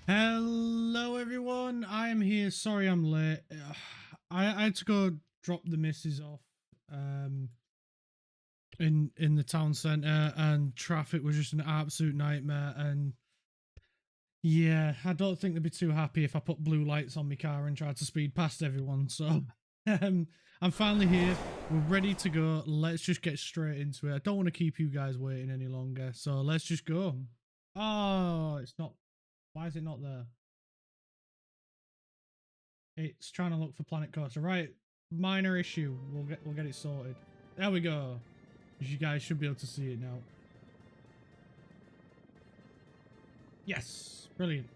Hello everyone, I am here. Sorry I'm late. I had to go drop the missus off um in the town centre, and traffic was just an absolute nightmare. And yeah, I don't think they'd be too happy if I put blue lights on my car and tried to speed past everyone. So I'm finally here. We're ready to go. Let's just get straight into it. I don't want to keep you guys waiting any longer, so let's just go. Oh, it's not. Why is it not there? It's trying to look for Planet Coaster. Right, minor issue. We'll get it sorted. There we go. You guys should be able to see it now. Yes, brilliant,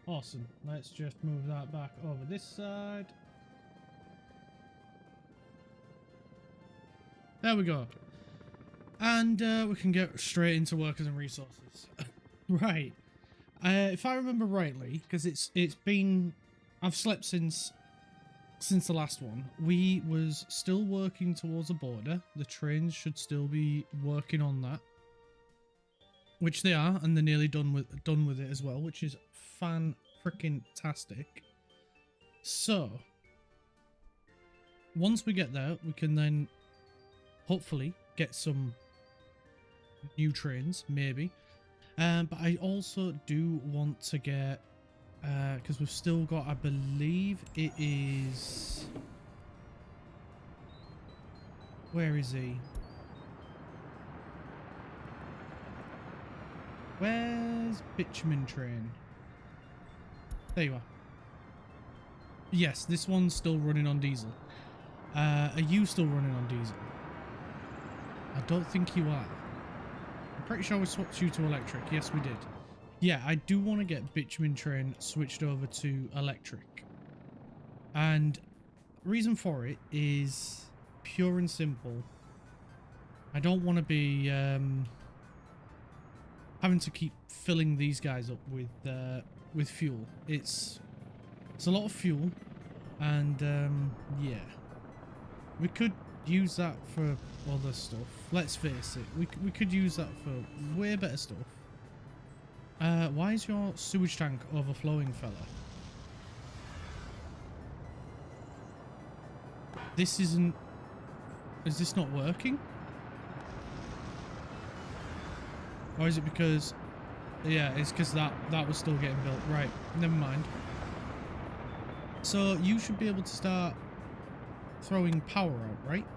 awesome. Let's just move that back over this side. There we go. And we can get straight into workers and resources. Right. If I remember rightly, because it's been, I've slept since the last one. We was still working towards a border. The trains should still be working on that, which they are, and they're nearly done with it as well, which is fan-freaking-tastic. So once we get there, we can then hopefully get some new trains, maybe. But I also do want to get, because we've still got, I believe it is, where is he? Where's Bitumen Train? There you are. Yes, this one's still running on diesel. Are you still running on diesel? I don't think you are. I'm pretty sure we swapped you to electric. Yes, we did. Yeah, I do want to get Bitumen Train switched over to electric. And reason for it is pure and simple. I don't want to be having to keep filling these guys up with fuel. It's a lot of fuel, and yeah, we could use that for other stuff. Let's face it, we could use that for way better stuff. Why is your sewage tank overflowing, fella? This isn't. Is this not working? Or is it because? Yeah, it's because that was still getting built. Right, never mind. So you should be able to start throwing power out, right?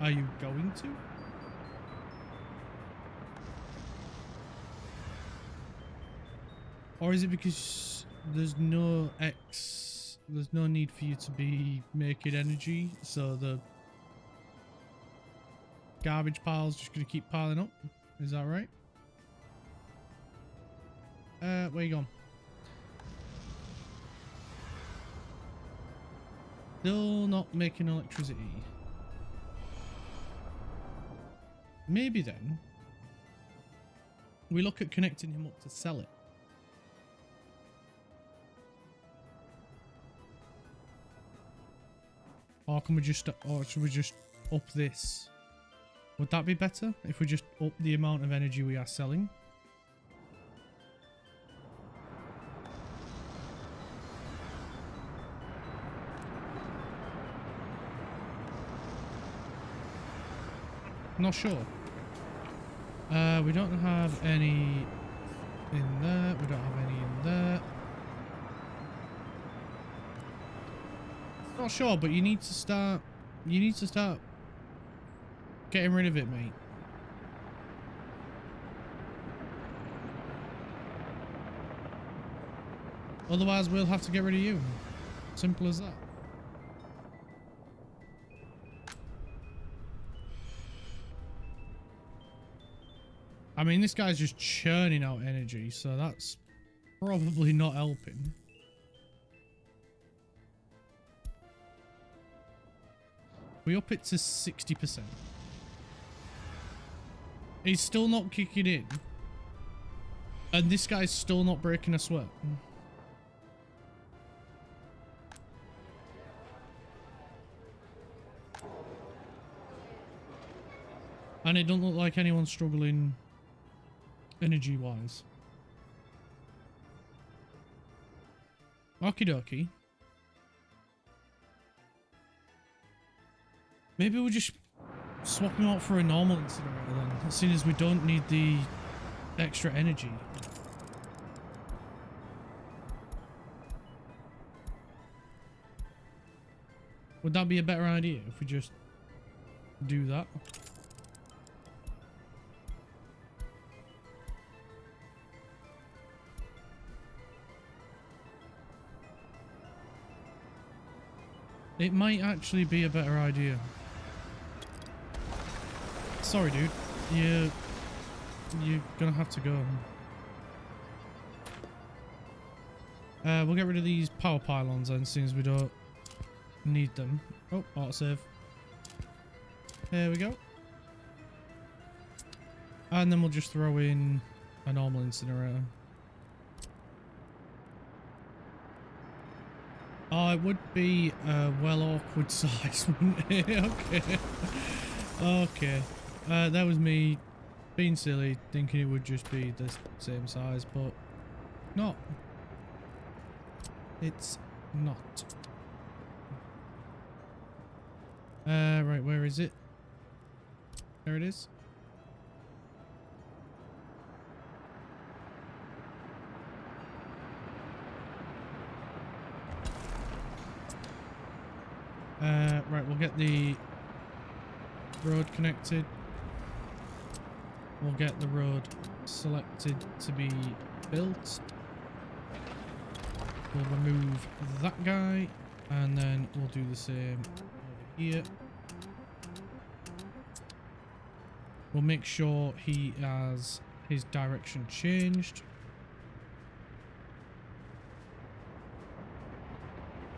Are you going to? Or is it because there's no need for you to be making energy, so the garbage pile's just gonna keep piling up? Is that right? Where you gone? Still not making electricity. Maybe then we look at connecting him up to sell it. Or can we just, or should we just up this? Would that be better if we just up the amount of energy we are selling? Not sure. We don't have any in there. We don't have any in there. Not sure, but you need to start. You need to start getting rid of it, mate. Otherwise, we'll have to get rid of you. Simple as that. I mean, this guy's just churning out energy, so that's probably not helping. We up it to 60%. He's still not kicking in. And this guy's still not breaking a sweat. And it doesn't look like anyone's struggling energy-wise. Okie dokie. Maybe we'll just swap him out for a normal incinerator then, seeing as we don't need the extra energy. Would that be a better idea if we just do that? It might actually be a better idea. Sorry, dude. You're gonna have to go. We'll get rid of these power pylons then, since we don't need them. Oh, autosave. There we go. And then we'll just throw in a normal incinerator. Oh, it would be a well awkward size, wouldn't it? Okay. Okay. That was me being silly, thinking it would just be the same size, but not. It's not. Right, where is it? There it is. Right, we'll get the road connected. We'll get the road selected to be built. We'll remove that guy, and then we'll do the same over here. We'll make sure he has his direction changed.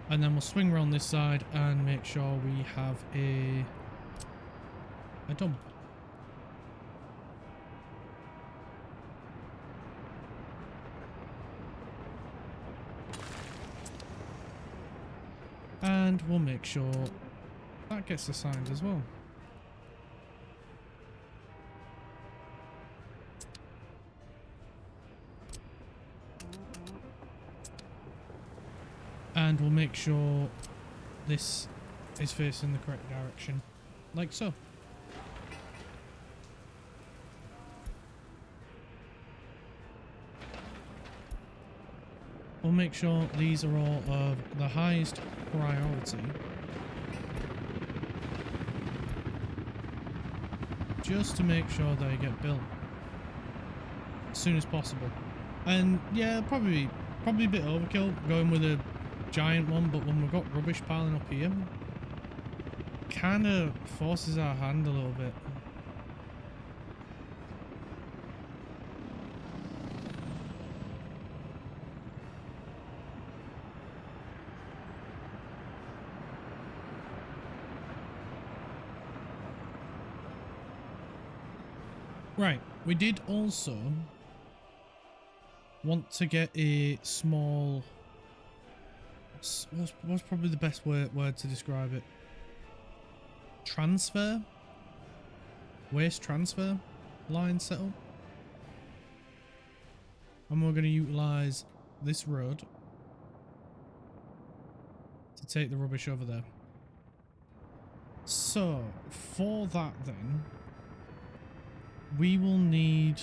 And then we'll swing around this side and make sure we have a dump. And we'll make sure that gets assigned as well. And we'll make sure this is facing the correct direction, like so. We'll make sure these are all of the highest priority, just to make sure they get built as soon as possible. And yeah, probably a bit overkill going with a giant one, but when we've got rubbish piling up here, kind of forces our hand a little bit. Right, we did also want to get a small, what's probably the best word to describe it? Waste transfer line set up. And we're going to utilize this road to take the rubbish over there. So, for that then, we will need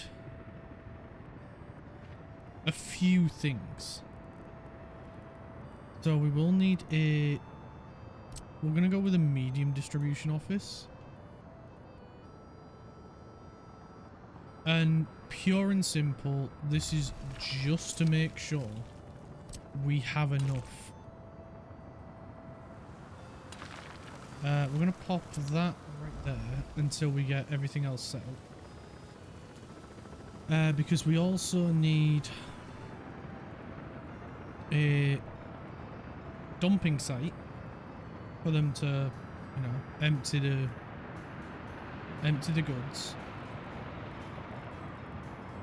a few things. So we will need we're going to go with a medium distribution office. And pure and simple, this is just to make sure we have enough. We're going to pop that right there until we get everything else set up. Because we also need a dumping site for them to, you know, empty the goods.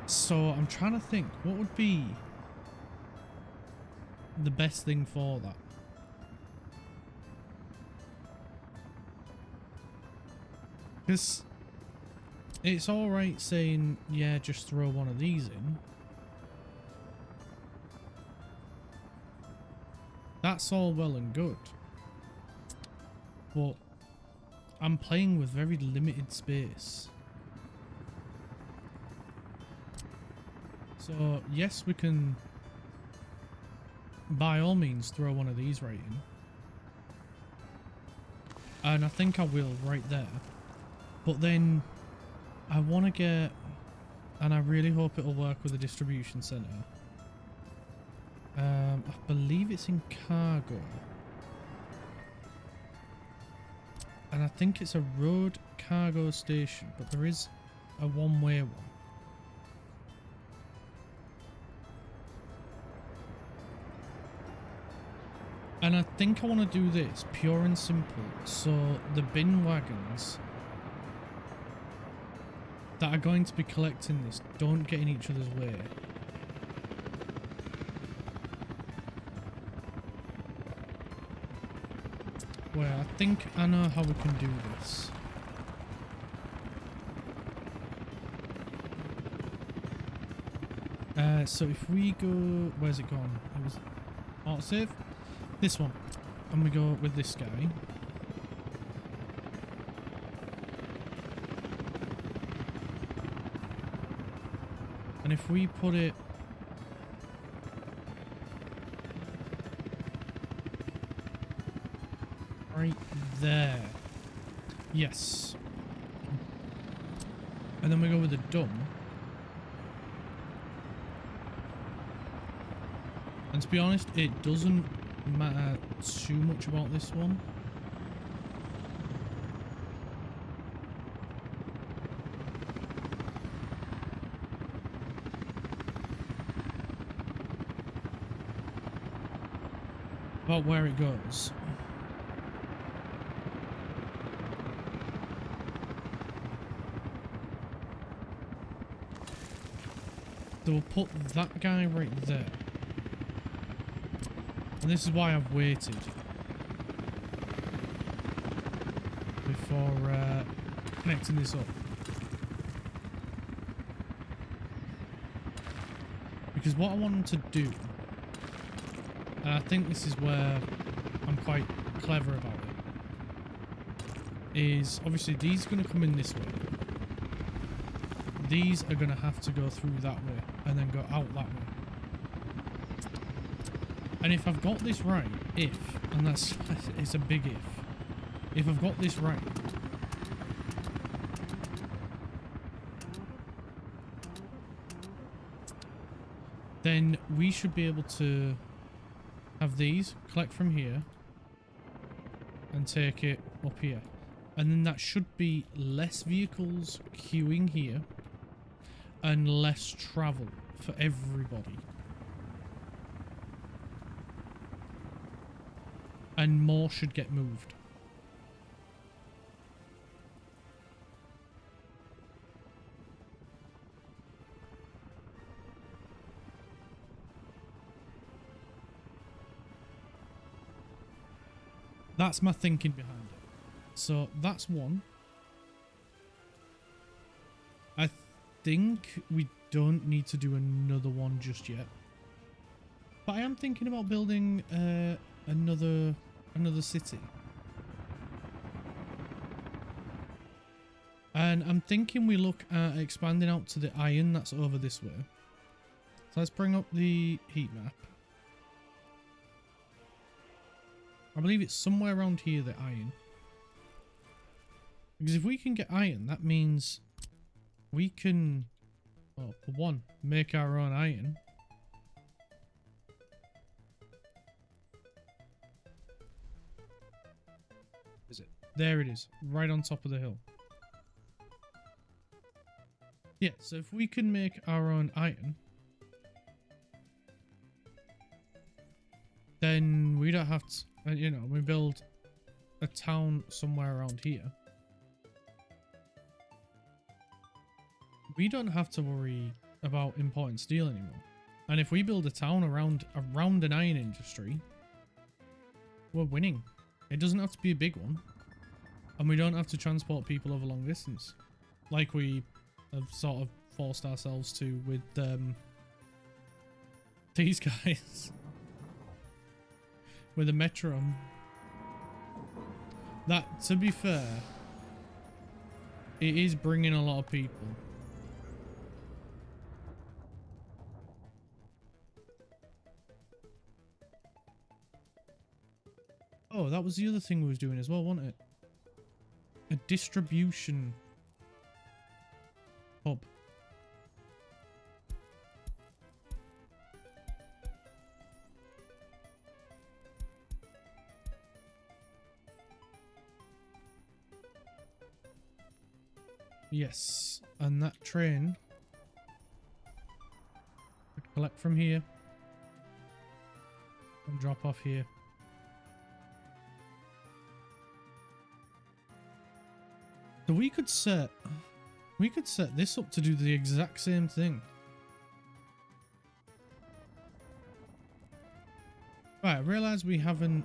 So I'm trying to think what would be the best thing for that. Because it's alright saying, yeah, just throw one of these in. That's all well and good. But I'm playing with very limited space. So, yes, we can by all means throw one of these right in. And I think I will right there. But then I want to get, and I really hope it'll work with the distribution centre. I believe it's in cargo. And I think it's a road cargo station, but there is a one-way one. And I think I want to do this pure and simple, so the bin wagons that are going to be collecting this don't get in each other's way. Well, I think I know how we can do this. So if we go, where's it gone? It was autosave. This one, and we go with this guy. And if we put it right there, yes. And then we go with the dump. And to be honest, it doesn't matter too much about this one. About where it goes. So we'll put that guy right there. And this is why I've waited before connecting this up. Because what I want to do, and I think this is where I'm quite clever about it, is obviously these are going to come in this way. These are going to have to go through that way and then go out that way. And if I've got this right, and that's, it's a big if I've got this right, then we should be able to have these collect from here and take it up here. And then that should be less vehicles queuing here and less travel for everybody. And more should get moved. That's my thinking behind it. So that's one. I think we don't need to do another one just yet. But I am thinking about building another city. And I'm thinking we look at expanding out to the iron that's over this way. So let's bring up the heat map. I believe it's somewhere around here, the iron. Because if we can get iron, that means we can, well, for one, make our own iron. Is it? There it is, right on top of the hill. Yeah, so if we can make our own iron, then we don't have to, you know, we build a town somewhere around here. We don't have to worry about importing steel anymore. And if we build a town around an iron industry, we're winning. It doesn't have to be a big one. And we don't have to transport people over long distance. Like we have sort of forced ourselves to with these guys. with a metro. That, to be fair, it is bringing a lot of people. Oh, that was the other thing we was doing as well, wasn't it? A distribution hub. Yes, and that train could collect from here and drop off here. So we could set this up to do the exact same thing. Right, I realise we haven't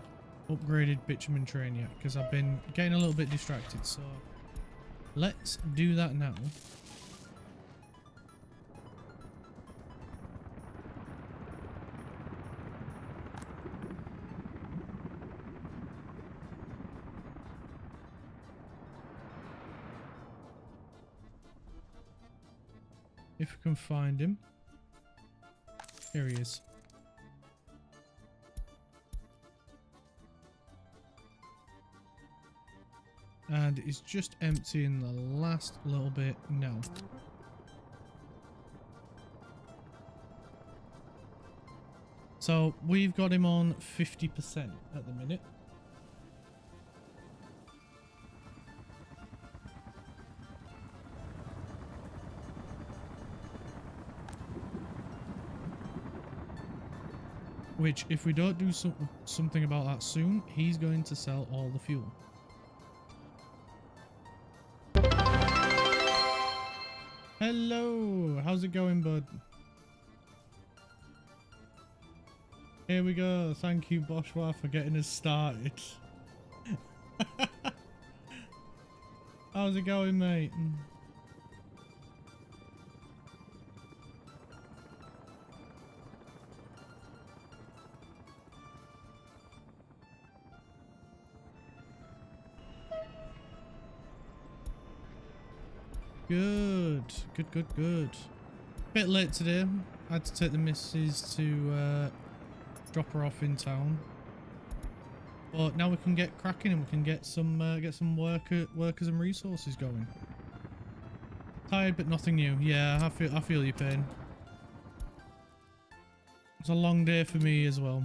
upgraded bitumen train yet because I've been getting a little bit distracted, so let's do that now. If we can find him. Here he is. And it's just emptying the last little bit now. So we've got him on 50% at the minute. Which, if we don't do something about that soon, he's going to sell all the fuel. Hello, how's it going, bud? Here we go. Thank you, Boschwa, for getting us started. How's it going, mate? Good. Good. Bit late today. I had to take the missus to drop her off in town. But now we can get cracking and we can get some workers and resources going. Tired but nothing new. Yeah, I feel your pain. It's a long day for me as well.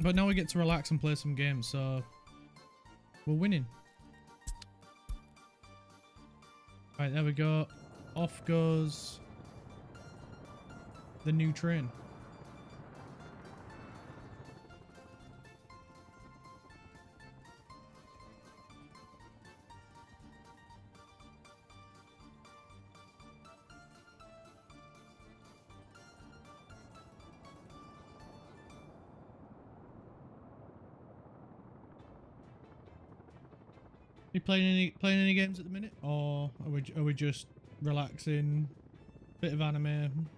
But now we get to relax and play some games, so we're winning. Right, there we go. Off goes the new train. You playing any games at the minute, or are we just relaxing? Bit of anime.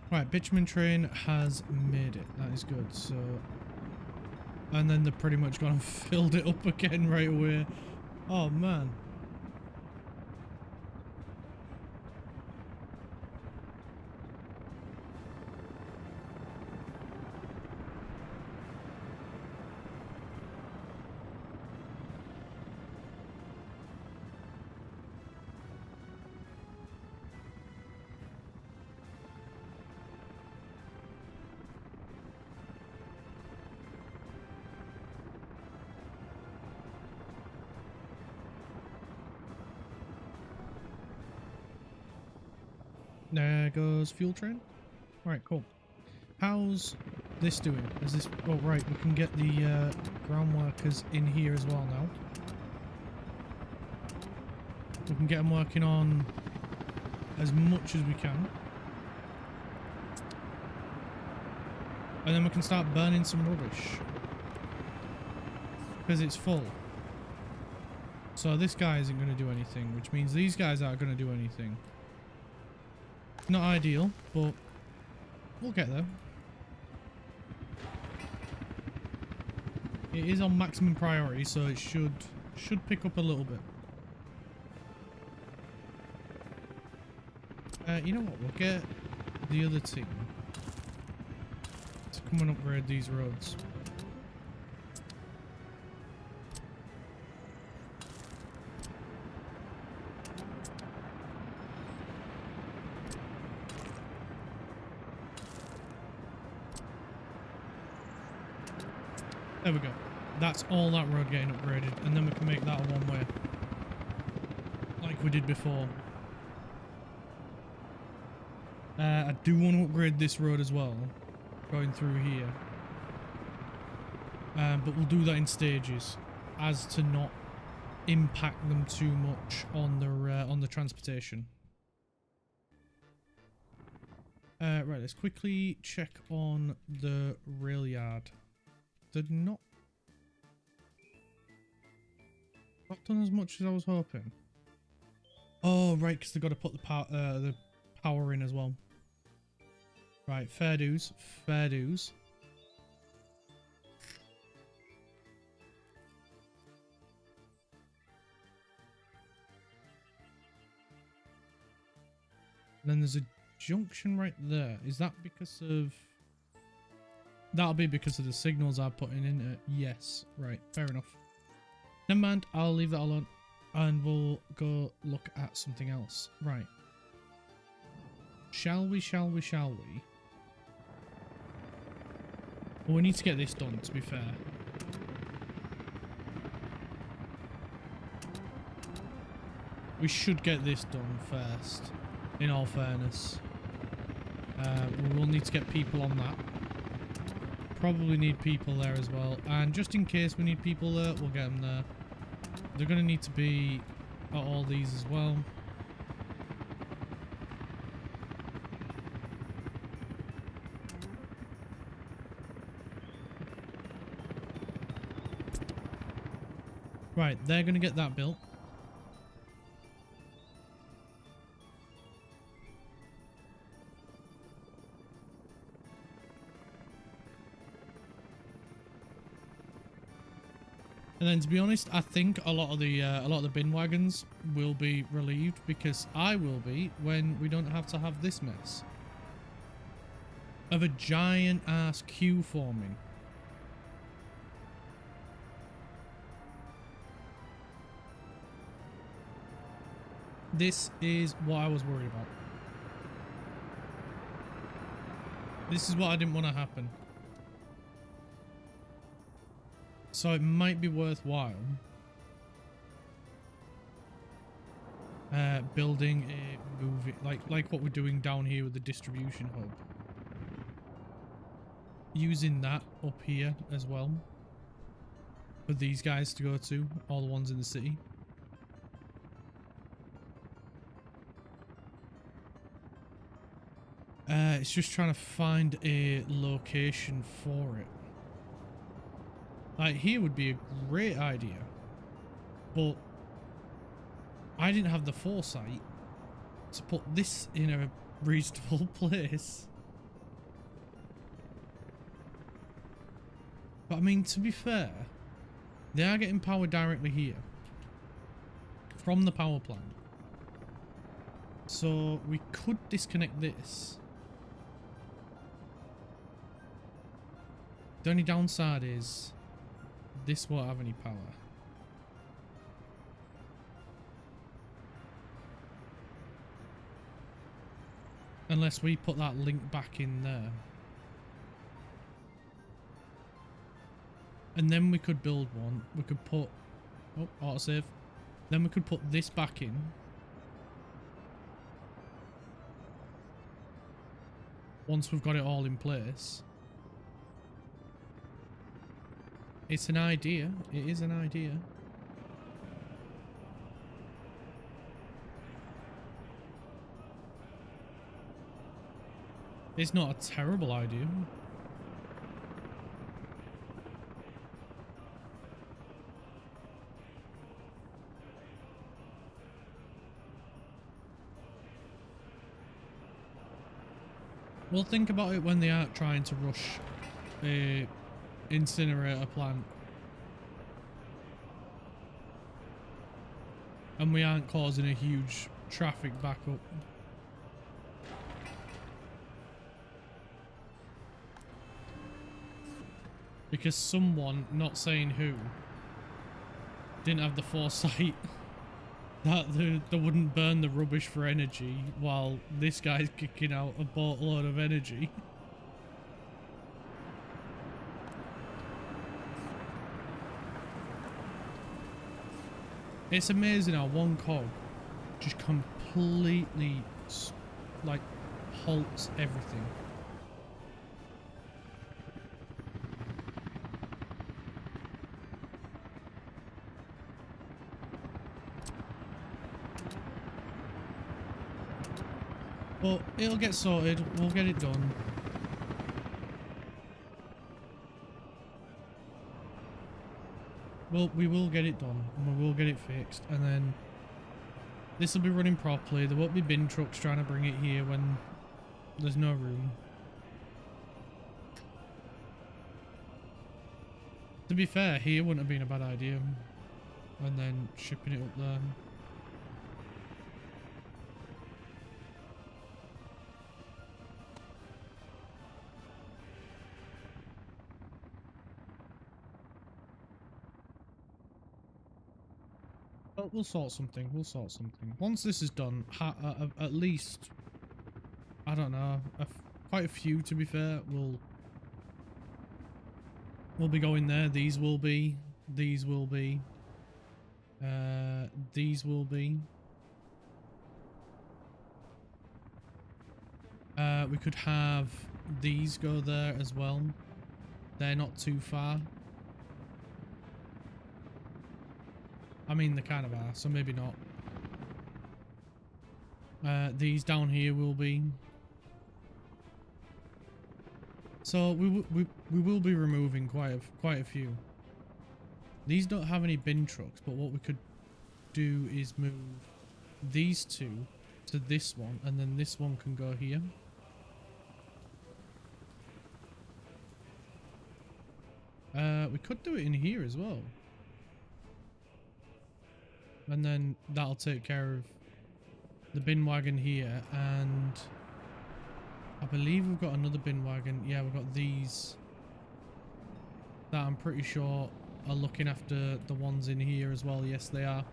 Right, bitumen train has made it. That is good. So, and then they've pretty much gone and filled it up again right away. Oh man. There goes fuel train. Alright, cool. How's this doing? Is this... Oh, right. We can get the ground workers in here as well now. We can get them working on as much as we can. And then we can start burning some rubbish. Because it's full. So this guy isn't going to do anything, which means these guys aren't going to do anything. Not ideal, but we'll get there. It is on maximum priority, so it should pick up a little bit. You know what? We'll get the other team to come and upgrade these roads. There we go. That's all that road getting upgraded, and then we can make that a one-way. Like we did before. I do want to upgrade this road as well, going through here. But we'll do that in stages, as to not impact them too much on the transportation. Right, let's quickly check on the rail yard. Did not done as much as I was hoping. Oh, right, because they've got to put the power in as well. Right, fair dues, fair dues. And then there's a junction right there. Is that because of... That'll be because of the signals I'm putting in it. Yes, right, fair enough. Never mind, I'll leave that alone. And we'll go look at something else. Right. Shall we? Well, we need to get this done, to be fair. We should get this done first, in all fairness. We will need to get people on that. Probably need people there as well. And just in case we need people there, we'll get them there. They're going to need to be at all these as well. Right, they're going to get that built. And then, to be honest, I think a lot of the bin wagons will be relieved, because I will be, when we don't have to have this mess of a giant ass queue forming. This is what I was worried about. This is what I didn't want to happen. So it might be worthwhile building a movie like what we're doing down here with the distribution hub. Using that up here as well for these guys to go to, all the ones in the city. It's just trying to find a location for it. Like, here would be a great idea, but I didn't have the foresight to put this in a reasonable place. But I mean, to be fair, they are getting power directly here from the power plant. So we could disconnect this. The only downside is this won't have any power. Unless we put that link back in there. And then we could build one. We could put... Oh, autosave. Then we could put this back in. once we've got it all in place. It's an idea. It is an idea. It's not a terrible idea. We'll think about it when they aren't trying to rush a incinerator plant. And we aren't causing a huge traffic backup. Because someone, not saying who, didn't have the foresight that they wouldn't burn the rubbish for energy while this guy's kicking out a boatload of energy. It's amazing how one cog just completely, like, halts everything. But it'll get sorted, we'll get it done. Well, we will get it done, and we will get it fixed, and then this will be running properly. There won't be bin trucks trying to bring it here when there's no room. To be fair, here wouldn't have been a bad idea. And then shipping it up there. But we'll sort something. We'll sort something. Once this is done, at least, I don't know, quite a few to be fair, we'll be going there. These will be. These will be. These will be. We could have these go there as well. They're not too far. I mean, they kind of are, so maybe not. These down here will be. So we will be removing quite a few. These don't have any bin trucks, but what we could do is move these two to this one, and then this one can go here. We could do it in here as well. And then that'll take care of the bin wagon here, and I believe we've got another bin wagon. Yeah, we've got these that I'm pretty sure are looking after the ones in here as well. Yes, they are.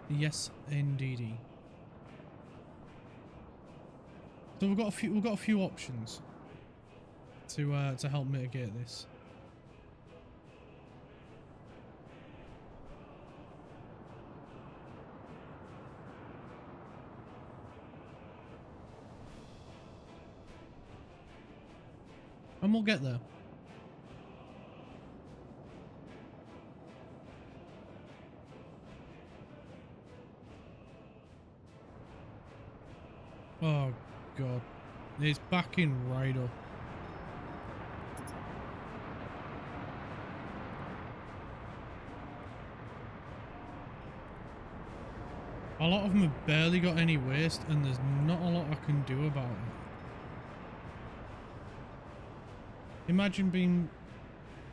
Yes, indeedy. So we've got a few options to help mitigate this. And we'll get there. Oh god. It's backing right up. A lot of them have barely got any waste, and there's not a lot I can do about it. Imagine being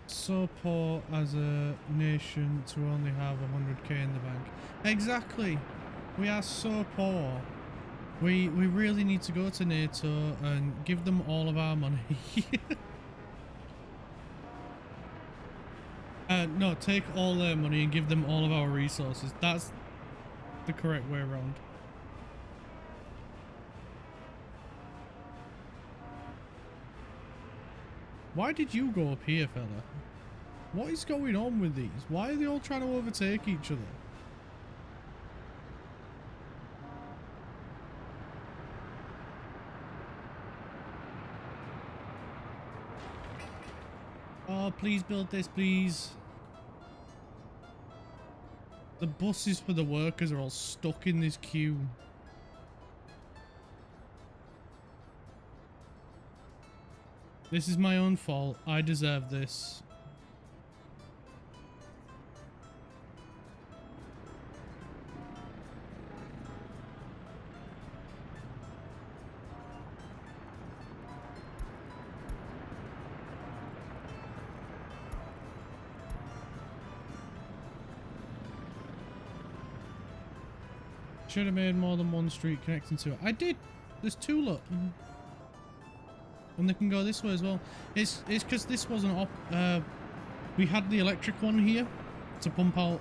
so poor as a nation to only have 100k in the bank. Exactly. We are so poor. We really need to go to NATO and give them all of our money. No, take all their money and give them all of our resources. That's the correct way around. Why did you go up here, fella? What is going on with these? Why are they all trying to overtake each other? Oh, please build this, please. The buses for the workers are all stuck in this queue. This is my own fault. I deserve this. Should have made more than one street connecting to it. I did. There's two, look. And they can go this way as well. It's because this wasn't we had the electric one here to pump out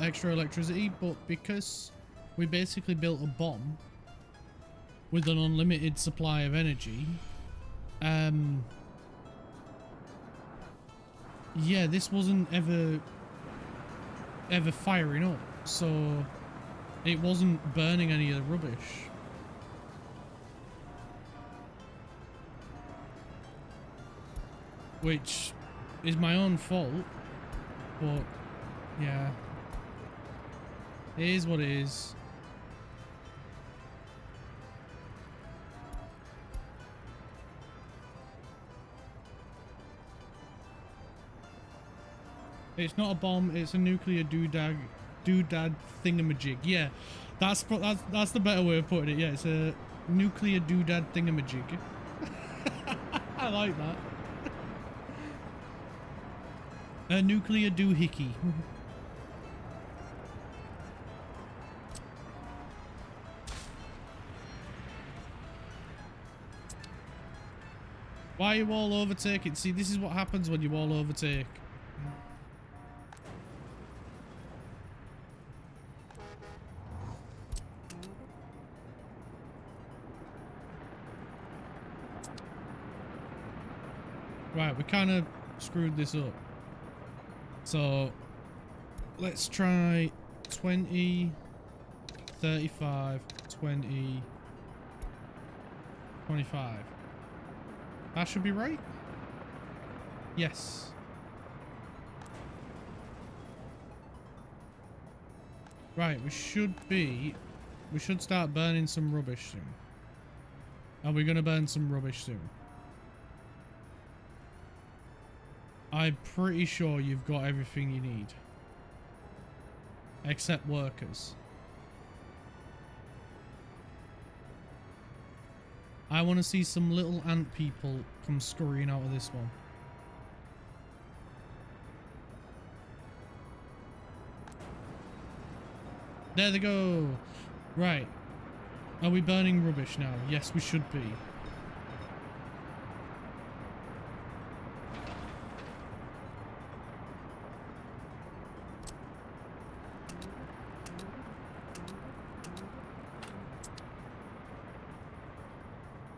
extra electricity, but because we basically built a bomb with an unlimited supply of energy, yeah, this wasn't ever firing up, so it wasn't burning any of the rubbish. Which is my own fault, but yeah, it is what it is. It's not a bomb, it's a nuclear doodad thingamajig. Yeah, that's the better way of putting it. Yeah, it's a nuclear doodad thingamajig. I like that. A nuclear doohickey. Why are you all overtaking? See, this is what happens when you all overtake. Right, we kind of screwed this up. So, let's try 20, 35, 20, 25. That should be right? Yes. Right, we should start burning some rubbish soon. And we're going to burn some rubbish soon. I'm pretty sure you've got everything you need. Except workers. I want to see some little ant people come scurrying out of this one. There they go. Right. Are we burning rubbish now? Yes, we should be.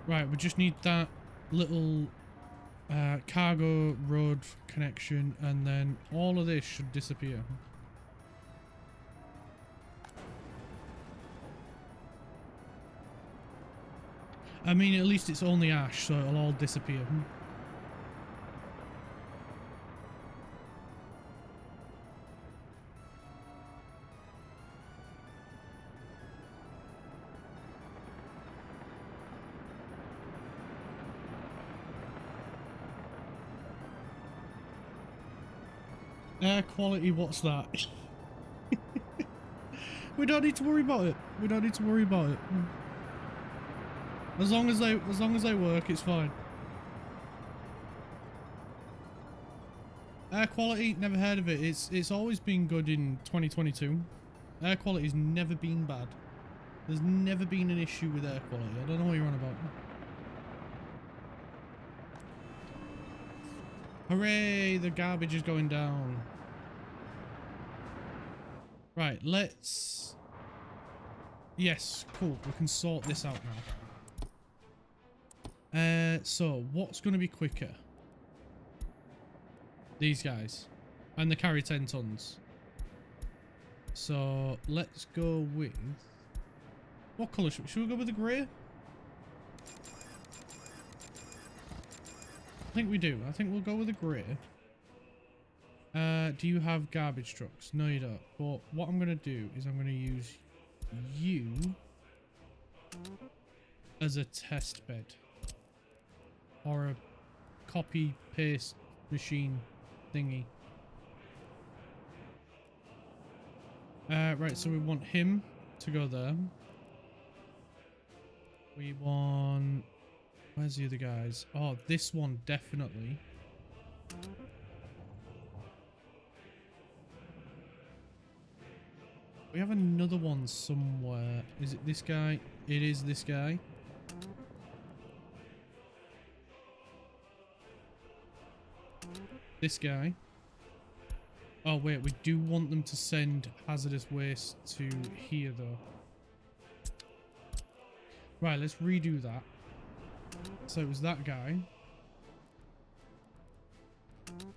Right, we just need that little cargo road connection, and then all of this should disappear. I mean, at least it's only ash, so it'll all disappear. Air quality, what's that? We don't need to worry about it. We don't need to worry about it. As long as they work, it's fine. Air quality, never heard of it. It's always been good in 2022. Air quality's never been bad. There's never been an issue with air quality. I don't know what you're on about. Hooray! The garbage is going down. Right, let's... Yes, cool. We can sort this out now. So, what's going to be quicker? These guys. And they carry 10 tons. So, let's go with... What colour should we go with the grey? I think we do. I think we'll go with the grey. Do you have garbage trucks? No, you don't. But what I'm going to do is I'm going to use you as a test bed. Or a copy paste machine thingy. Right, so we want him to go there. We want... Where's the other guys? Oh, this one definitely. We have another one somewhere. Is it this guy? It is this guy. This guy. Oh wait, we do want them to send hazardous waste to here though. Right, let's redo that. So it was that guy.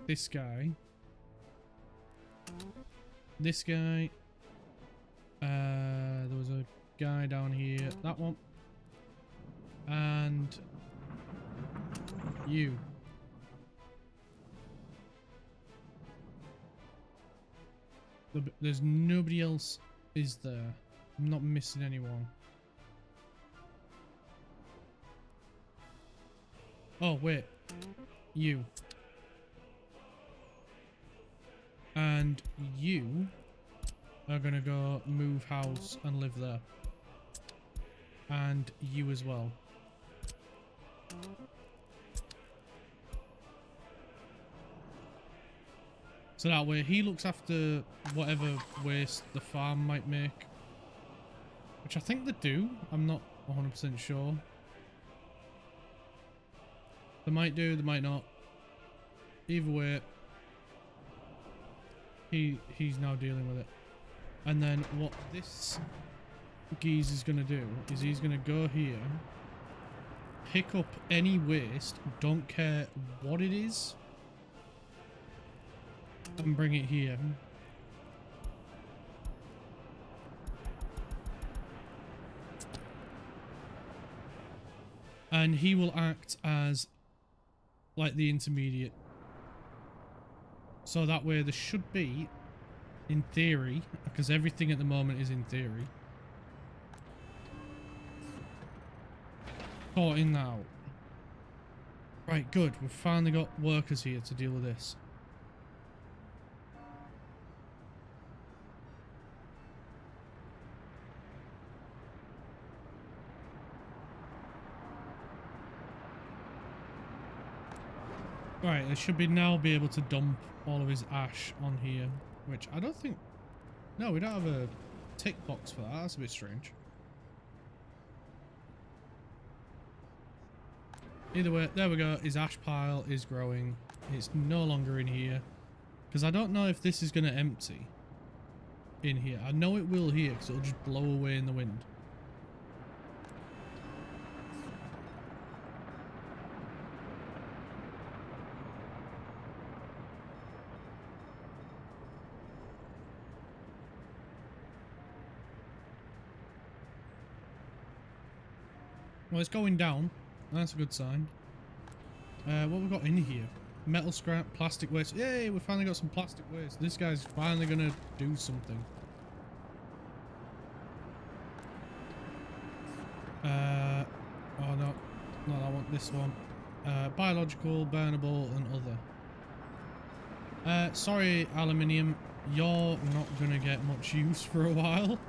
This guy. This guy. There was a guy down here. That one. And you. There's nobody else, is there? I'm not missing anyone. Oh, wait. You. And you are gonna go move house and live there. And you as well. So that way he looks after whatever waste the farm might make. Which I think they do. I'm not 100% sure. They might do, they might not. Either way, he's now dealing with it. And then what this geese is going to do is he's going to go here, pick up any waste, don't care what it is, and bring it here. And he will act as like the intermediate. So that way there should be, in theory, because everything at the moment is in theory, sorting out. Right, good. We've finally got workers here to deal with this. Right, they should now be able to dump all of his ash on here, which I don't think... No, we don't have a tick box for that. That's a bit strange. Either way, there we go. His ash pile is growing. It's no longer in here. Because I don't know if this is going to empty in here. I know it will here because it'll just blow away in the wind. Well, it's going down. That's a good sign. What we got in here? Metal scrap, plastic waste. Yay, we finally got some plastic waste. This guy's finally gonna do something. Oh no. No, I want this one. Biological, burnable, and other. Sorry, aluminium. You're not gonna get much use for a while.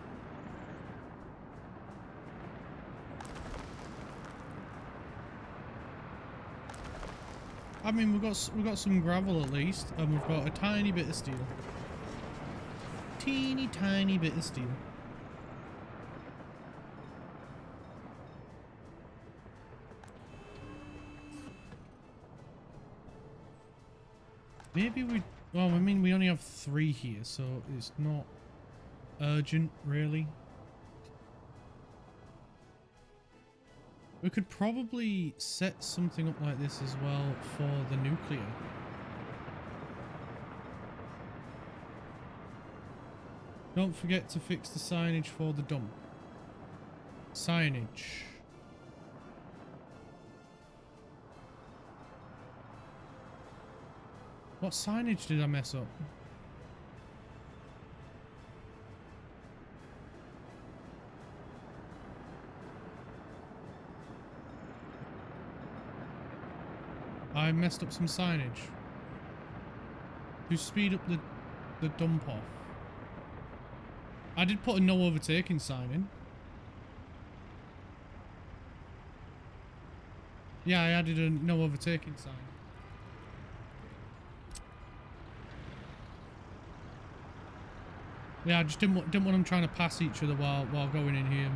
I mean, we've got some gravel at least, and we've got a tiny bit of steel. Teeny tiny bit of steel. Maybe we... Well, I mean, we only have 3 here, so it's not urgent, really. We could probably set something up like this as well for the nuclear. Don't forget to fix the signage for the dump. Signage. What signage did I mess up? I messed up some signage. To speed up the dump off. I did put a no overtaking sign in. Yeah, I added a no overtaking sign. Yeah, I just didn't want them trying to pass each other while going in here.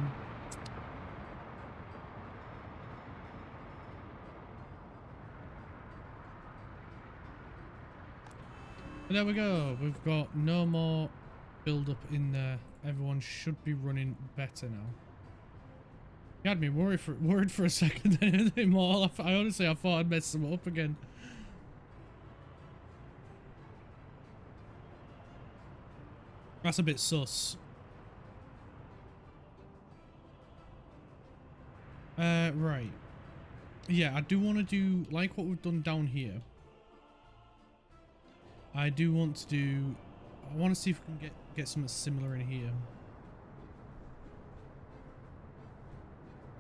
But there we go. We've got no more build up in there. Everyone should be running better now. You had me worried for a second than anything more. I honestly, I thought I'd mess them up again. That's a bit sus. Right. Yeah, I do want to do like what we've done down here. I do want to do. I want to see if we can get something similar in here.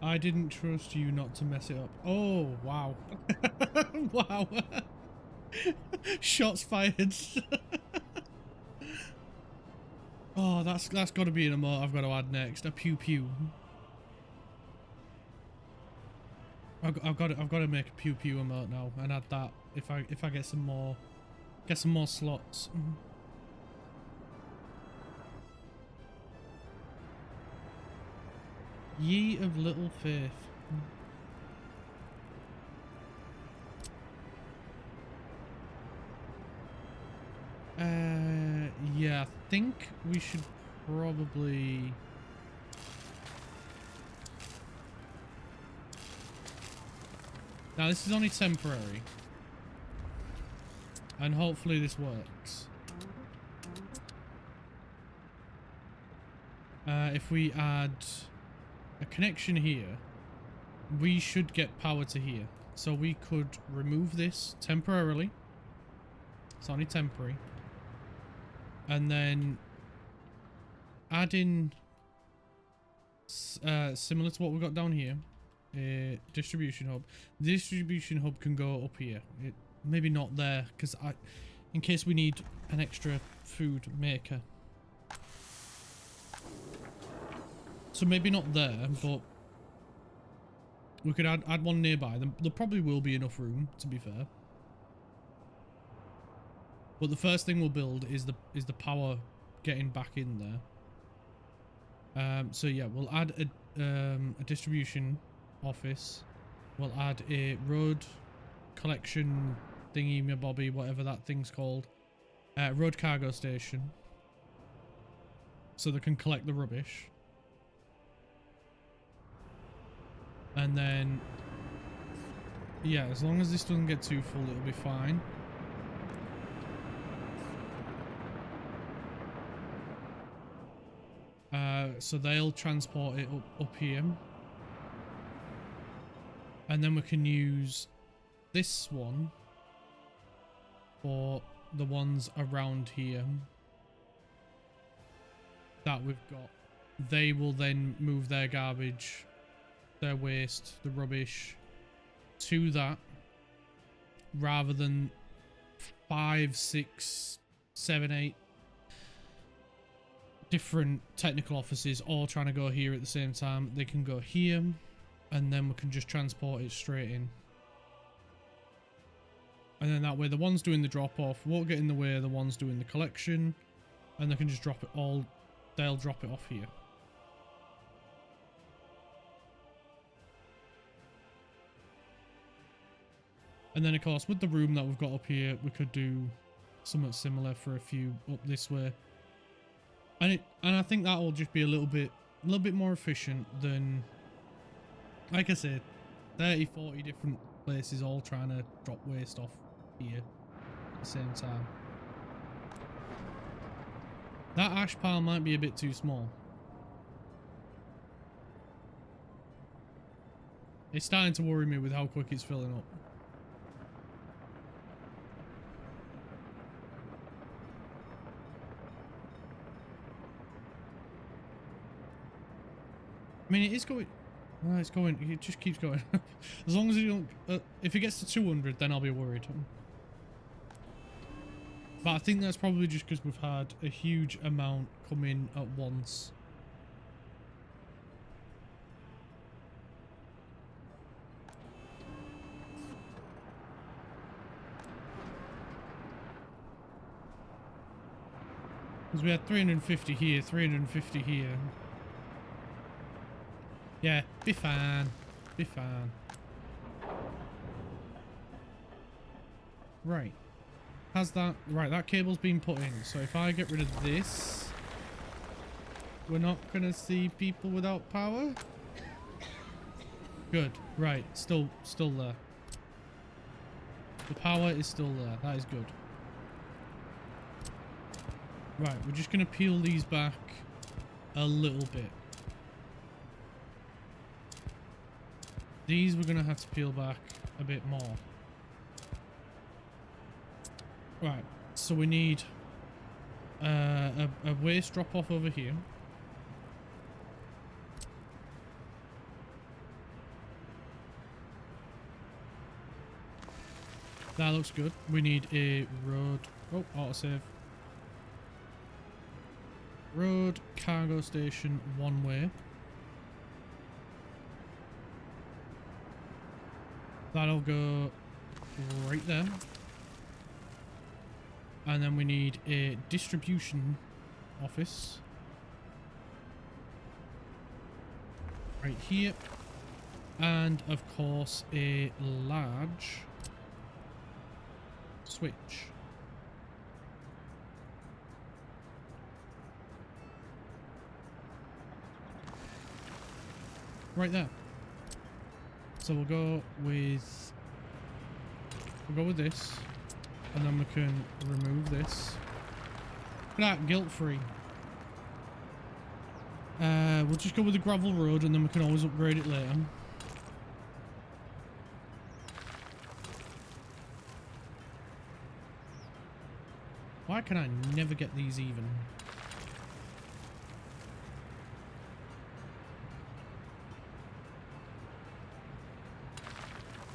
I didn't trust you not to mess it up. Oh wow! Wow! Shots fired. Oh, that's got to be an emote I've got to add next. A pew pew. I've got to make a pew pew emote now and add that if I get some more slots. Ye of little faith. Yeah, I think we should probably. Now this is only temporary. And hopefully this works. If we add a connection here, we should get power to here. So we could remove this temporarily. It's only temporary. And then add in similar to what we got down here, a distribution hub. The distribution hub can go up here. Maybe not there, because in case we need an extra food maker. So maybe not there, but we could add one nearby. There probably will be enough room, to be fair. But the first thing we'll build is the power getting back in there. So yeah, we'll add a distribution office. We'll add a road collection thingy bobby, whatever that thing's called. Road cargo station. So they can collect the rubbish. And then, yeah, as long as this doesn't get too full, it'll be fine. So they'll transport it up here. And then we can use this one for the ones around here that we've got. They will then move their garbage, their waste, the rubbish to that, rather than 5, 6, 7, 8 different technical offices all trying to go here at the same time. They can go here, and then we can just transport it straight in. And then that way the ones doing the drop off won't get in the way of the ones doing the collection, and they can just drop it all. They'll drop it off here. And then of course with the room that we've got up here, we could do something similar for a few up this way. And I think that will just be a little bit more efficient than, like I said, 30, 40 different places all trying to drop waste off here at the same time. That ash pile might be a bit too small. It's starting to worry me with how quick it's filling up. mean, it is going. Well, it's going. It just keeps going. As long as you don't. If it gets to 200, then I'll be worried. But I think that's probably just because we've had a huge amount come in at once. Because we had 350 here, 350 here. Yeah, be fine. Be fine. Right. Has that... Right, that cable's been put in. So if I get rid of this... We're not going to see people without power? Good. Right. Still there. The power is still there. That is good. Right, we're just going to peel these back a little bit. These we're going to have to peel back a bit more. Right, so we need a waste drop off over here. That looks good. We need a road. Oh, autosave. Road, cargo station, one way. That'll go right there. And then we need a distribution office. Right here. And of course a large switch. Right there. So we'll go with this, and then we can remove this. Look at that, guilt-free. We'll just go with the gravel road, and then we can always upgrade it later. Why can I never get these even?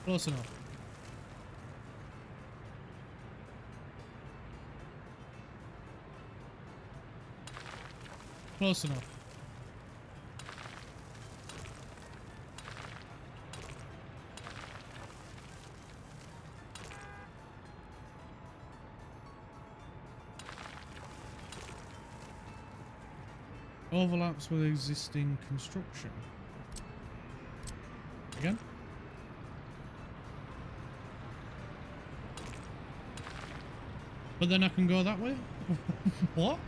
Close enough. Close enough. Overlaps with existing construction. Again? But then I can go that way? What?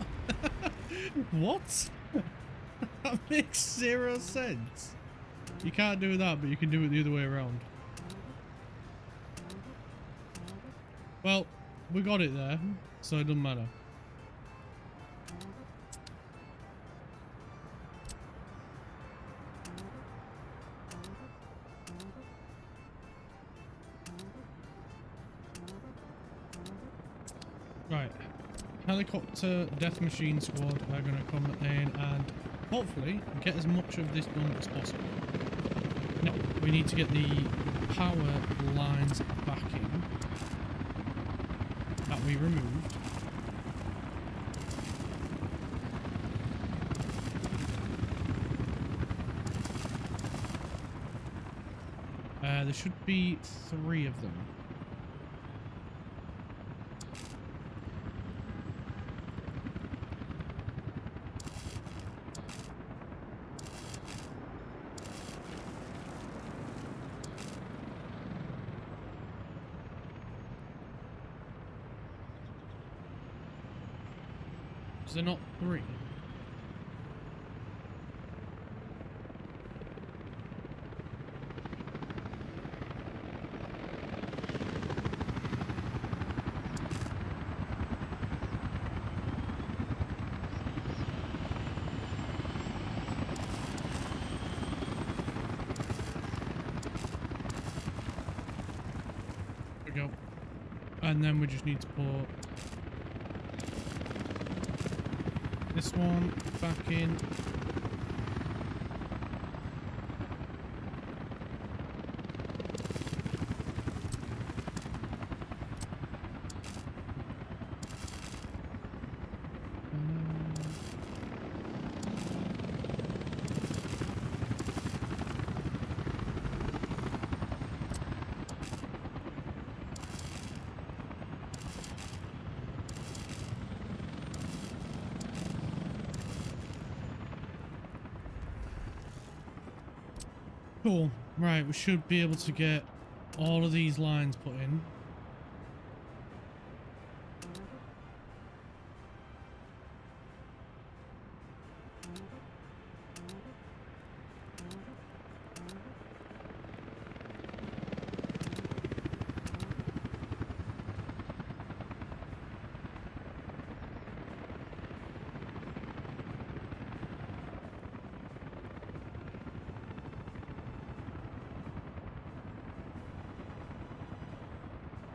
What? That makes zero sense. You can't do that, but you can do it the other way around. Well, we got it there, so it doesn't matter. Right, helicopter death machine squad are going to come in and hopefully get as much of this done as possible. No, we need to get the power lines back in that we removed. There should be 3 of them. They're not 3. There we go. And then we just need to put this one back in. Cool. Right, we should be able to get all of these lines put in.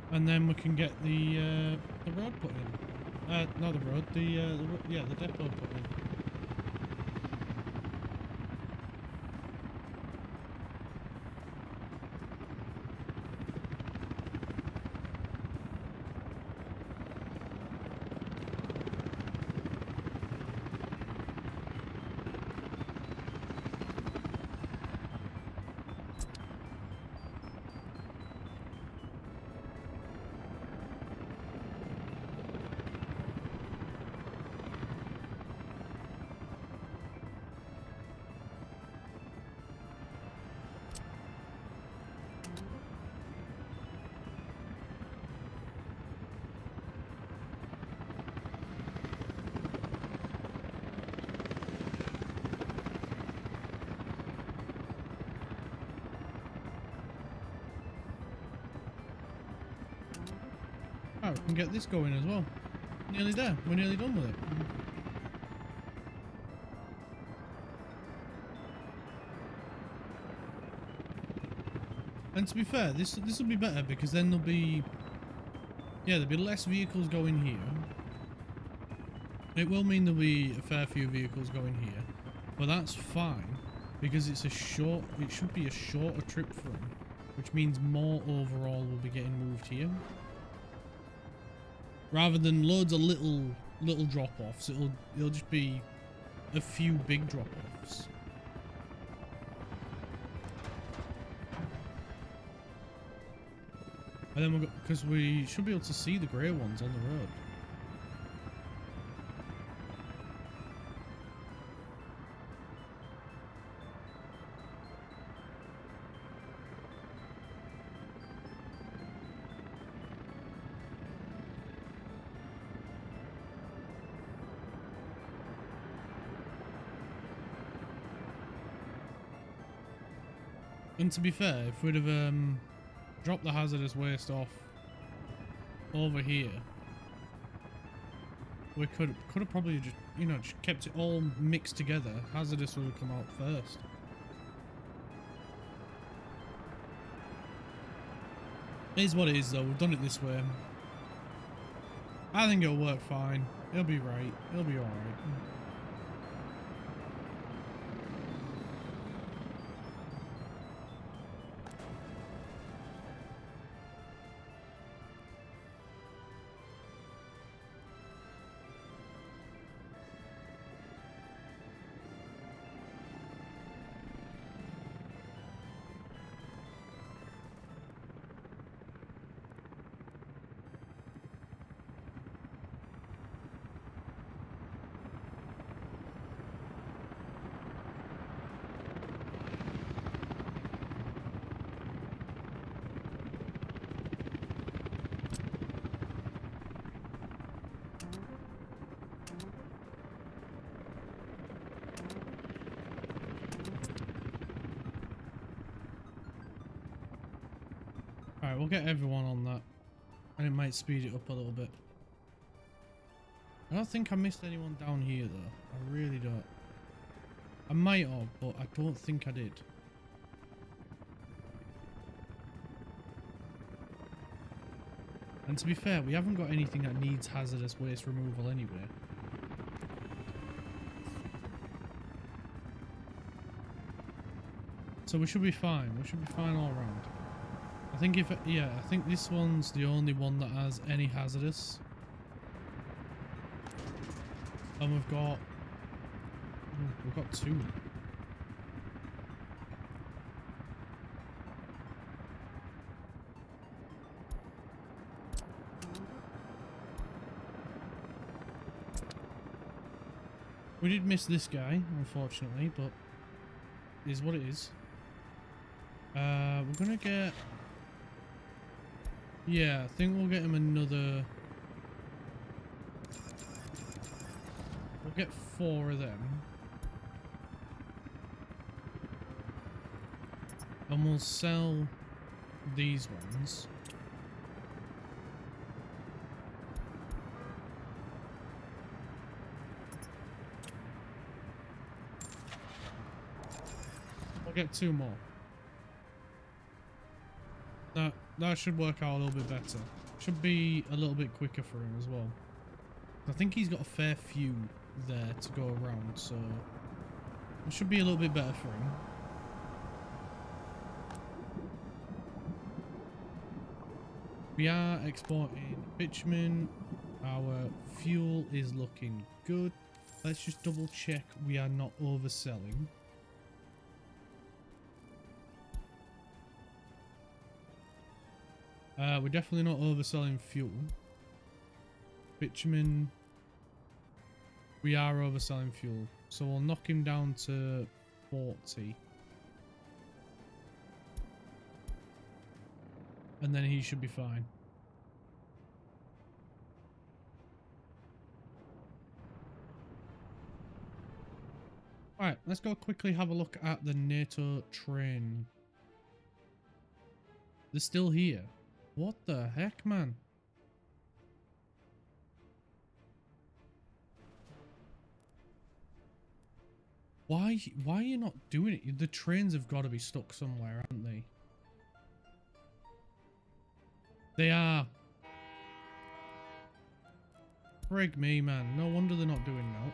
And then we can get the road put in. Not the road, the depot put in. Oh, we can get this going as well. Nearly there. We're nearly done with it. And to be fair, this will be better because then there'll be less vehicles going here. It will mean there'll be a fair few vehicles going here, but that's fine because it should be a shorter trip for them, which means more overall will be getting moved here. Rather than loads of little drop-offs, it'll just be a few big drop-offs. And then because we should be able to see the grey ones on the road. And to be fair, if we'd have dropped the hazardous waste off over here, we could have probably just, you know, just kept it all mixed together. Hazardous would have come out first. It is what it is though, we've done it this way. I think it'll work fine. It'll be right. It'll be alright. Alright, we'll get everyone on that. And it might speed it up a little bit. I don't think I missed anyone down here though. I really don't. I might have, but I don't think I did. And to be fair, we haven't got anything that needs hazardous waste removal anyway. So we should be fine. We should be fine all around. I think I think this one's the only one that has any hazardous. And we've got two. We did miss this guy, unfortunately, but it is what it is. We're gonna get... Yeah, I think we'll get him another... We'll get 4 of them. And we'll sell these ones. We'll get 2 more. That should work out a little bit better. Should be a little bit quicker for him as well. I think he's got a fair few there to go around, so it should be a little bit better for him. We are exporting bitumen. Our fuel is looking good. Let's just double check we are not overselling. We're definitely not overselling fuel. Bitumen. We are overselling fuel. So we'll knock him down to 40. And then he should be fine. Alright, let's go quickly have a look at the NATO train. They're still here. What the heck, man? Why are you not doing it? The trains have got to be stuck somewhere, haven't they? They are. Frig me, man. No wonder they're not doing that.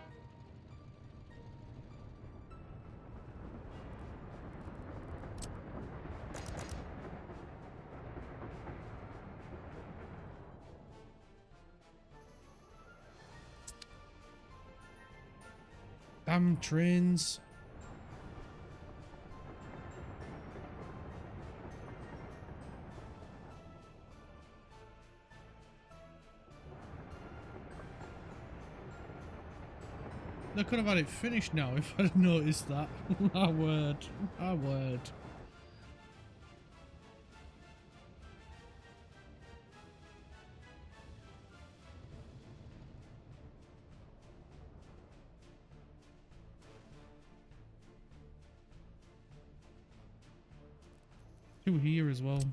Damn trains. They could have had it finished now if I'd noticed that. My word. My word. Two here as well.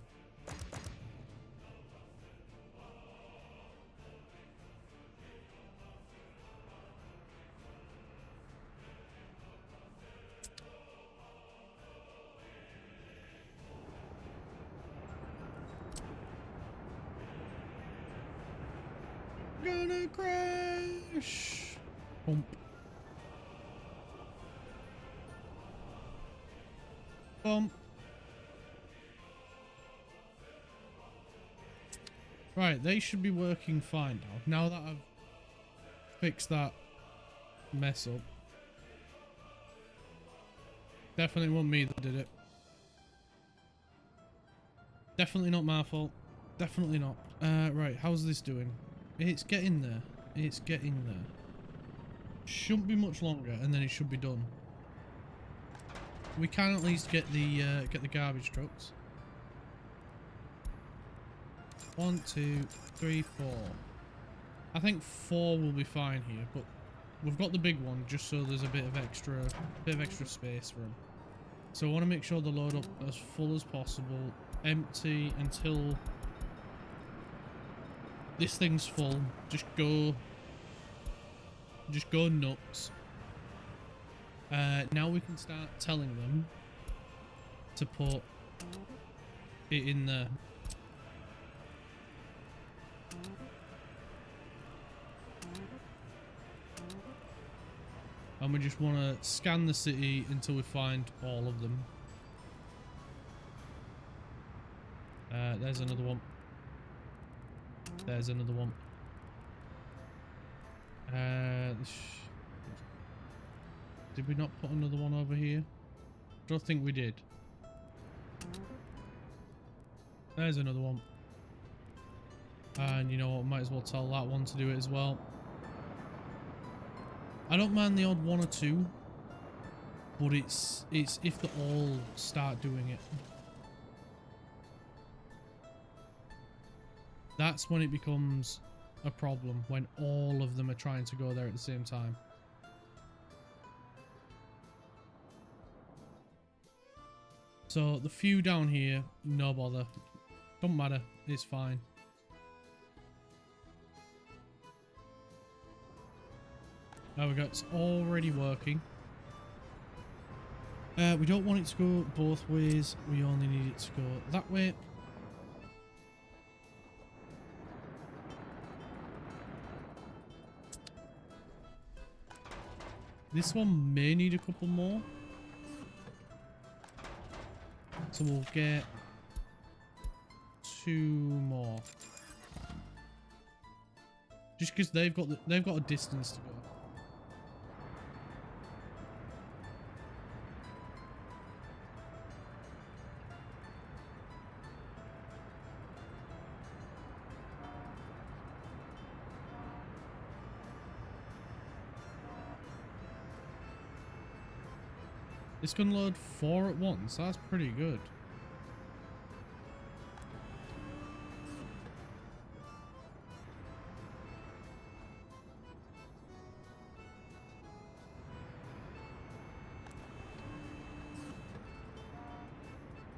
Gonna crash. Bump. Bump. Right, they should be working fine now. Now that I've fixed that mess up. Definitely wasn't me that did it. Definitely not my fault. Definitely not. Right, how's this doing? It's getting there. It's getting there. Shouldn't be much longer, and then it should be done. We can at least get the garbage trucks. 1, 2, 3, 4. I think 4 will be fine here, but we've got the big one just so there's a bit of extra space for them. So I want to make sure the load up as full as possible, empty until this thing's full. Just go nuts. Now we can start telling them to put it in there. And we just want to scan the city until we find all of them. There's another one. There's another one. Did we not put another one over here? Don't think we did. There's another one. And you know what, might as well tell that one to do it as well. I don't mind the odd 1 or 2, but it's if they all start doing it. That's when it becomes a problem, when all of them are trying to go there at the same time. So the few down here, no bother. Don't matter, it's fine. There we go, it's already working. We don't want it to go both ways, we only need it to go that way. This one may need a couple more. So we'll get 2 more. Just because they've got a distance to go. This can load 4 at once. That's pretty good.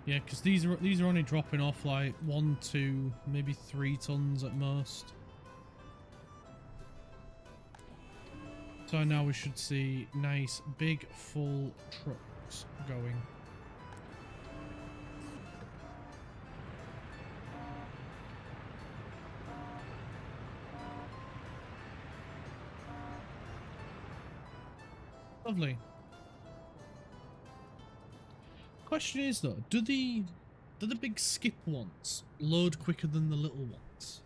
Yeah, because these are only dropping off like 1, 2, maybe 3 tons at most. So now we should see nice big full trucks going. Lovely. Question is though, do the big skip ones load quicker than the little ones?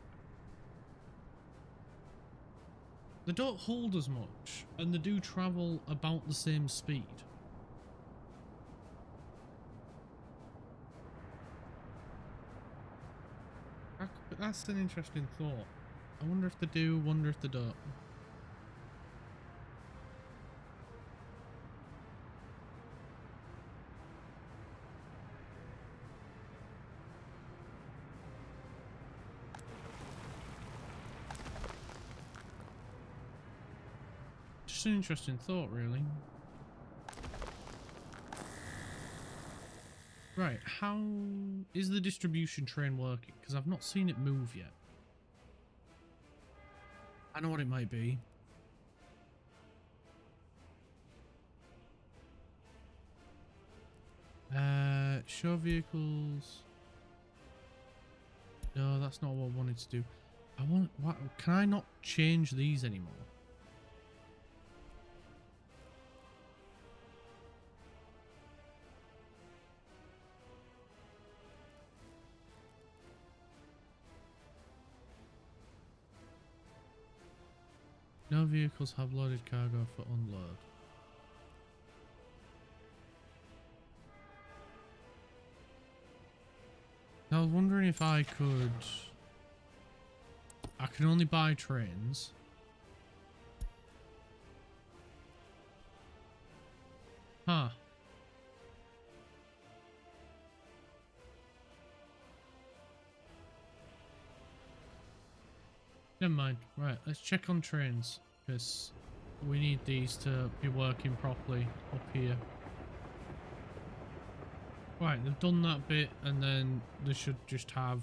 They don't hold as much, and they do travel about the same speed. That's an interesting thought. I wonder if they do, wonder if they don't. Just an interesting thought, really. Right, how is the distribution train working? Because I've not seen it move yet. I know what it might be. Show vehicles. No, that's not what I wanted to do. What, can I not change these anymore? No vehicles have loaded cargo for unload. Now I was wondering if I could... I can only buy trains. Huh. Never mind. Right, let's check on trains, because we need these to be working properly up here. Right, they've done that bit, and then they should just have...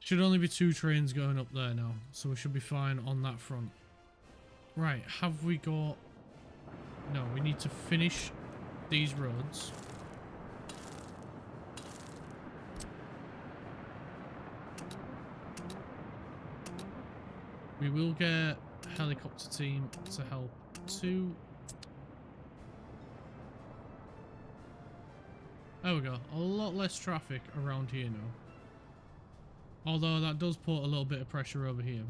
Should only be 2 trains going up there now, so we should be fine on that front. Right, have we got... No, we need to finish these roads. We will get a helicopter team to help too. There we go. A lot less traffic around here now. Although that does put a little bit of pressure over here.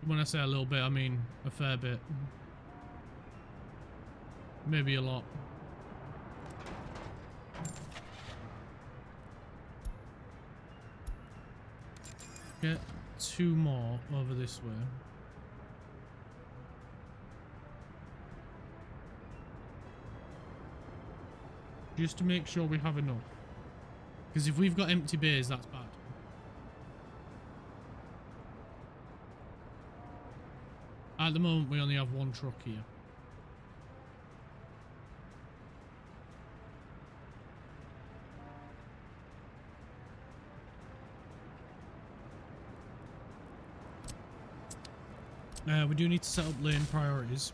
When I say a little bit, I mean a fair bit. Maybe a lot. Get 2 more over this way. Just to make sure we have enough. Because if we've got empty bays, that's bad. At the moment, we only have one truck here. We do need to set up lane priorities.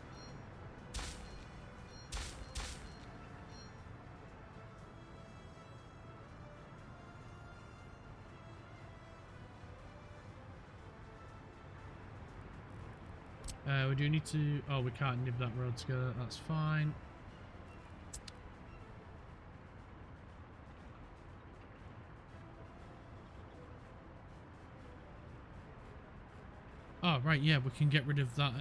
We do need to... Oh, we can't nib that road together. That's fine. Oh, right, yeah, we can get rid of that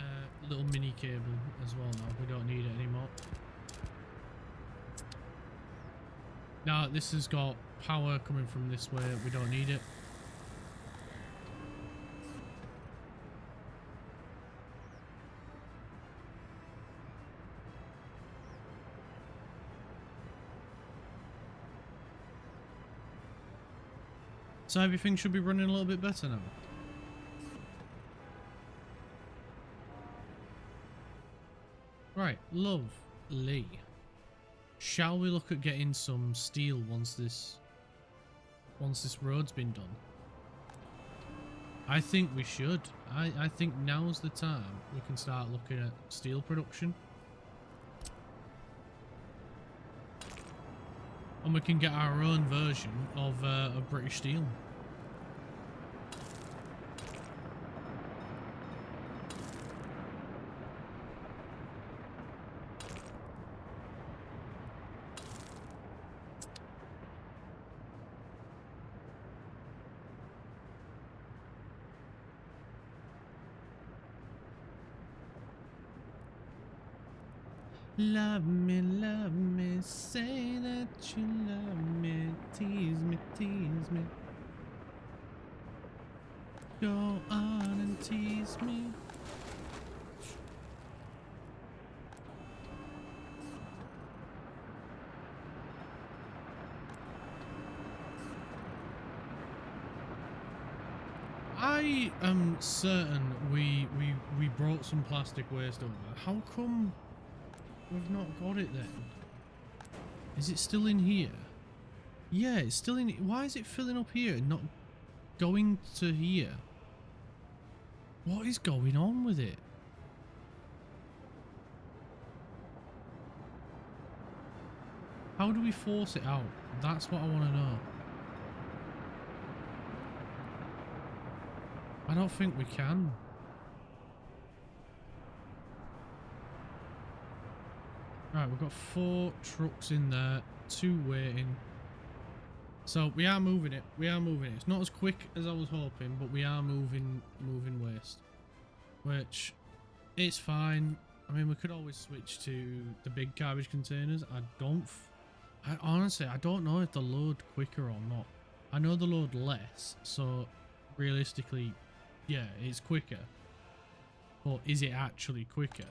little mini cable as well now. We don't need it anymore. Now, this has got power coming from this way. We don't need it. So everything should be running a little bit better now. Right, lovely. Shall we look at getting some steel once this road's been done? I think we should. I think now's the time we can start looking at steel production. And we can get our own version of British Steel. Love me, say that you love me, tease me, tease me. Go on and tease me. I am certain we brought some plastic waste over. How come we've not got it then? Is it still in here? Yeah, it's still in. Why is it filling up here and not going to here? What is going on with it? How do we force it out? That's what I want to know. I don't think we can. Right, we've got 4 trucks in there, 2 waiting. So we are moving it. We are moving it. It's not as quick as I was hoping, but we are moving waste, which is fine. I mean, we could always switch to the big garbage containers. I honestly, I don't know if they load quicker or not. I know they load less, so realistically, yeah, it's quicker. But is it actually quicker?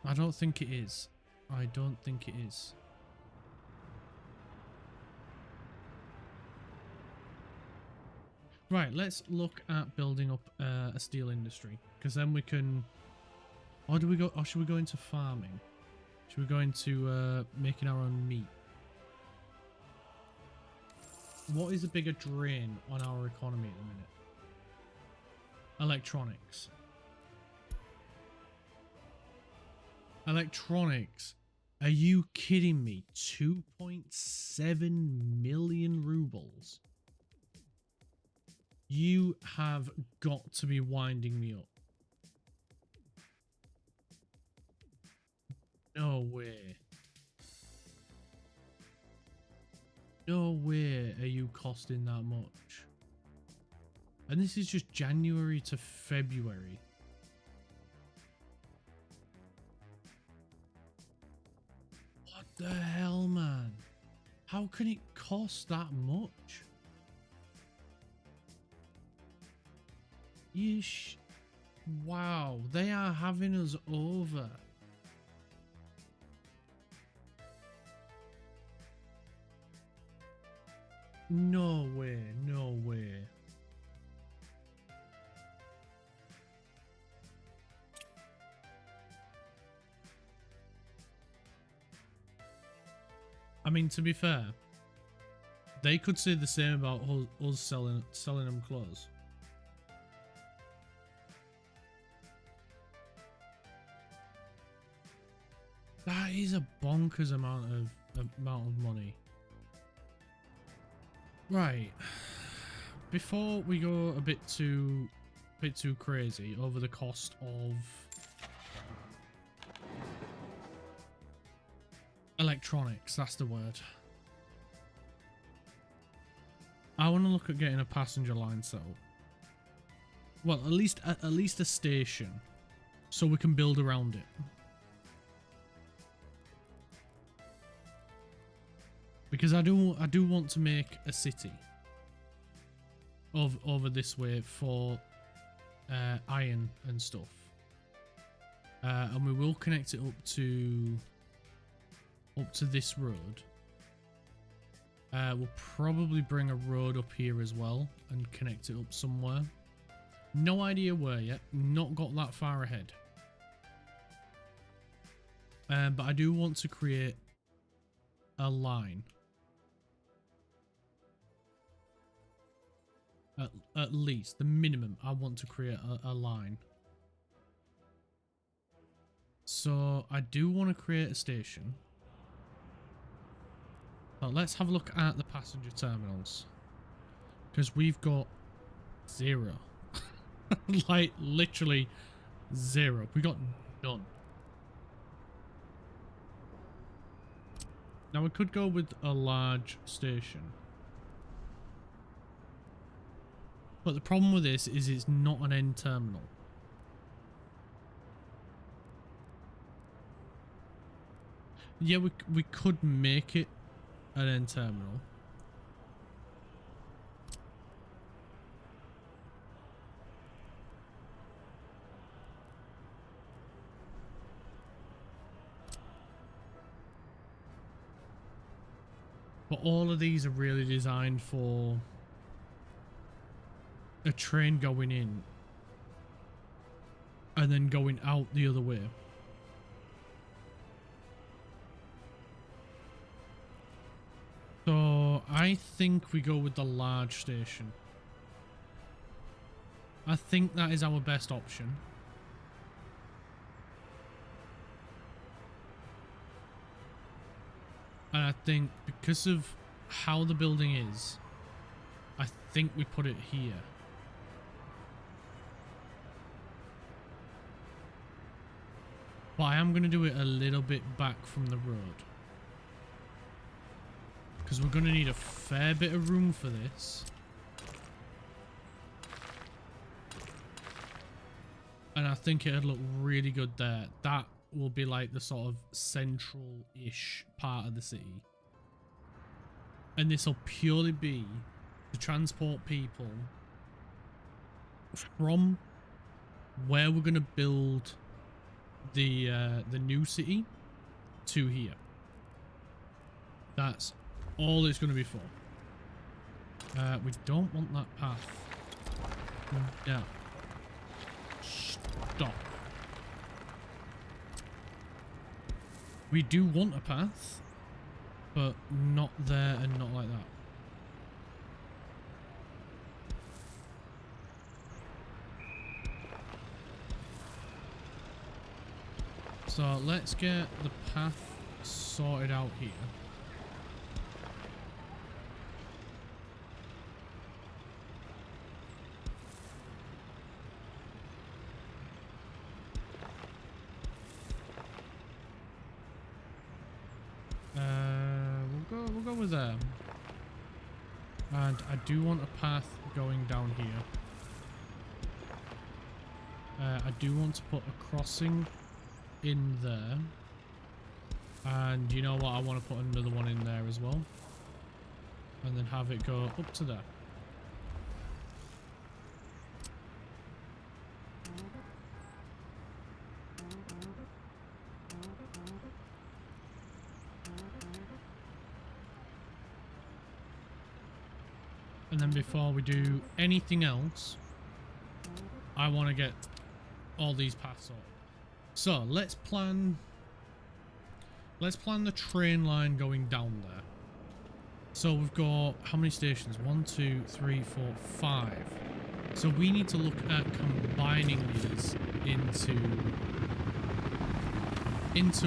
I don't think it is. I don't think it is. Right, let's look at building up a steel industry, because then we can... Or do we go? Or should we go into farming? Should we go into making our own meat? What is a bigger drain on our economy at the minute? Electronics. Electronics. Are you kidding me? 2.7 million rubles. You have got to be winding me up. No way. No way are you costing that much. And this is just January to February. What the hell, man? How can it cost that much? Yeesh. Wow, they are having us over. No way, no way. I mean, to be fair, they could say the same about us selling them clothes. That is a bonkers amount of money. Right. Before we go a bit too crazy over the cost of electronics, that's the word. I want to look at getting a passenger line set up. Well, at least a station, so we can build around it. Because I do want to make a city over this way for iron and stuff, and we will connect it up to this road. We'll probably bring a road up here as well and connect it up somewhere. No idea where yet. Not got that far ahead. But I do want to create a line. At least the minimum, I want to create a line. So I do want to create a station. But let's have a look at the passenger terminals, because we've got 0. Like literally 0. We got none. Now we could go with a large station. But the problem with this is it's not an end terminal. Yeah, we could make it an end terminal. But all of these are really designed for a train going in and then going out the other way. So I think we go with the large station. I think that is our best option. And I think because of how the building is, I think we put it here. But I am going to do it a little bit back from the road, because we're going to need a fair bit of room for this. And I think it'd look really good there. That will be like the sort of central-ish part of the city. And this will purely be to transport people from where we're going to build the new city to here. That's all it's going to be for. We don't want that path. No. Stop. We do want a path, but not there and not like that. So let's get the path sorted out here. We'll go with there. And I do want a path going down here. I do want to put a crossing in there. And you know what? I want to put another one in there as well. And then have it go up to there. And then before we do anything else, I want to get all these paths up. So let's plan the train line going down there. So we've got how many stations? 1, 2, 3, 4, 5. So we need to look at combining these into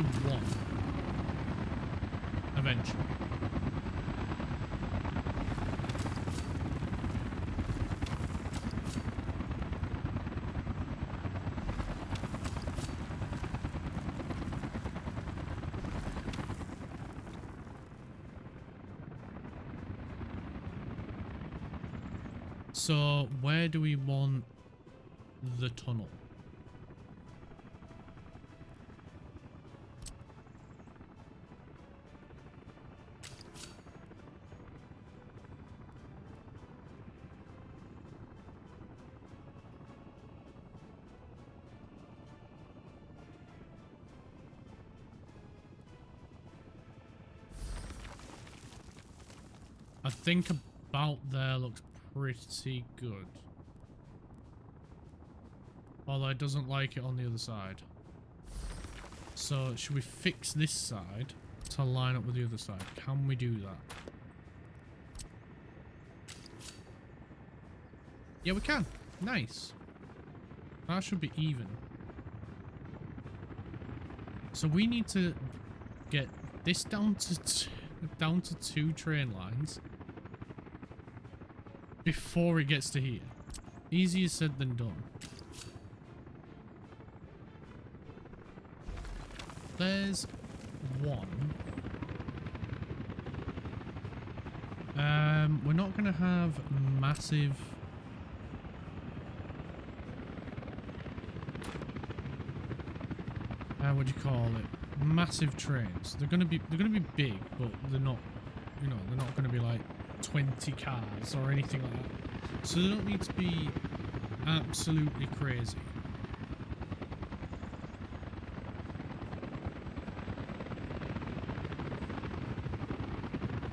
one eventually. So where do we want the tunnel? I think about there looks pretty good. Although it doesn't like it on the other side. So should we fix this side to line up with the other side? Can we do that? Yeah, we can. Nice. That should be even. So we need to get this down to 2 train lines before it gets to here. Easier said than done. There's one. We're not going to have massive... what do you call it? Massive trains. They're gonna be big, but they're not, you know, they're not gonna be like 20 cars or anything like that. So they don't need to be absolutely crazy.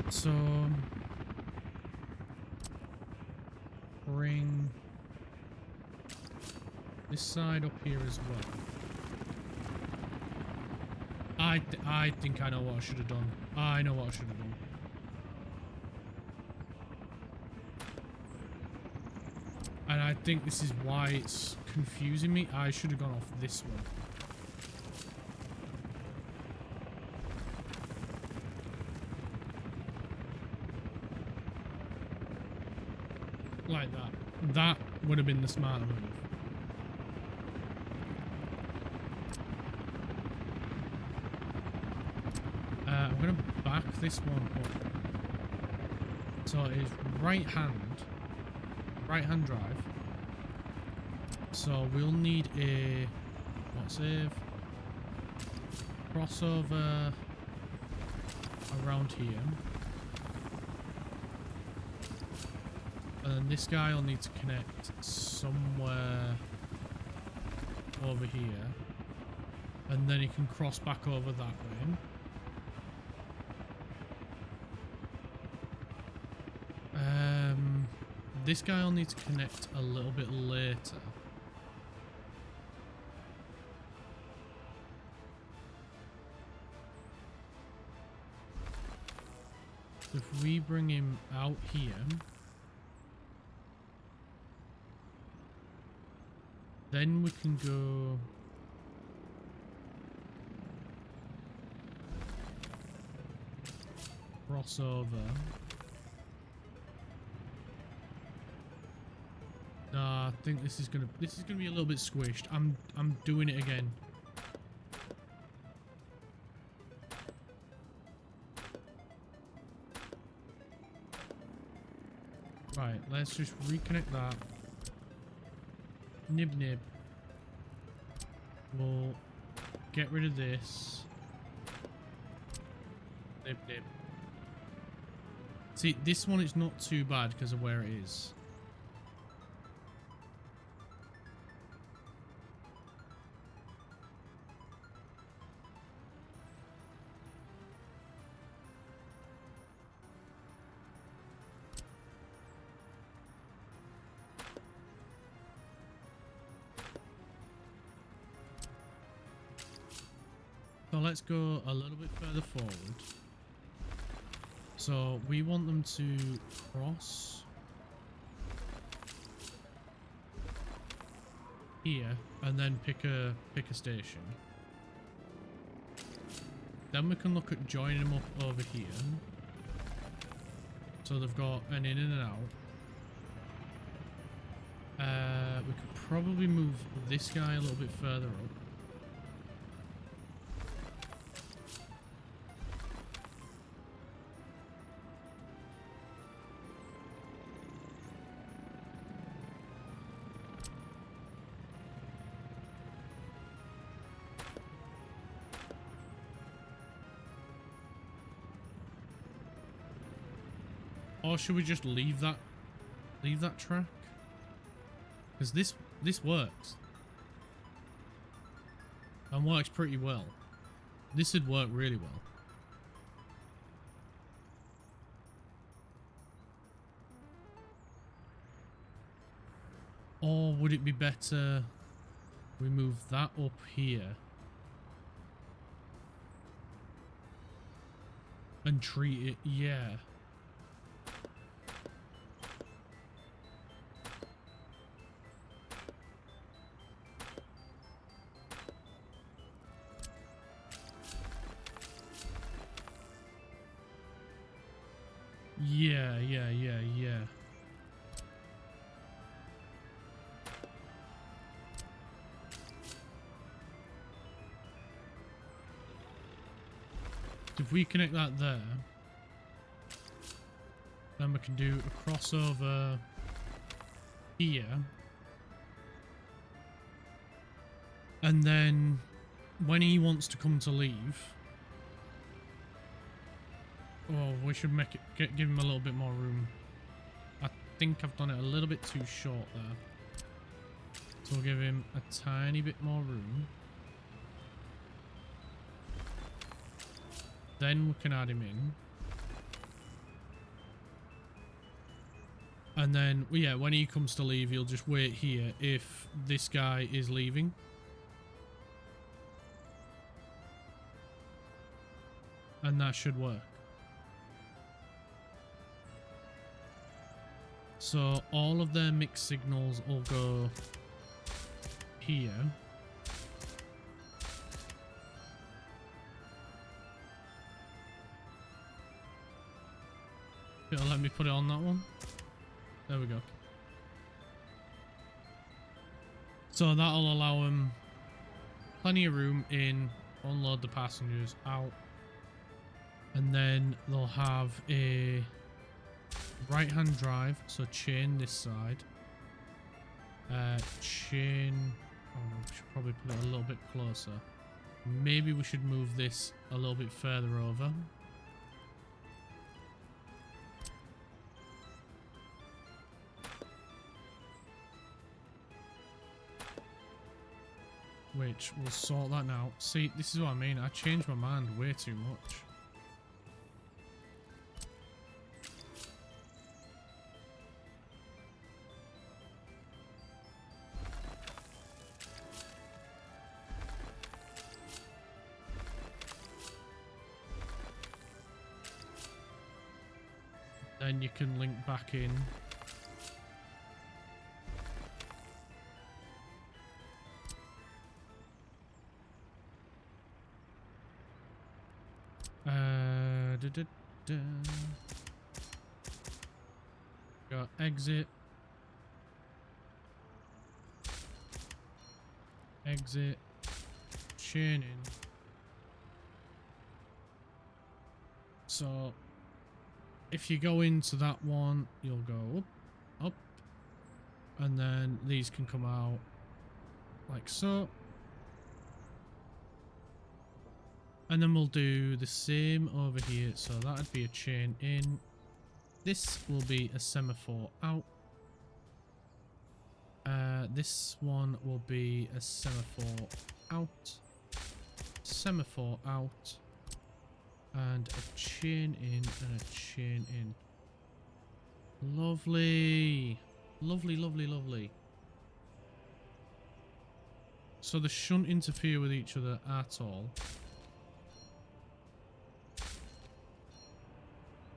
So bring this side up here as well. I think I know what I should have done. I know what I should have done. And I think this is why it's confusing me. I should have gone off this one. Like that. That would have been the smarter move. I'm going to back this one up. So it is right hand drive. So we'll need a save crossover around here. And then this guy will need to connect somewhere over here. And then he can cross back over that way. This guy will need to connect a little bit later. If we bring him out here, then we can go crossover. I think this is gonna be a little bit squished. I'm doing it again. Right, let's just reconnect that. Nib. We'll get rid of this. Nib. See, this one is not too bad because of where it is. So let's go a little bit further forward. So we want them to cross here and then pick a station. Then we can look at joining them up over here. So they've got an in and an out. We could probably move this guy a little bit further up. Or should we just leave that track? Because this works. And works pretty well. This would work really well. Or would it be better we move that up here and treat it? Yeah. Yeah. If we connect that there, then we can do a crossover here. And then when he wants to come to leave, oh, we should make it give him a little bit more room. I think I've done it a little bit too short there. So we'll give him a tiny bit more room. Then we can add him in. And then, yeah, when he comes to leave, he'll just wait here if this guy is leaving. And that should work. So all of their mixed signals will go here. It'll let me put it on that one. There we go. So that'll allow them plenty of room in, unload the passengers out. And then they'll have a right hand drive, so chain this side. Chain, oh, we should probably put it a little bit closer. Maybe we should move this a little bit further over. Which we'll sort that now. See, this is what I mean. I changed my mind way too much. Then you can link back in. Got exit. Exit. Chain in. So if you go into that one, you'll go up, and then these can come out like so. And then we'll do the same over here. So that'd be a chain in. This will be a semaphore out. This one will be a semaphore out. Semaphore out. And a chain in and a chain in. Lovely. Lovely, lovely, lovely. So they shouldn't interfere with each other at all.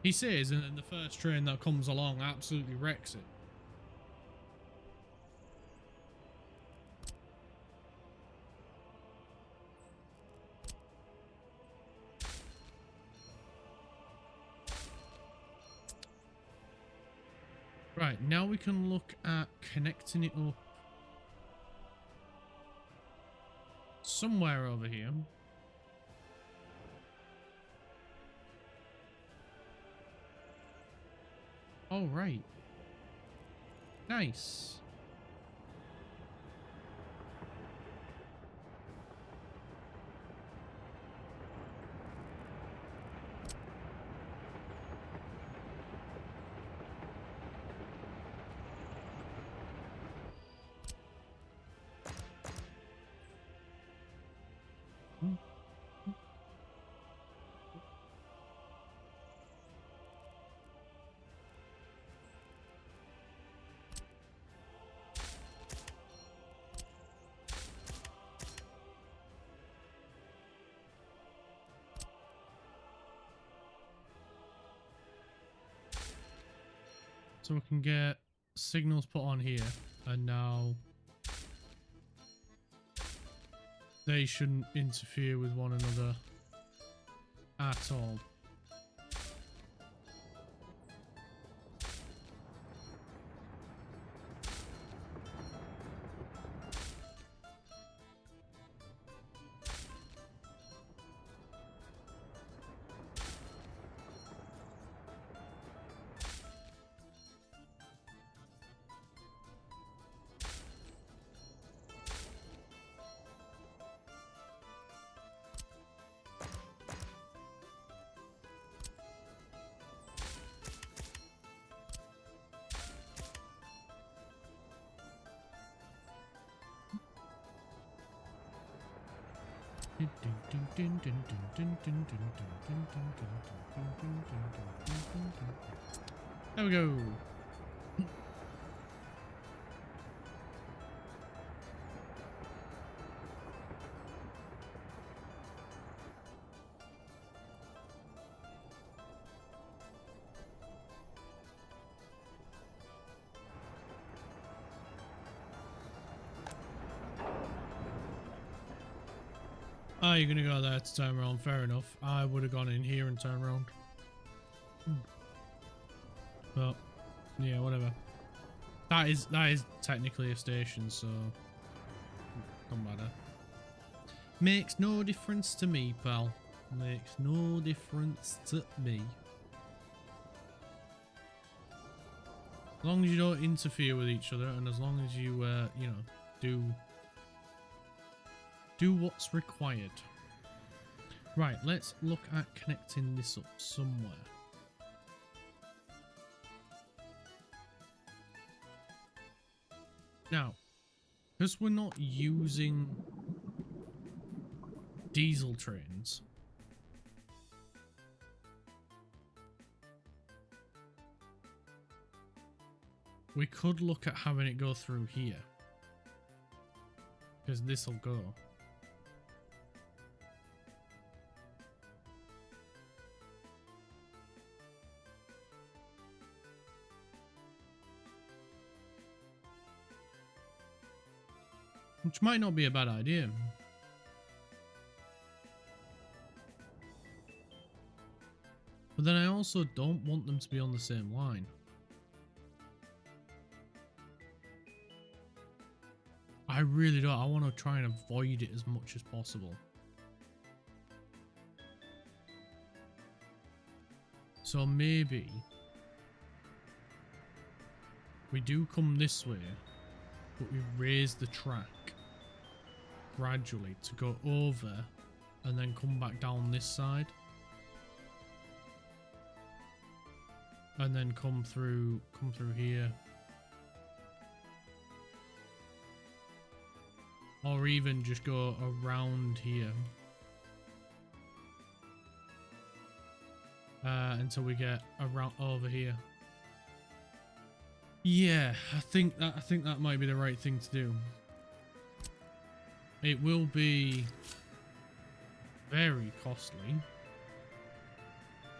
He says, and then the first train that comes along absolutely wrecks it. Right, now we can look at connecting it up somewhere over here. Oh, right. Nice. So we can get signals put on here, and now they shouldn't interfere with one another at all. There we go. Oh, you're gonna go there to turn around. Fair enough. I would have gone in here and turned around. But yeah, whatever. That is technically a station, so don't matter. Makes no difference to me, pal. Makes no difference to me. As long as you don't interfere with each other, and as long as you, you know, do what's required. Right, let's look at connecting this up somewhere. Now, because we're not using diesel trains, we could look at having it go through here, because this will go. Which might not be a bad idea. But then I also don't want them to be on the same line. I really don't. I want to try and avoid it as much as possible. So maybe we do come this way, but we raise the track gradually to go over and then come back down this side. And then come through here. Or even just go around here. Until we get around over here. Yeah, I think that might be the right thing to do. It will be very costly.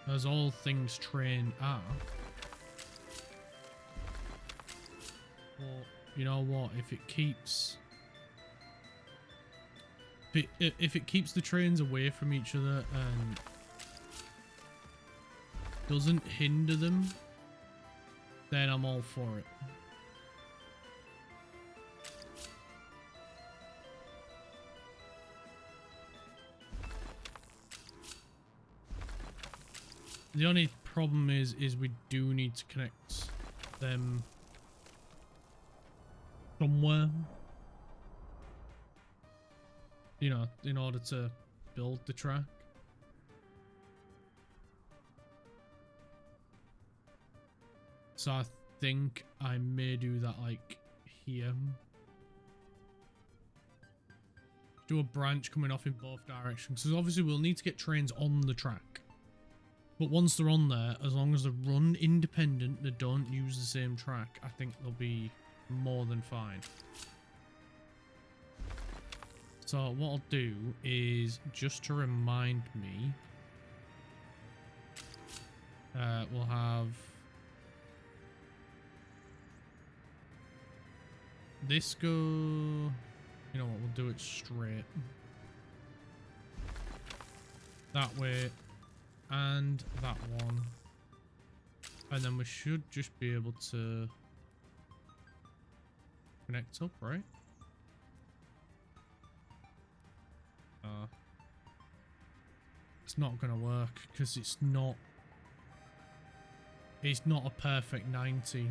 as all things train are. But you know what? If it keeps the trains away from each other and doesn't hinder them, then I'm all for it. The only problem is we do need to connect them somewhere. You know, in order to build the track. So I think I may do that like here. Do a branch coming off in both directions. Because obviously we'll need to get trains on the track. But once they're on there, as long as they run independent, they don't use the same track, I think they'll be more than fine. So what I'll do is, just to remind me, we'll have this go, you know what, we'll do it straight. That way, and that one. And then we should just be able to connect up, right? It's not gonna work because it's not a perfect 90.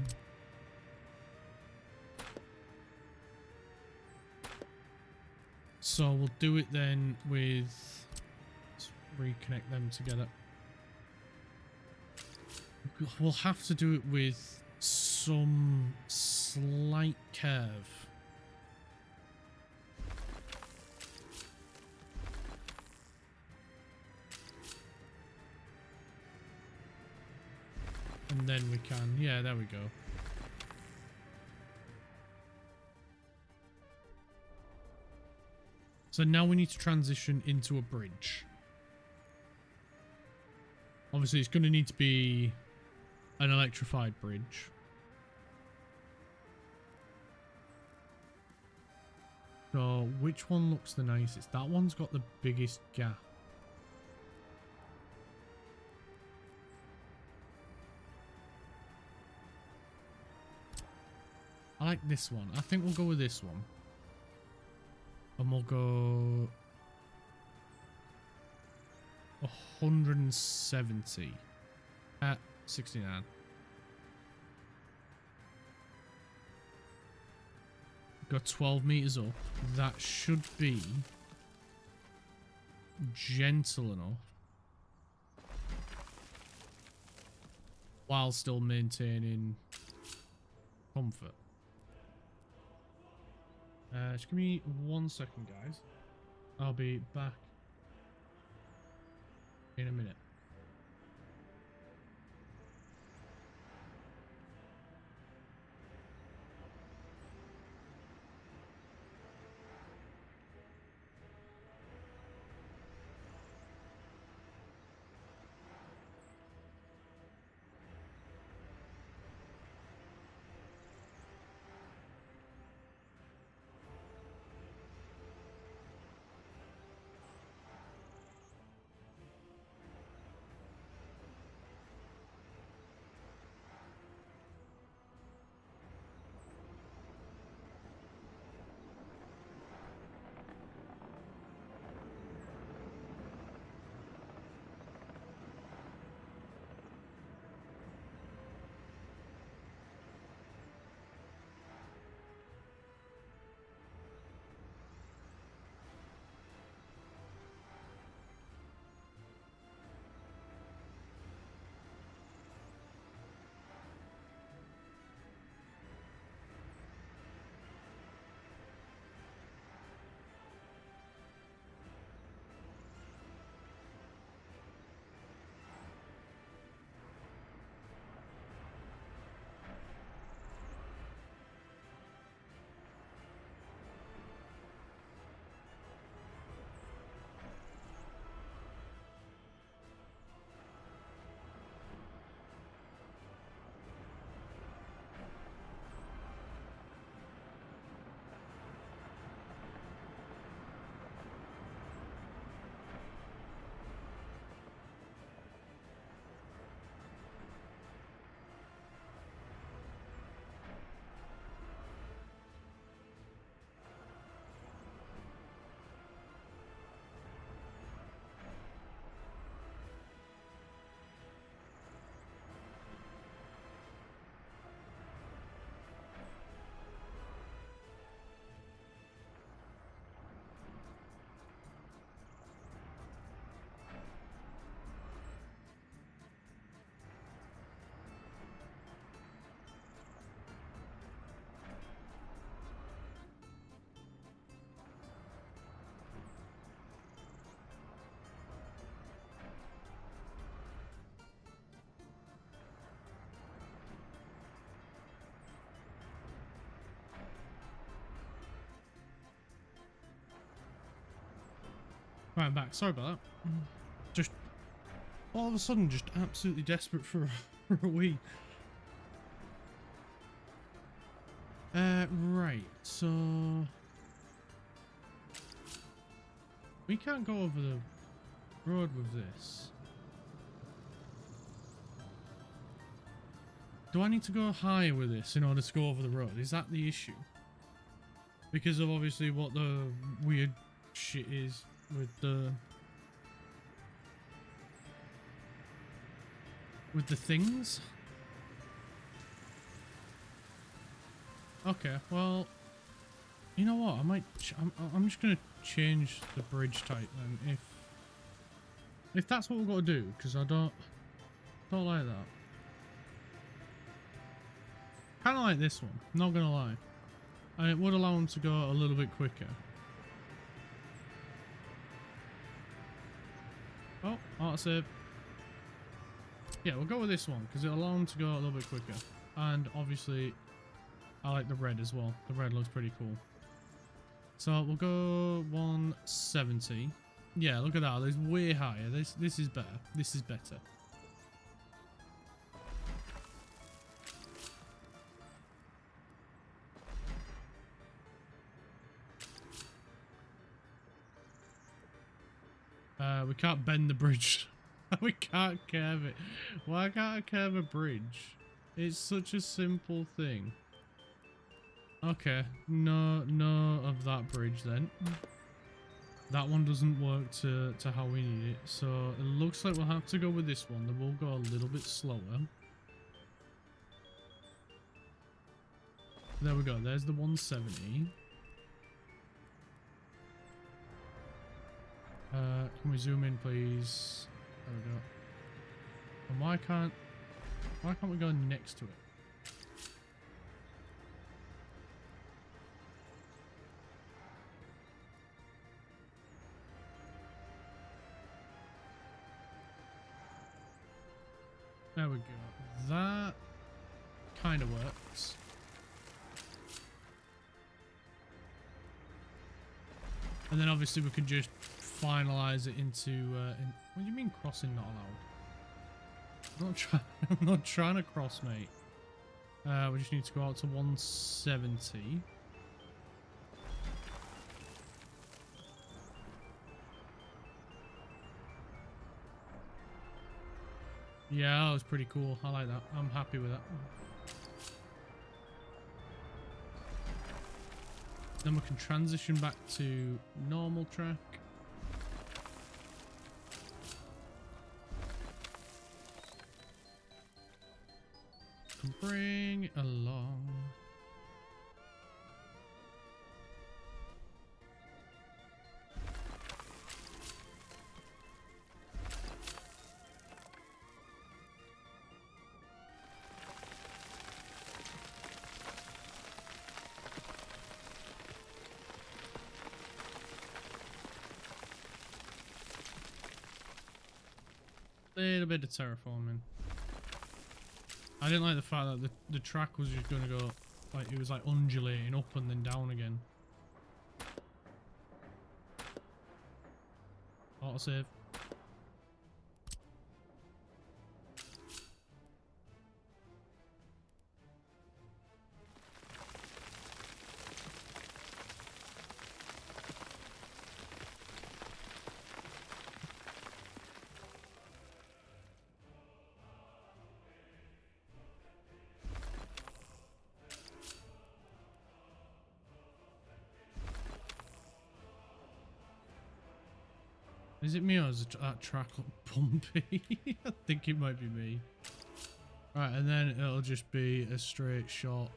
So we'll do it then with, let's reconnect them together. We'll have to do it with some slight curve. And then we can, yeah, there we go. So now we need to transition into a bridge. Obviously, it's going to need to be an electrified bridge. So, which one looks the nicest? That one's got the biggest gap. I like this one. I think we'll go with this one. And we'll go 170 at 69. Got 12 meters up. That should be gentle enough while still maintaining comfort. Just give me 1 second, guys. I'll be back in a minute. Right, I'm back. Sorry about that. Just all of a sudden, just absolutely desperate for, for a wee. Right. So we can't go over the road with this. Do I need to go higher with this in order to go over the road? Is that the issue? Because of obviously what the weird shit is with the things. Okay, well, you know what? I might. I'm just gonna change the bridge type then, if that's what we've got to do, because I don't like that. Kind of like this one. Not gonna lie, and it would allow them to go a little bit quicker. Oh, autosave. Yeah, we'll go with this one because it'll allow them to go a little bit quicker, and obviously, I like the red as well. The red looks pretty cool. So we'll go 170. Yeah, look at that. It's way higher. This is better. This is better. We can't bend the bridge. We can't curve it. Why can't I curve a bridge? It's such a simple thing. Okay, no of that bridge then. That one doesn't work to how we need it. So it looks like we'll have to go with this one. Then we'll go a little bit slower. There we go. There's the 170. Can we zoom in, please? There we go. And why can't we go next to it? There we go. That kind of works. And then obviously we can just finalize it into. What do you mean crossing not allowed? I'm not trying to cross, mate. We just need to go out to 170. Yeah, that was pretty cool. I like that. I'm happy with that. Then we can transition back to normal track. And bring it along. Little bit of terraforming. I didn't like the fact that the track was just going to go, like, it was like undulating up and then down again. Autosave. Is it me or is that track look bumpy? I think it might be me. Right, and then it'll just be a straight shot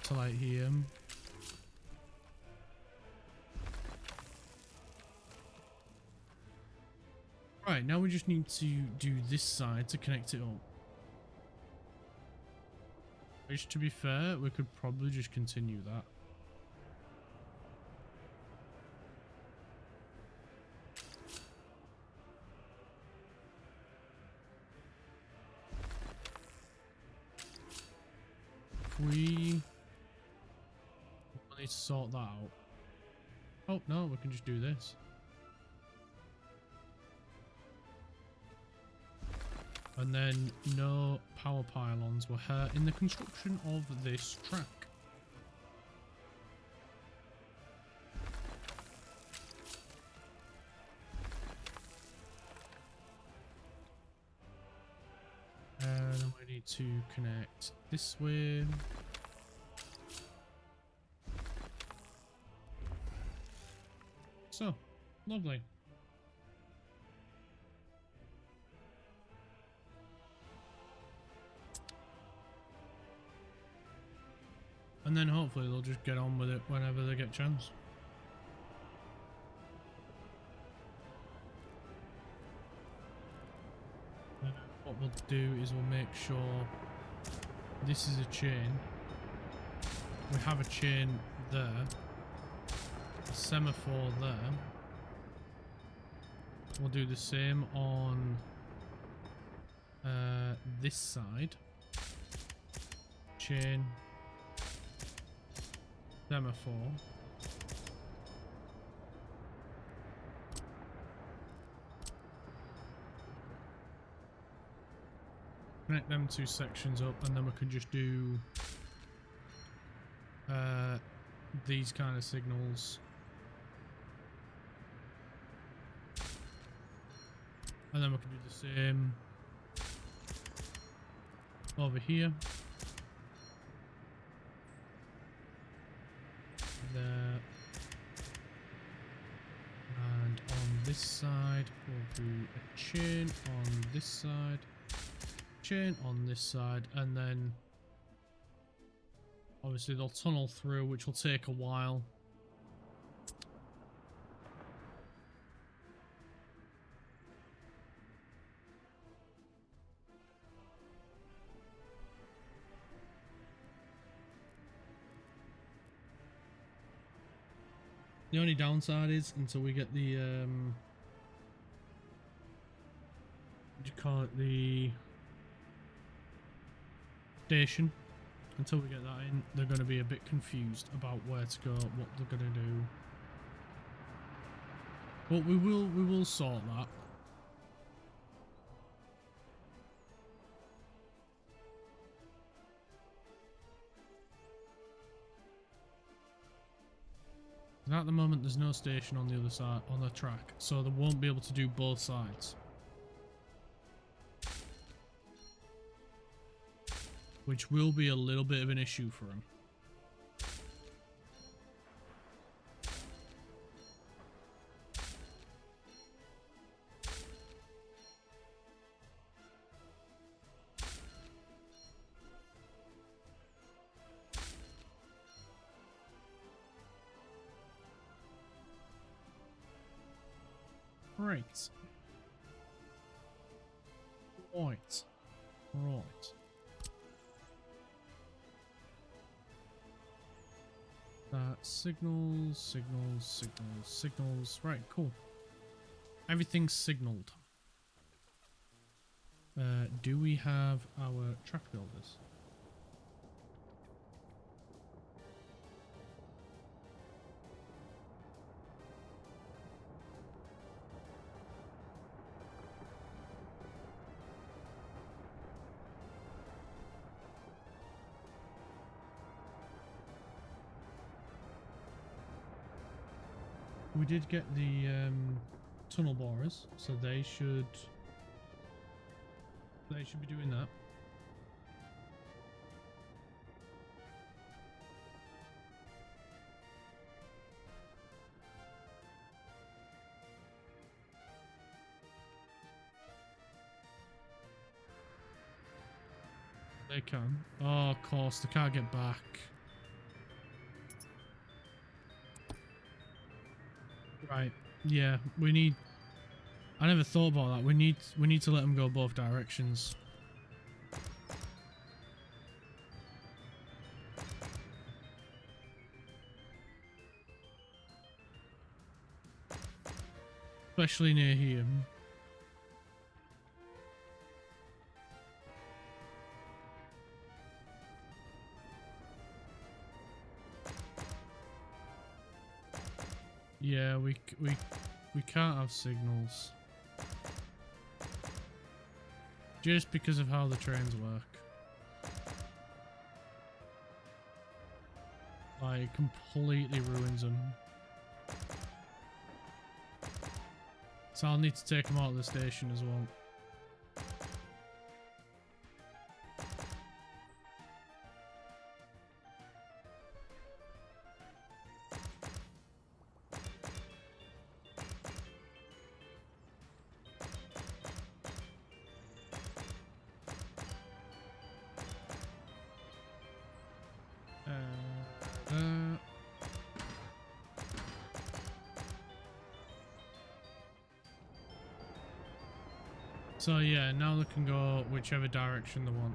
to like here. Right, now we just need to do this side to connect it up. Which, to be fair, we could probably just continue that. We need to sort that out. Oh no, we can just do this. And then no power pylons were hurt in the construction of this track. And we need to connect this way. So, lovely. And then hopefully they'll just get on with it whenever they get a chance. What we'll do is we'll make sure this is a chain. We have a chain there. A semaphore there. We'll do the same on this side. Chain. Semaphore. Connect them two sections up, and then we can just do these kind of signals. And then we can do the same over here. There. And on this side, we'll do a chain on this side, chain on this side, and then obviously they'll tunnel through, which will take a while. The only downside is until we get the what do you call it, the station, until we get that in, they're going to be a bit confused about where to go, what they're going to do. But we will sort that. And at the moment there's no station on the other side, on the track, so they won't be able to do both sides. Which will be a little bit of an issue for them. Right. Right. Right. Signals, signals, signals, signals. Right, cool. Everything's signaled. Do we have our track builders? We did get the tunnel borers, so they should be doing that. They can. Oh, of course, they can't get back. Right. Yeah, we need. I never thought about that. We need to let them go both directions. Especially near here. Yeah, we can't have signals. Just because of how the trains work. Like, it completely ruins them. So I'll need to take them out of the station as well. So yeah, now they can go whichever direction they want.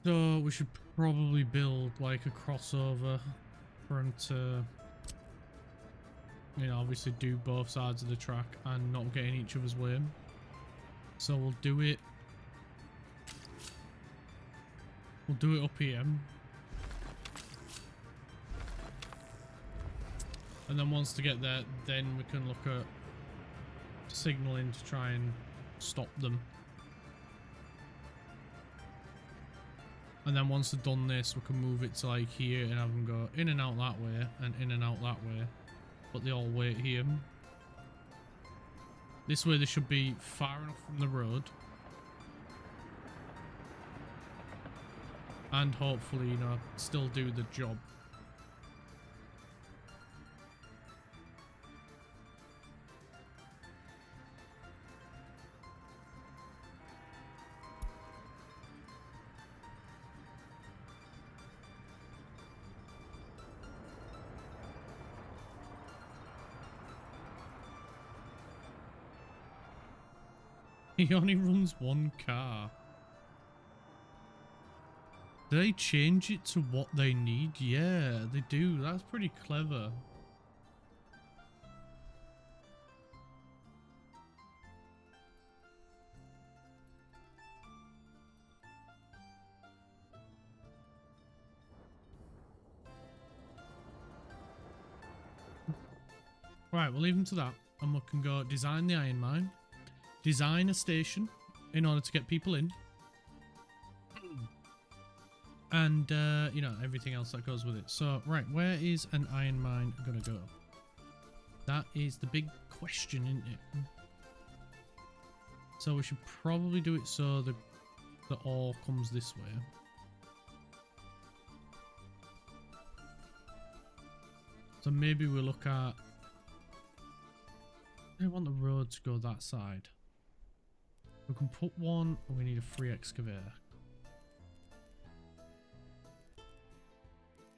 So we should probably build like a crossover for them to, you know, obviously do both sides of the track and not get in each other's way. So we'll do it. We'll do it up here. And then once they get there, then we can look at signaling to try and stop them. And then once they've done this, we can move it to like here and have them go in and out that way and in and out that way. But they all wait here. This way they should be far enough from the road. And hopefully, you know, still do the job. He only runs one car. Do they change it to what they need? Yeah, they do. That's pretty clever. Right, we'll leave them to that. And we can go design the iron mine. Design a station in order to get people in. And, you know, everything else that goes with it. So, right, where is an iron mine going to go? That is the big question, isn't it? So we should probably do it so the ore comes this way. So maybe we'll look at... I want the road to go that side. We can put one, and we need a free excavator.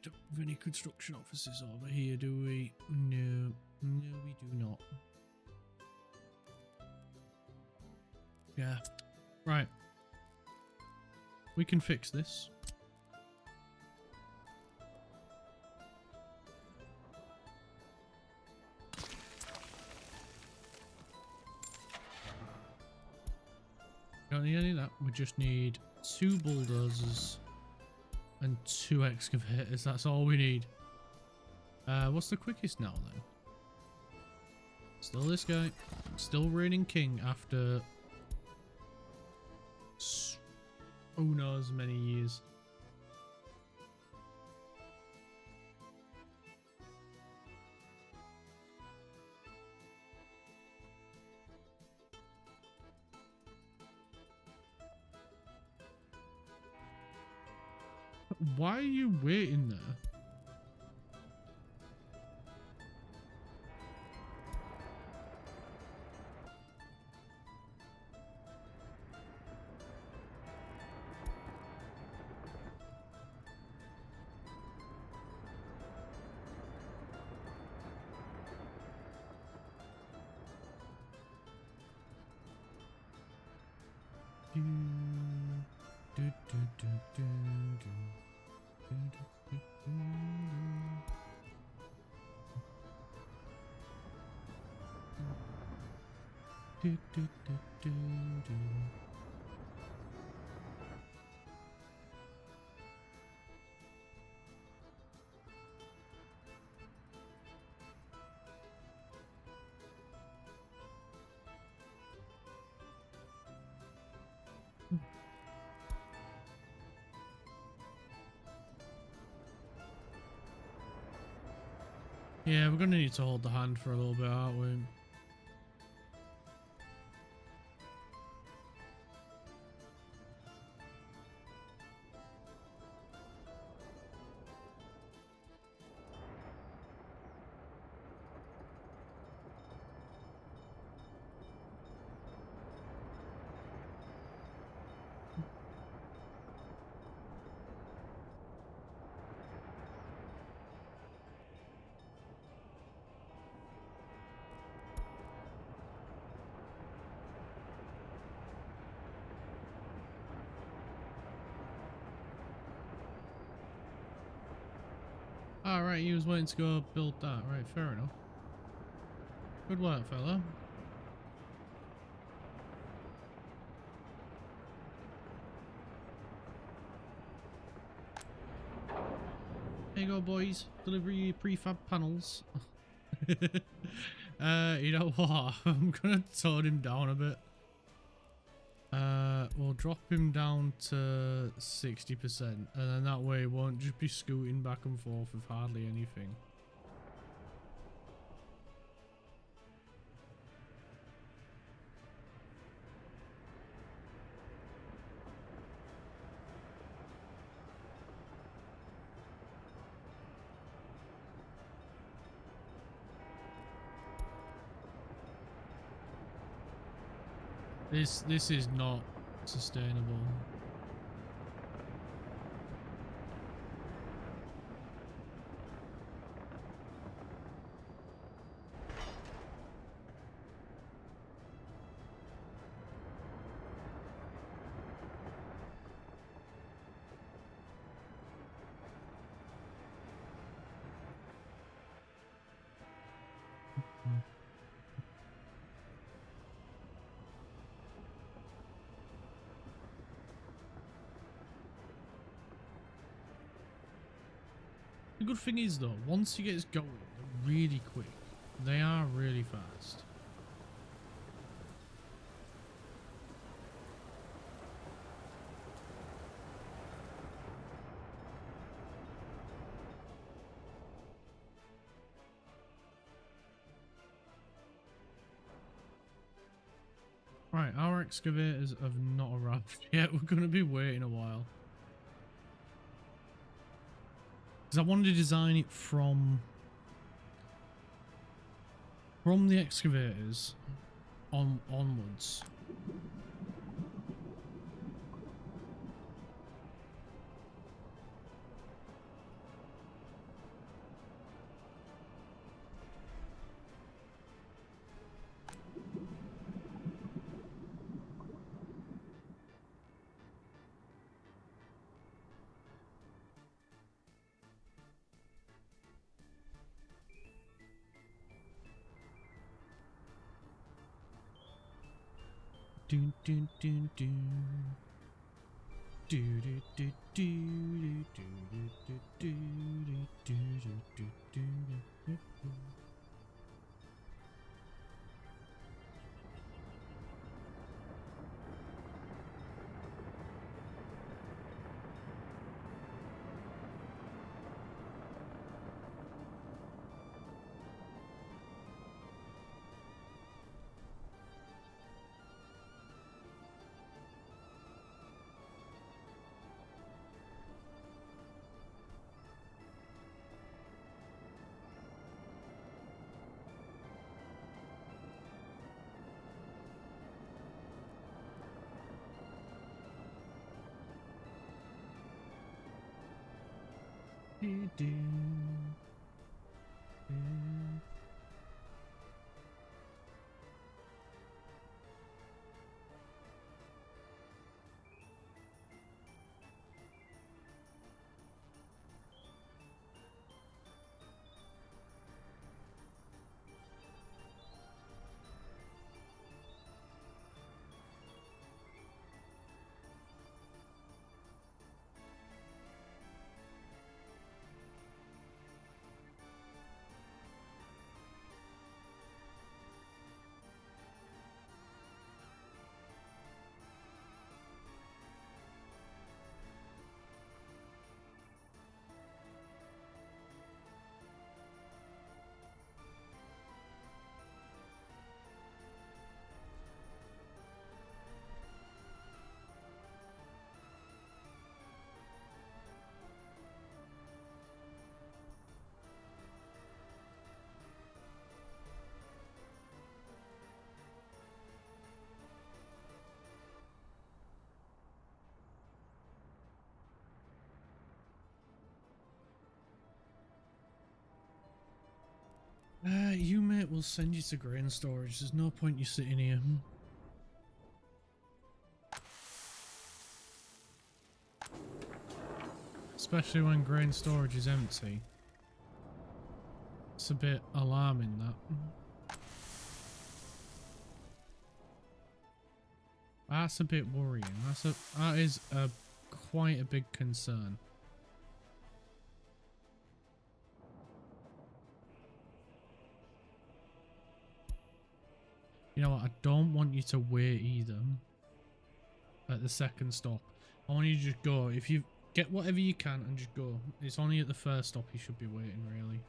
Don't have any construction offices over here, do we? No. No, we do not. Yeah. Right. We can fix this. Don't need any of that. We just need 2 bulldozers and 2 excavators. That's all we need. What's the quickest now then? Still this guy. Still reigning king after who knows many years. Why are you waiting there? Yeah, we're gonna need to hold the hand for a little bit, aren't we? Alright, he was waiting to go build that. Right, fair enough. Good work, fella. There you go, boys. Deliver your prefab panels. You know what? I'm gonna tone him down a bit. We'll drop him down to 60%, and then that way he won't just be scooting back and forth with hardly anything. This is not sustainable. The good thing is though, once he gets going, they're really quick. They are really fast. Right, our excavators have not arrived yet. We're going to be waiting a while. Because I wanted to design it from the excavators onwards. Dun dun dun dun. Do do do do do do do do do do do do. Do do. You mate, we'll send you to grain storage. There's no point you sitting here. Especially when grain storage is empty. It's a bit alarming, that. That's a bit worrying. That is quite a big concern. You know what? I don't want you to wait either. At the second stop, I want you to just go. If you get whatever you can and just go. It's only at the first stop you should be waiting, really.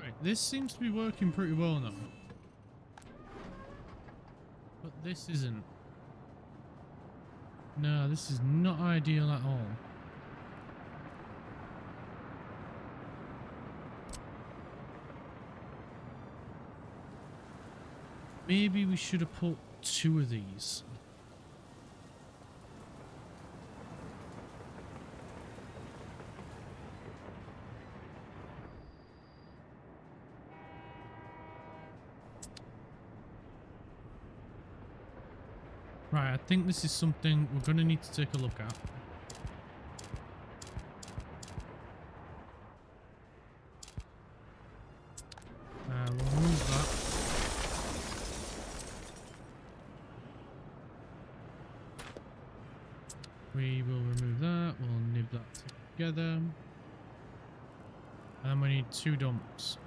Right, this seems to be working pretty well now. But this isn't. No, this is not ideal at all. Maybe we should have put 2 of these. Right, I think this is something we're going to need to take a look at. We'll move that. We will remove that. We'll nib that together. And we need 2 dumps.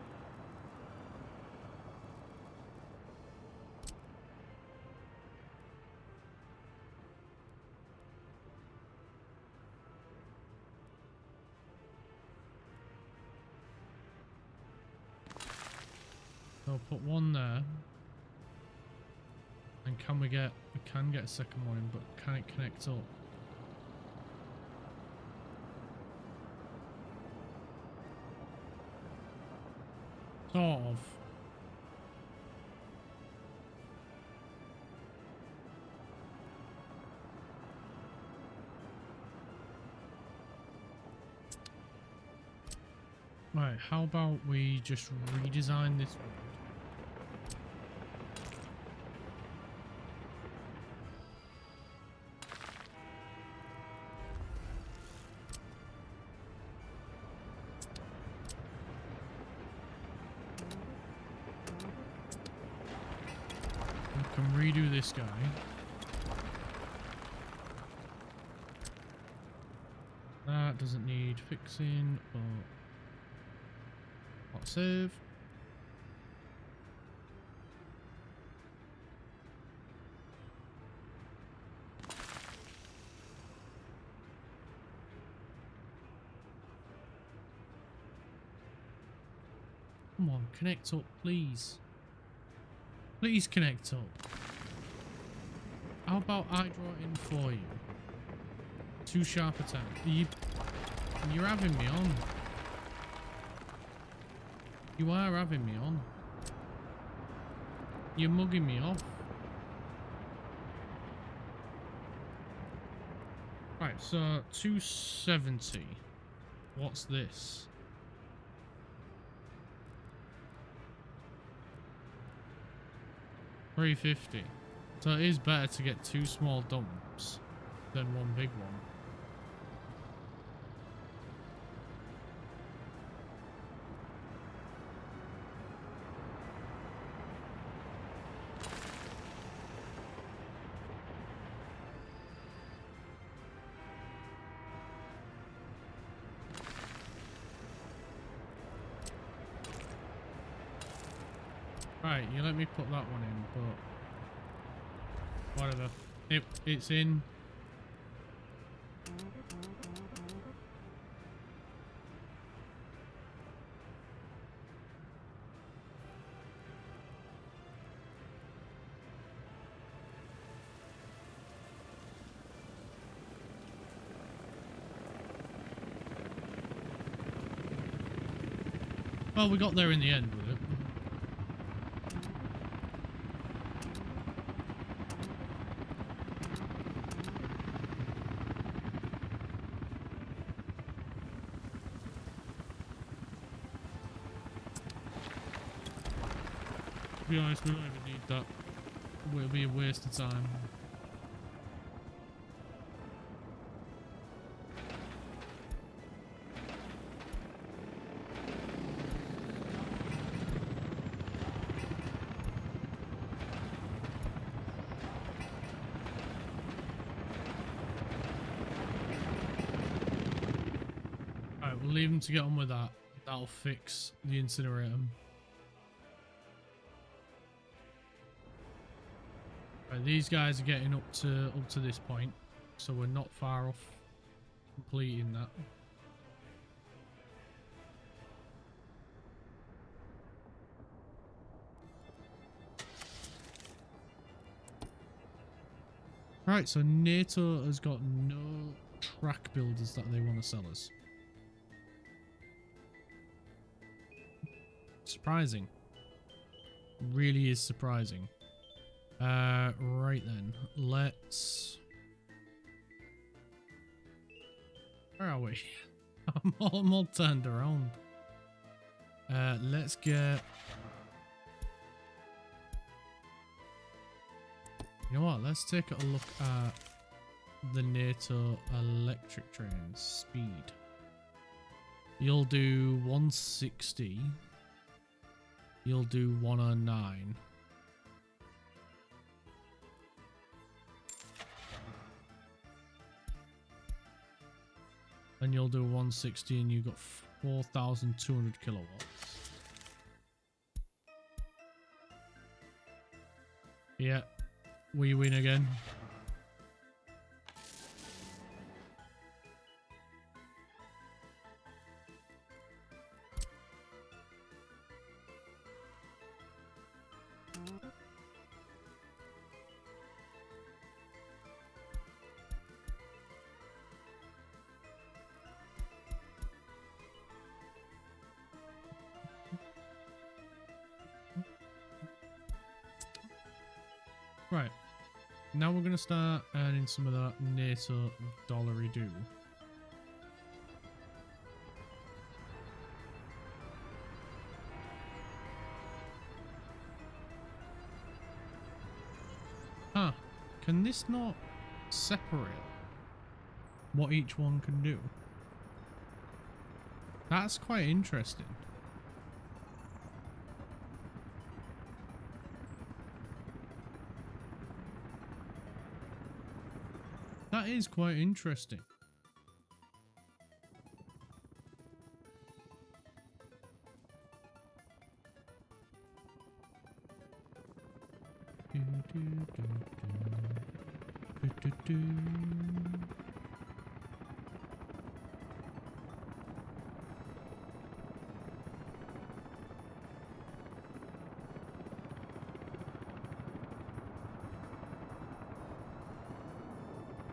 So put 1 there. And we can get a second one in, but can it connect up? Sort of. Right, how about we just redesign this one? We can redo this guy. That doesn't need fixing, but hot save. Come on, connect up, please. Please connect up. How about I draw it in for you? 2 sharp attack. You're having me on. You are having me on. You're mugging me off. Right, so 270. What's this? $350. So it is better to get 2 small dumps than 1 big one. Right, you let me put that one in, but whatever. It's in. Well, we got there in the end with it. To be honest, we don't even need that. It'll be a waste of time. Alright, we'll leave them to get on with that. That'll fix the incinerator. Right, these guys are getting up to this point, so we're not far off completing that. Right, so NATO has got no track builders that they want to sell us. Surprising. Really is surprising. Right then, let's... Where are we? I'm all turned around. Let's get... You know what? Let's take a look at the NATO electric train speed. You'll do 160. You'll do 109. And you'll do 160 and you've got 4,200 kilowatts. Yeah, we win again. Right, now we're going to start earning some of that NATO dollary do. Huh, can this not separate what each one can do? That's quite interesting. That is quite interesting.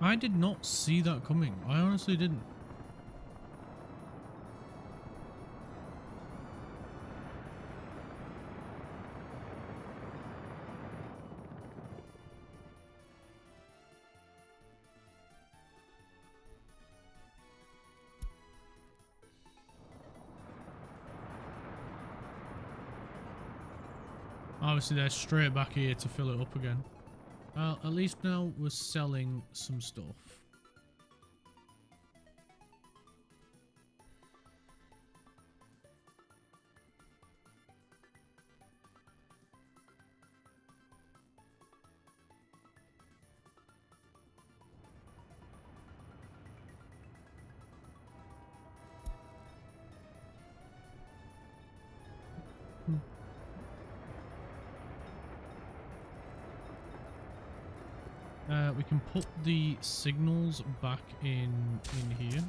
I did not see that coming. I honestly didn't. Obviously, they're straight back here to fill it up again. At least now we're selling some stuff. We can put the signals back in here.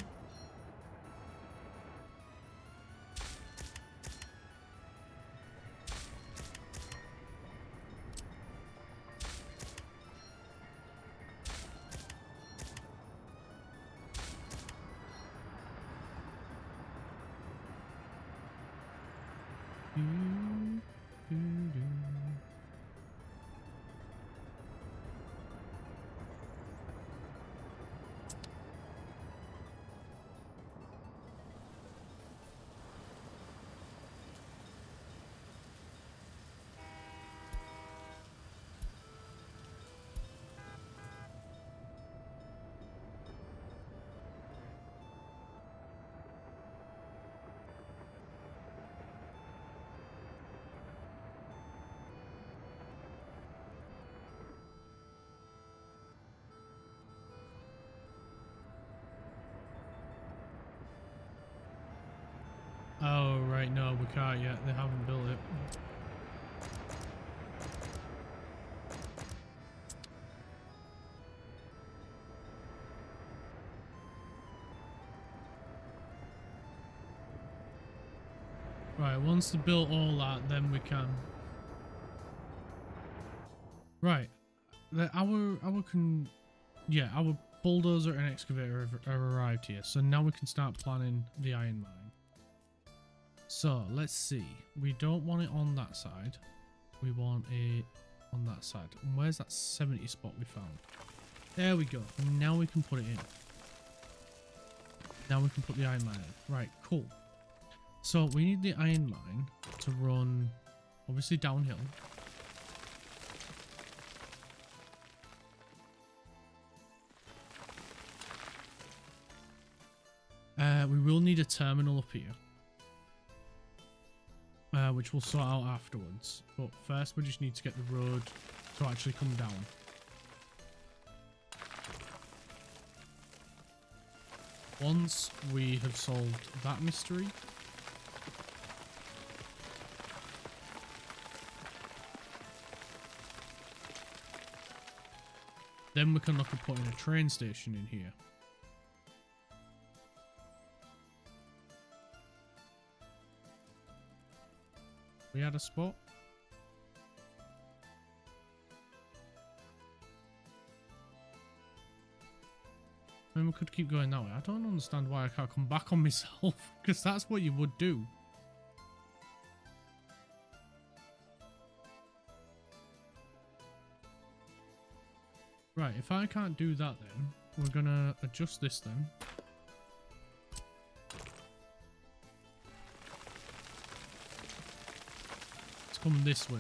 Oh, right, no, we can't yet. They haven't built it. Right, once they built all that, then we can. Right, our bulldozer and excavator have arrived here, so now we can start planning the iron mine. So let's see. We don't want it on that side. We want it on that side. And where's that 70 spot we found? There we go. Now we can put it in. Now we can put the iron mine in. Right, cool. So we need the iron mine to run obviously downhill. We will need a terminal up here. Which we'll sort out afterwards. But first we just need to get the road to actually come down. Once we have solved that mystery, then we can look at putting a train station in here. We had a spot. I mean, we could keep going that way. I don't understand why I can't come back on myself, because that's what you would do. Right, if I can't do that then, we're gonna adjust this then. Come this way,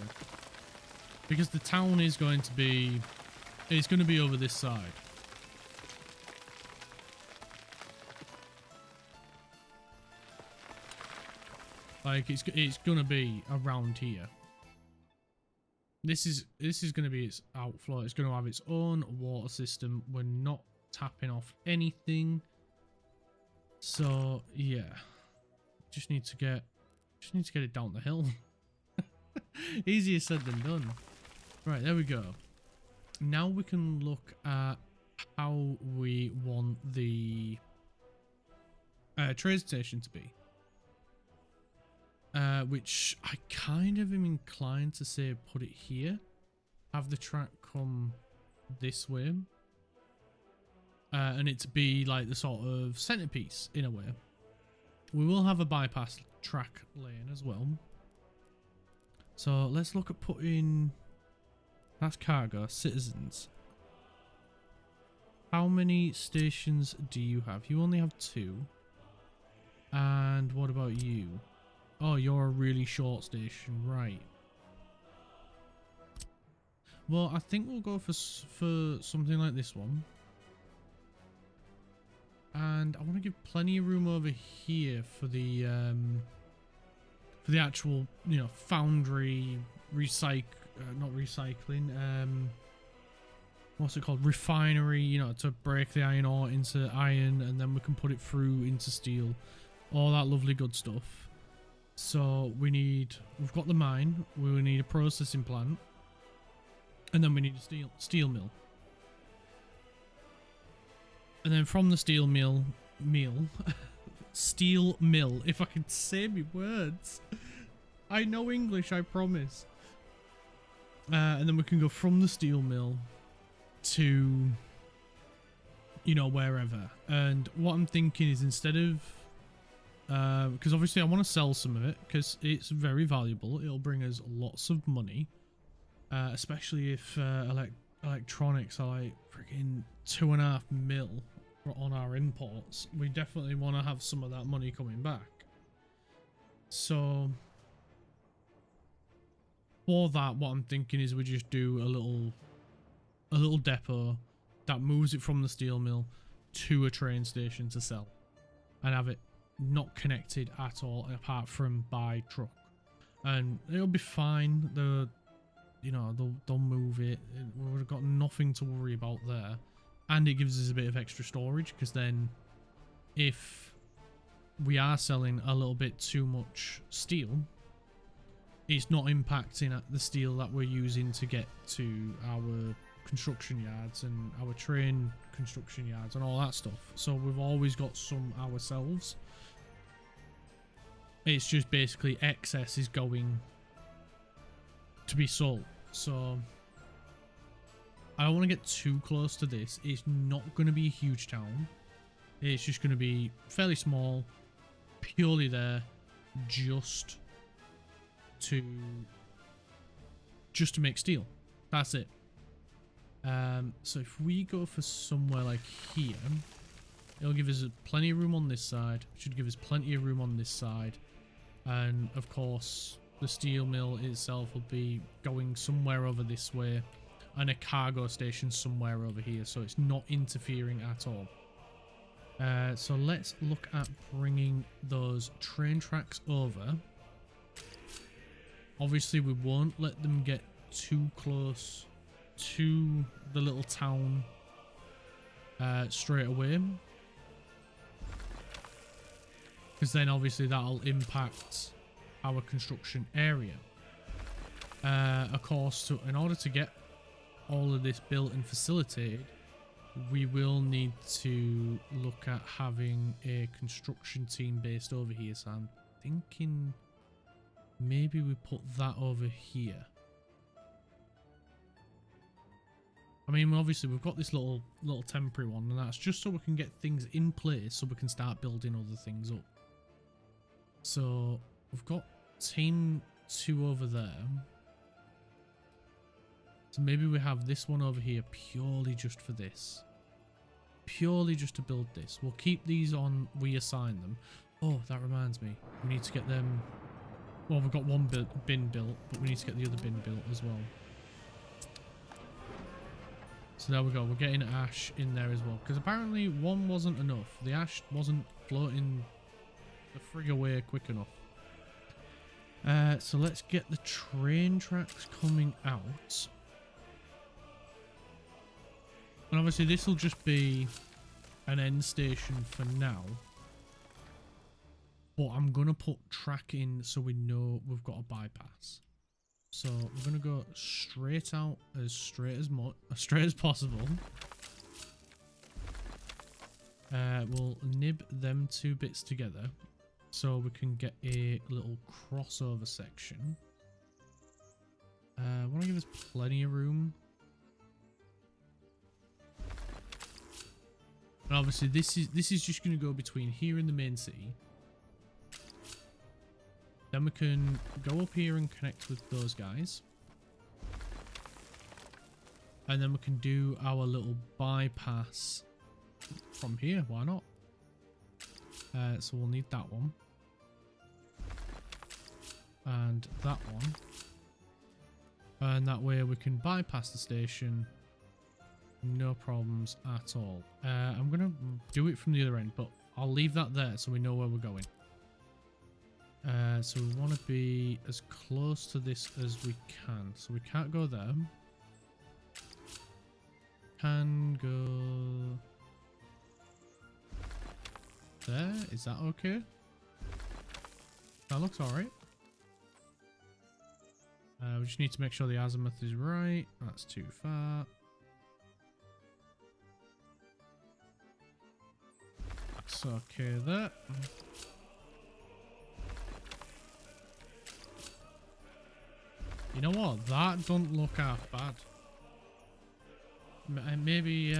because the town is going to be, it's going to be over this side. Like it's going to be around here. This is going to be its outflow. It's going to have its own water system. We're not tapping off anything. So yeah, just need to get it down the hill. Easier said than done. Right, there we go. Now we can look at how we want the train station to be. Which I kind of am inclined to say put it here. Have the track come this way. and it to be like the sort of centerpiece in a way. We will have a bypass track lane as well. So let's look at putting, that's cargo, citizens. How many stations do you have? You only have 2. And what about you? Oh, you're a really short station, right. Well, I think we'll go for something like this one. And I want to give plenty of room over here for the actual, you know, foundry, not recycling, what's it called? Refinery, you know, to break the iron ore into iron, and then we can put it through into steel. All that lovely good stuff. So we've got the mine, we will need a processing plant, and then we need a steel mill. And then from the steel mill, if I can say me words. I know English, I promise. And then we can go from the steel mill to, you know, wherever. And what I'm thinking is, instead of, because obviously I want to sell some of it because it's very valuable. It'll bring us lots of money, especially if electronics are like freaking 2.5 mil on our imports. We definitely want to have some of that money coming back. So for that, what I'm thinking is we just do a little depot that moves it from the steel mill to a train station to sell, and have it not connected at all apart from by truck, and it'll be fine. They'll move it. We've got nothing to worry about there. And it gives us a bit of extra storage, because then if we are selling a little bit too much steel, it's not impacting the steel that we're using to get to our construction yards and our train construction yards and all that stuff. So we've always got some ourselves. It's just basically excess is going to be sold. So I don't want to get too close to this. It's not going to be a huge town. It's just going to be fairly small, purely there just to make steel. That's it. So if we go for somewhere like here, it'll give us plenty of room on this side. It should give us plenty of room on this side. And of course, the steel mill itself will be going somewhere over this way, and a cargo station somewhere over here, so it's not interfering at all. So let's look at bringing those train tracks over. Obviously we won't let them get too close to the little town straight away, because then obviously that'll impact our construction area. Of course, in order to get all of this built and facilitated, we will need to look at having a construction team based over here. So I'm thinking maybe we put that over here. I mean, obviously we've got this little temporary one, and that's just so we can get things in place so we can start building other things up. So we've got team 2 over there. So maybe we have this one over here purely just for this. Purely just to build this. We'll keep these on, we assign them. Oh, that reminds me. We need to get them... Well, we've got one bin built, but we need to get the other bin built as well. So there we go. We're getting ash in there as well. Because apparently one wasn't enough. The ash wasn't floating the frig away quick enough. So let's get the train tracks coming out. And obviously this will just be an end station for now. But I'm going to put track in so we know we've got a bypass. So we're going to go straight out, as straight as possible. We'll nib them 2 bits together so we can get a little crossover section. I want to give us plenty of room. And obviously this is just going to go between here and the main city. Then we can go up here and connect with those guys. And then we can do our little bypass from here. Why not? So we'll need that one. And that one. And that way we can bypass the station. No problems at all. I'm going to do it from the other end, but I'll leave that there so we know where we're going. So we want to be as close to this as we can. So we can't go there. Can go there. Is that okay? That looks alright. We just need to make sure the azimuth is right. That's too far. That's okay there. You know what? That don't look half bad. Maybe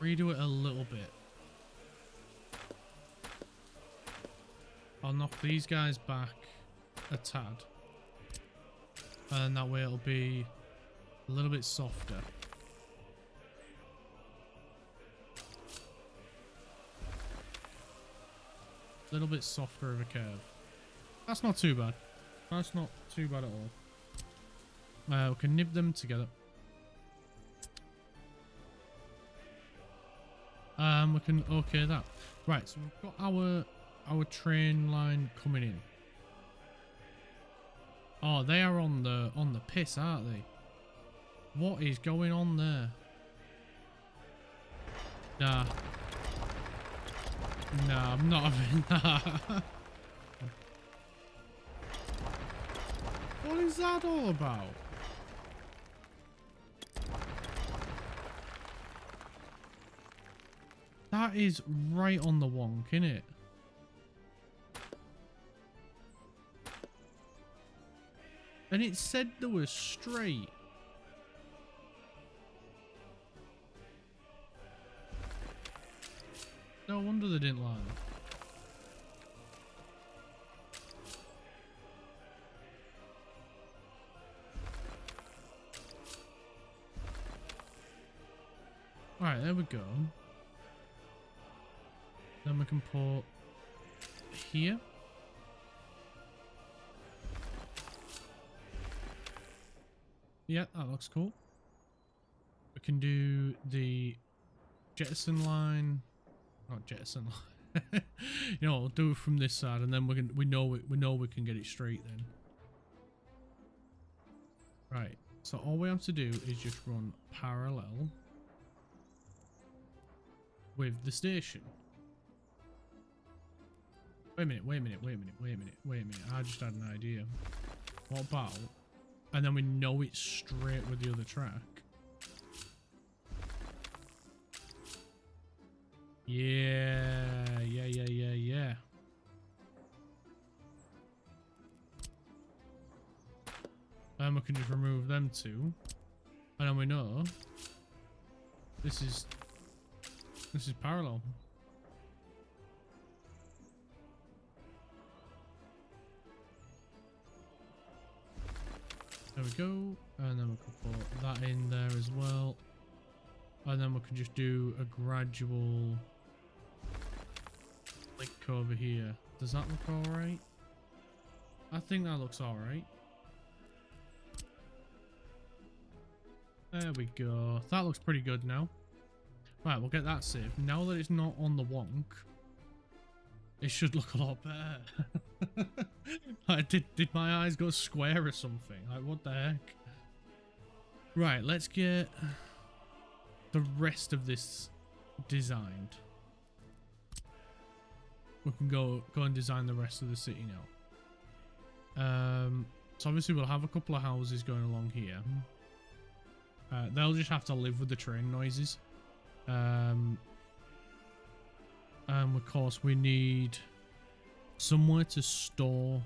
redo it a little bit. I'll knock these guys back a tad. And that way it'll be a little bit softer. A little bit softer of a curve. That's not too bad. That's not too bad at all. We can nib them together. We can okay that. Right, so we've got our train line coming in. Oh, they are on the piss, aren't they? What is going on there? Nah. Nah, I'm not having that. What is that all about? That is right on the wonk, innit? And it said they were straight. No wonder they didn't land. Alright, there we go. Then we can put here. Yeah, that looks cool. We can do the jettison line. Not jettison line. You know, we'll do it from this side, and then we know we can get it straight then. Right. So all we have to do is just run parallel with the station. Wait a minute. I just had an idea. What about? And then we know it's straight with the other track. Yeah. And we can just remove them two. And then we know this is parallel. There we go. And then we can put that in there as well. And then we can just do a gradual link over here. Does that look alright? I think that looks alright. There we go. That looks pretty good now. Right, we'll get that saved. Now that it's not on the wonk, it should look a lot better. Like, did my eyes go square or something? Like, what the heck? Right, let's get the rest of this designed. We can go and design the rest of the city now. So obviously we'll have a couple of houses going along here. They'll just have to live with the train noises. And of course we need somewhere to store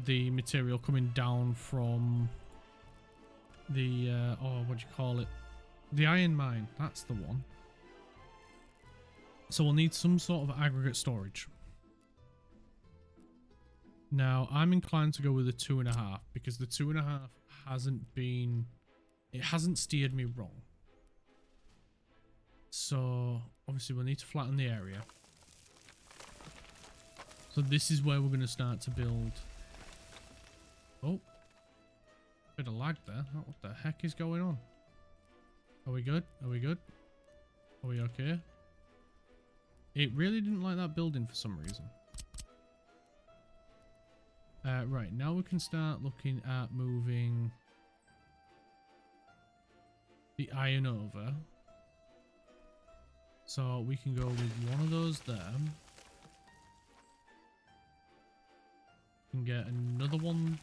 the material coming down from oh, what do you call it? The iron mine. That's the one. So we'll need some sort of aggregate storage. Now, I'm inclined to go with a 2.5 because the 2.5 hasn't steered me wrong. So, obviously we'll need to flatten the area. So this is where we're going to start to build. Oh. Bit of lag there. Oh, what the heck is going on? Are we good? Are we good? Are we okay? It really didn't like that building for some reason. Right, now we can start looking at moving the iron over. So we can go with one of those there. We can get another one.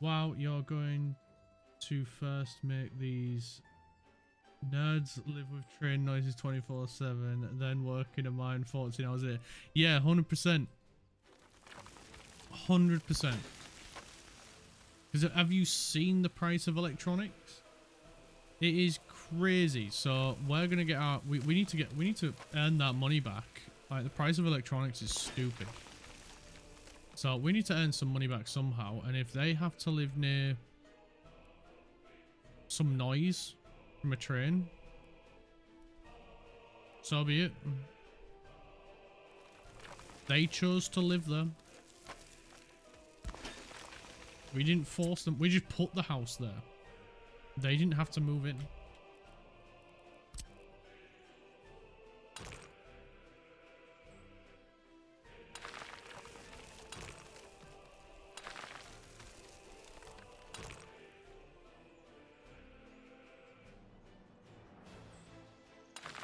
Wow, you're going to first make these nerds live with train noises 24/7, then work in a mine 14 hours a day. Yeah, 100%. 100%. Because have you seen the price of electronics? It is crazy. So we're gonna get our we need to earn that money back. Like, the price of electronics is stupid. So we need to earn some money back somehow, and if they have to live near some noise from a train, so be it. They chose to live there. We didn't force them. We just put the house there. They didn't have to move in.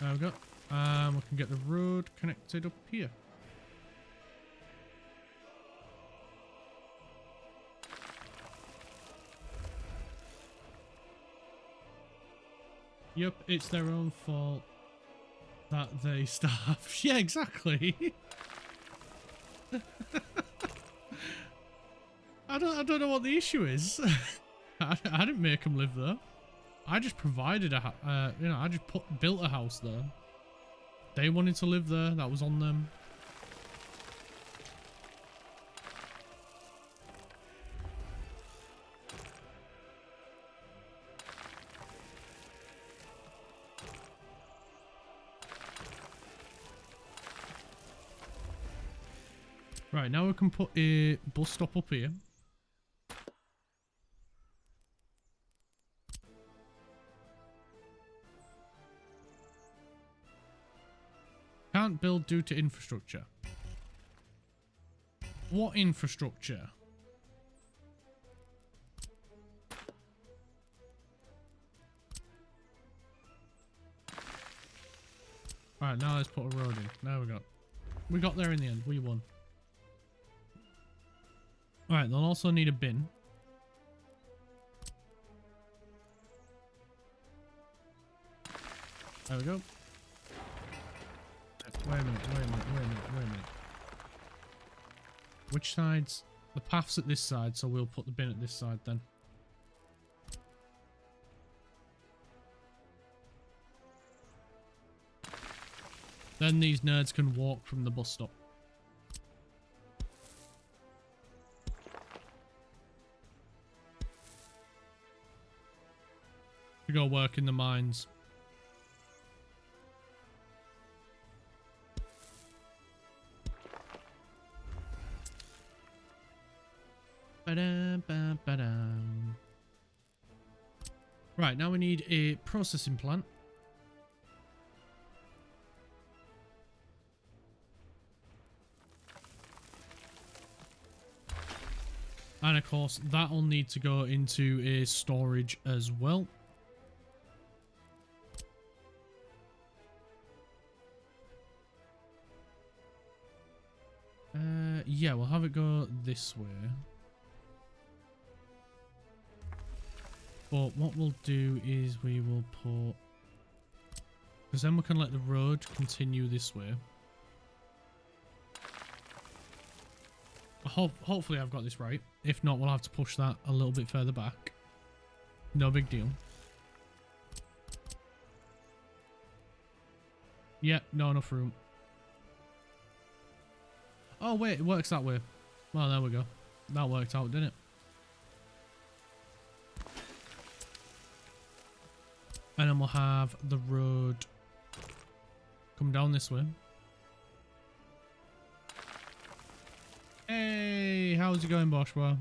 There we go. We can get the road connected up here. Yep, it's their own fault that they starve. Yeah, exactly. I don't know what the issue is. I didn't make them live there. I just provided a I just built a house there. They wanted to live there. That was on them. Right, now we can put a bus stop up here. Can't build due to infrastructure. What infrastructure? Right, now let's put a road in. There we go. We got there in the end. We won. Alright, they'll also need a bin. There we go. Wait a minute. Which side's... The path's at this side, so we'll put the bin at this side then. Then these nerds can walk from the bus stop. To go work in the mines. Ba-dum. Right, now we need a processing plant. And of course, that'll need to go into a storage as well. Yeah, we'll have it go this way. But what we'll do is we will put... Because then we can let the road continue this way. Hopefully I've got this right. If not, we'll have to push that a little bit further back. No big deal. Yeah, not enough room. Oh wait, it works that way. Well, there we go. That worked out, didn't it? And then we'll have the road come down this way. Hey, how's it going, Boschwa?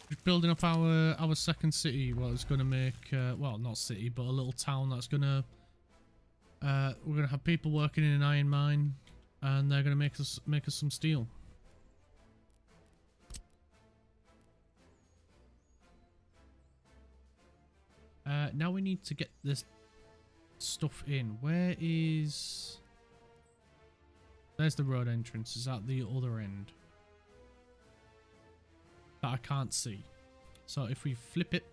Just building up our second city. Well, it's going to make well, not city, but a little town that's going to we're going to have people working in an iron mine, and they're going to make us some steel. Now we need to get this stuff in. Where is... There's the road entrance. Is at the other end. That I can't see. So if we flip it...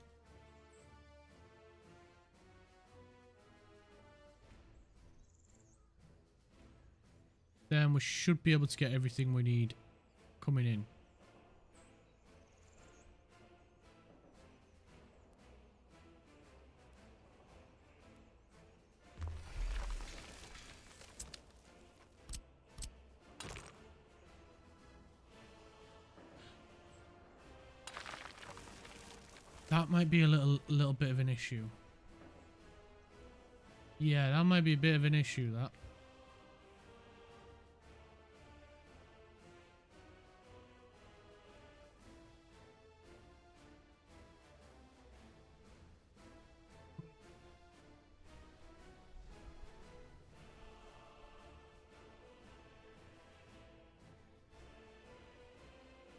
Then we should be able to get everything we need coming in. That might be a little bit of an issue. Yeah, that might be a bit of an issue, that.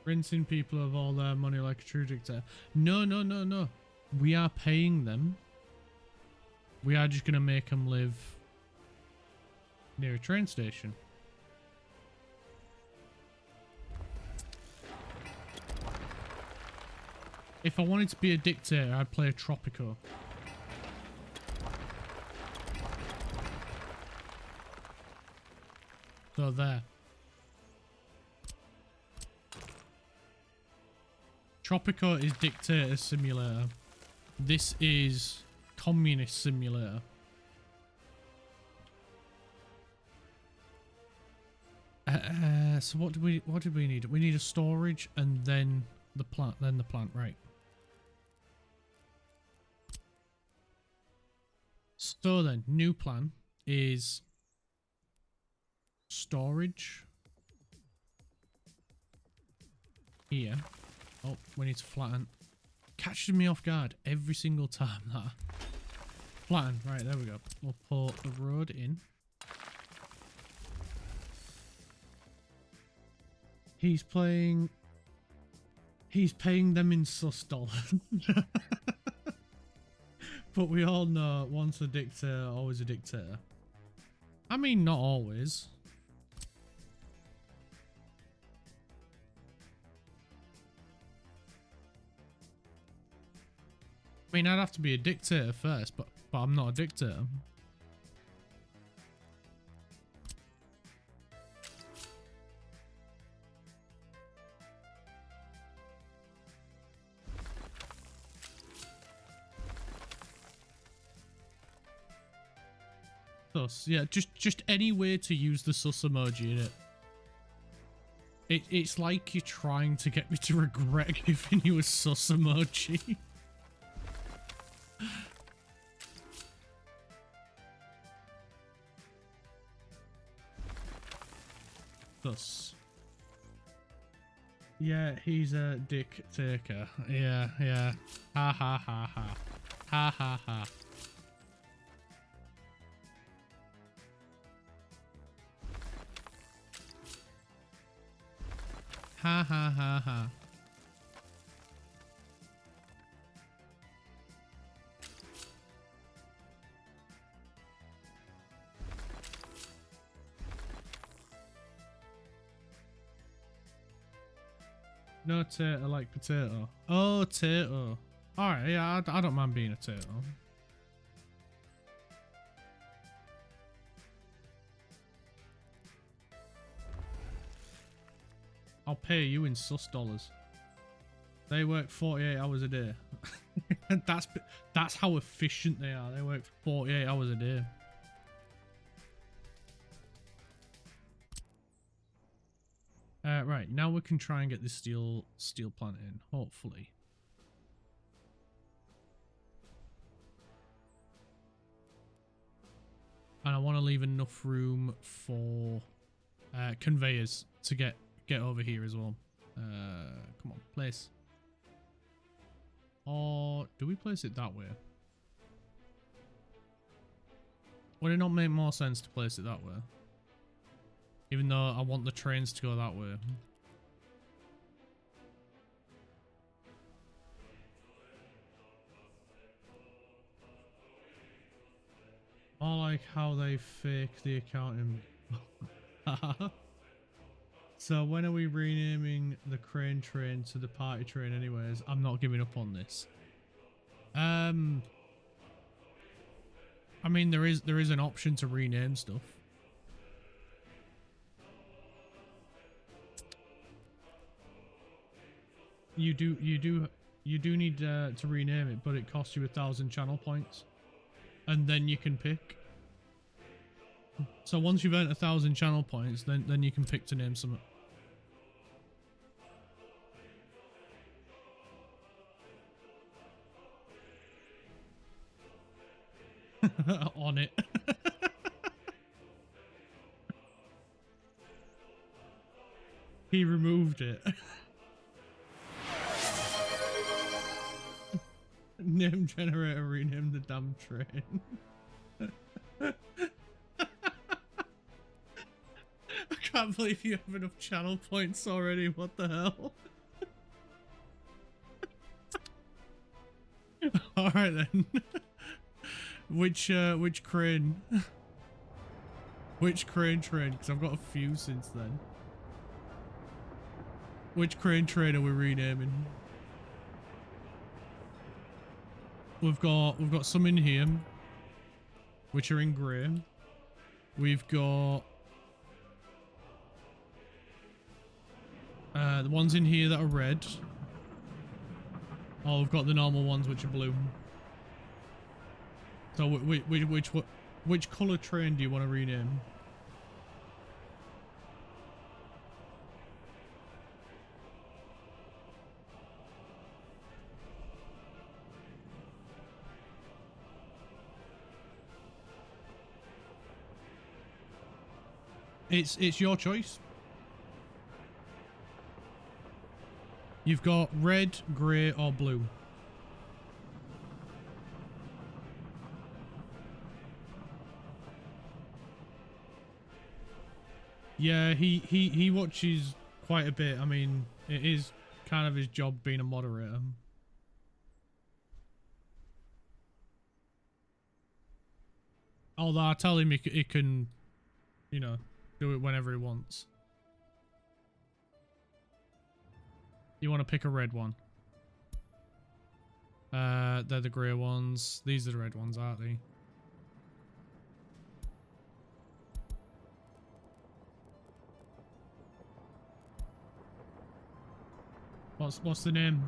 Rinsing people of all their money like a true dictator. No, no, no, no. We are paying them. We are just going to make them live near a train station. If I wanted to be a dictator, I'd play a Tropico. So there. Tropico is Dictator Simulator. This is Communist Simulator. So what did we need? We need a storage and then the plant, right. So then, new plan is storage here. Oh, we need to flatten. Catches me off guard every single time that. Flatten. Right, there we go. We'll put the road in. He's paying them in sus dollars. But we all know once a dictator, always a dictator. I mean, not always. I mean, I'd have to be a dictator first, but I'm not a dictator. Sus, yeah, just any way to use the sus emoji in it. It's like you're trying to get me to regret giving you a sus emoji. Sus. Yeah, he's a dick taker. Yeah, yeah. Ha ha ha ha. Ha ha ha. Ha ha ha ha. No tater like potato. Oh, tato. Alright, yeah, I don't mind being a tato. I'll pay you in sus dollars. They work 48 hours a day. That's how efficient they are. They work 48 hours a day. Right, now we can try and get this steel plant in, hopefully. And I want to leave enough room for conveyors to get over here as well. Come on, place. Or do we place it that way? Would it not make more sense to place it that way? Even though I want the trains to go that way. I like how they fake the accounting. So when are we renaming the crane train to the party train anyways? I'm not giving up on this. I mean there is an option to rename stuff. You do need to rename it, but it costs you 1,000 channel points. And then you can pick. So once you've earned 1,000 channel points, then you can pick to name something. On it. He removed it. Name generator, rename the damn train. I can't believe you have enough channel points already. What the hell? All right then. Which crane? Which crane train? Because I've got a few since then. Which crane train are we renaming? We've got some in here, which are in grey. We've got the ones in here that are red. Oh, we've got the normal ones which are blue. So which colour train do you want to rename? It's your choice. You've got red, grey, or blue. Yeah, he watches quite a bit. I mean, it is kind of his job being a moderator. Although I tell him he can, you know, do it whenever he wants. You want to pick a red one? They're the grey ones. These are the red ones, aren't they? What's the name?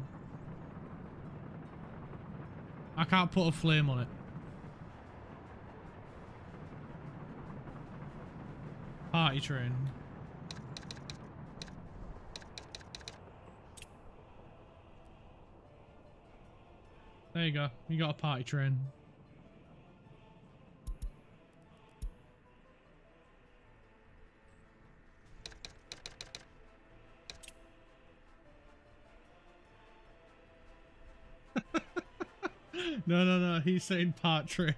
I can't put a flame on it. Party train. There you go. You got a party train. No. He's saying part train.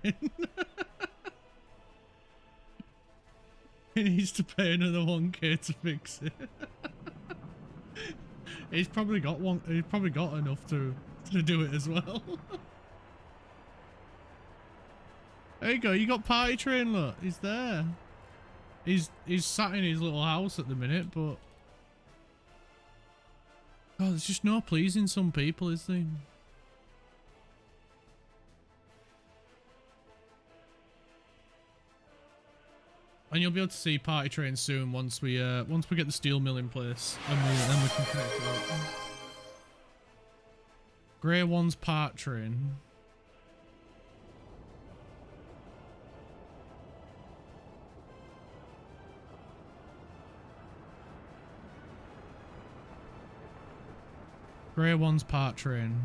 He needs to pay another 1k to fix it. He's probably got one. He's probably got enough to do it as well. There you go. You got party train. Look, he's there. He's sat in his little house at the minute, but oh, there's just no pleasing some people, is there? And you'll be able to see party train soon once we get the steel mill in place, and then we can connect it up. Grey one's part train. Grey one's part train.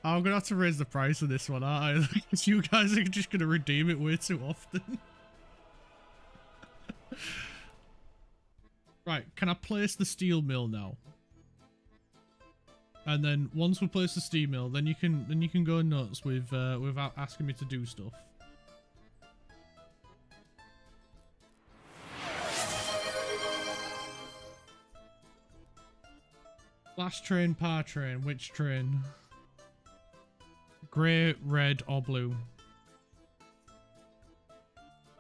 I'm gonna have to raise the price of this one, aren't I? Because you guys are just gonna redeem it way too often. Right, can I place the steel mill now? And then once we place the steel mill, then you can go nuts with without asking me to do stuff. Last train, power train, which train? Grey, red, or blue?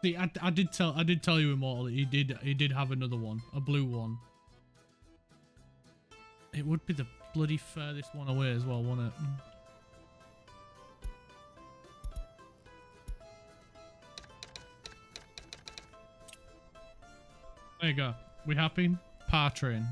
See, I did tell you, Immortal, he did have another one, a blue one. It would be the bloody furthest one away as well, wouldn't it? There you go. We happy? Power train.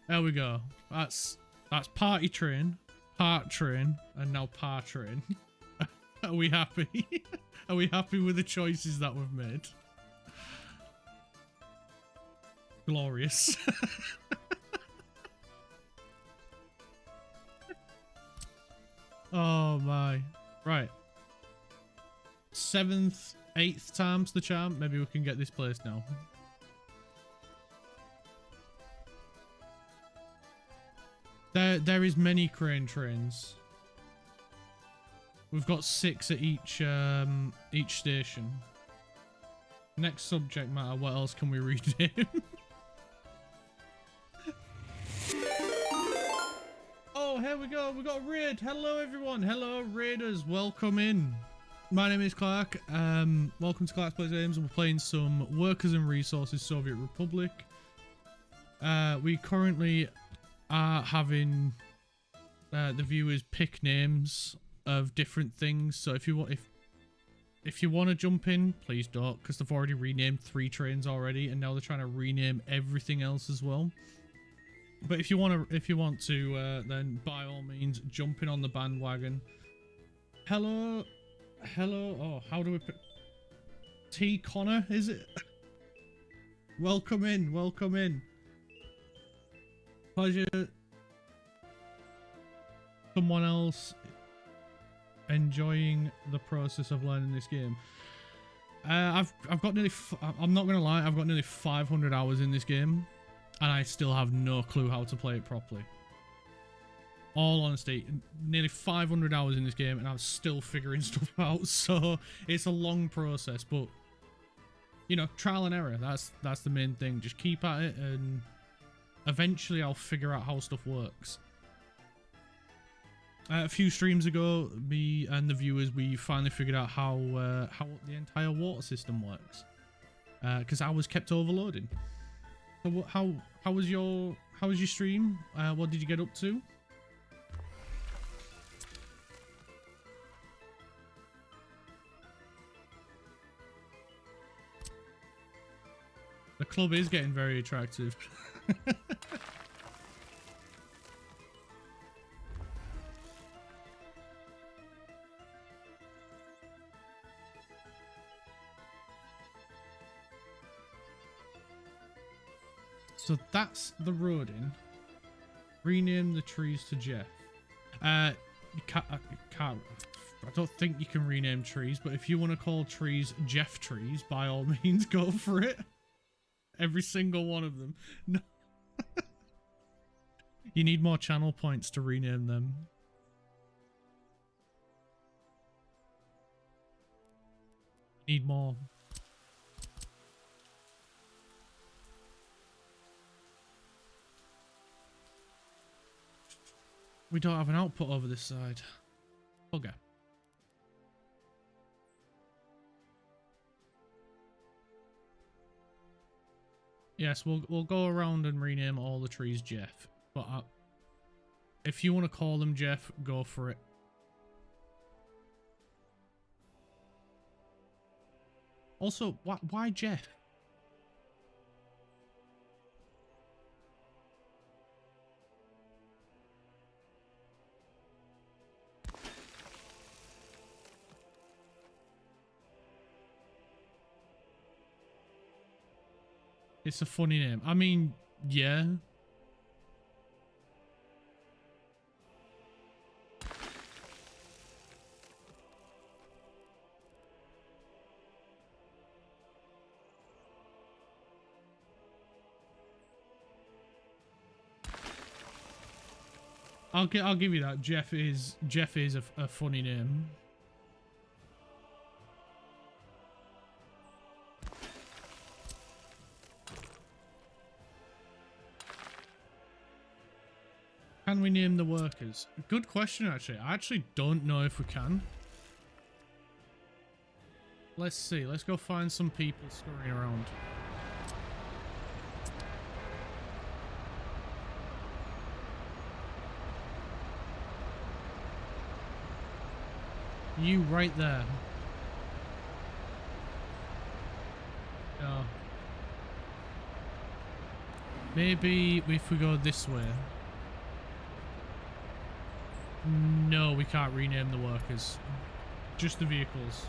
There we go. That's party train, part train, and now par train. Are we happy? Are we happy with the choices that we've made? Glorious. Oh my. Right. 7th, 8th time's the charm. Maybe we can get this place now. There is many crane trains. We've got 6 at each station. Next subject matter, what else can we rename? Oh, here we go. We got a raid. Hello, everyone. Hello, raiders. Welcome in. My name is Clark. Welcome to Clark's Plays Games. We're playing some Workers and Resources Soviet Republic. We currently are having the viewers pick names of different things. So if you want to jump in, please don't, because they've already renamed 3 trains already, and now they're trying to rename everything else as well. But if you want to, then by all means, jump in on the bandwagon. Hello. Oh, how do we put T Connor? Is it? Welcome in. Welcome in. Pleasure. Someone else enjoying the process of learning this game. I've got nearly. I'm not gonna lie. I've got nearly 500 hours in this game. And I still have no clue how to play it properly. All honesty, nearly 500 hours in this game and I'm still figuring stuff out. So it's a long process, but you know, trial and error. That's the main thing. Just keep at it and eventually I'll figure out how stuff works. A few streams ago, me and the viewers, we finally figured out how the entire water system works. Because I was kept overloading. So how was your stream? What did you get up to? The club is getting very attractive. So that's the road in. Rename the trees to Jeff. You can't, I don't think you can rename trees, but if you want to call trees Jeff trees, by all means, go for it. Every single one of them. No. You need more channel points to rename them. Need more. We don't have an output over this side. Okay. Yes, we'll go around and rename all the trees Jeff. But if you want to call them Jeff, go for it. Also, why Jeff? It's a funny name. I mean, yeah. I'll give you that. Jeff is a funny name. Can we name the workers? Good question, actually. I actually don't know if we can. Let's see. Let's go find some people scurrying around. You right there. No. Maybe if we go this way. No, we can't rename the workers. Just the vehicles.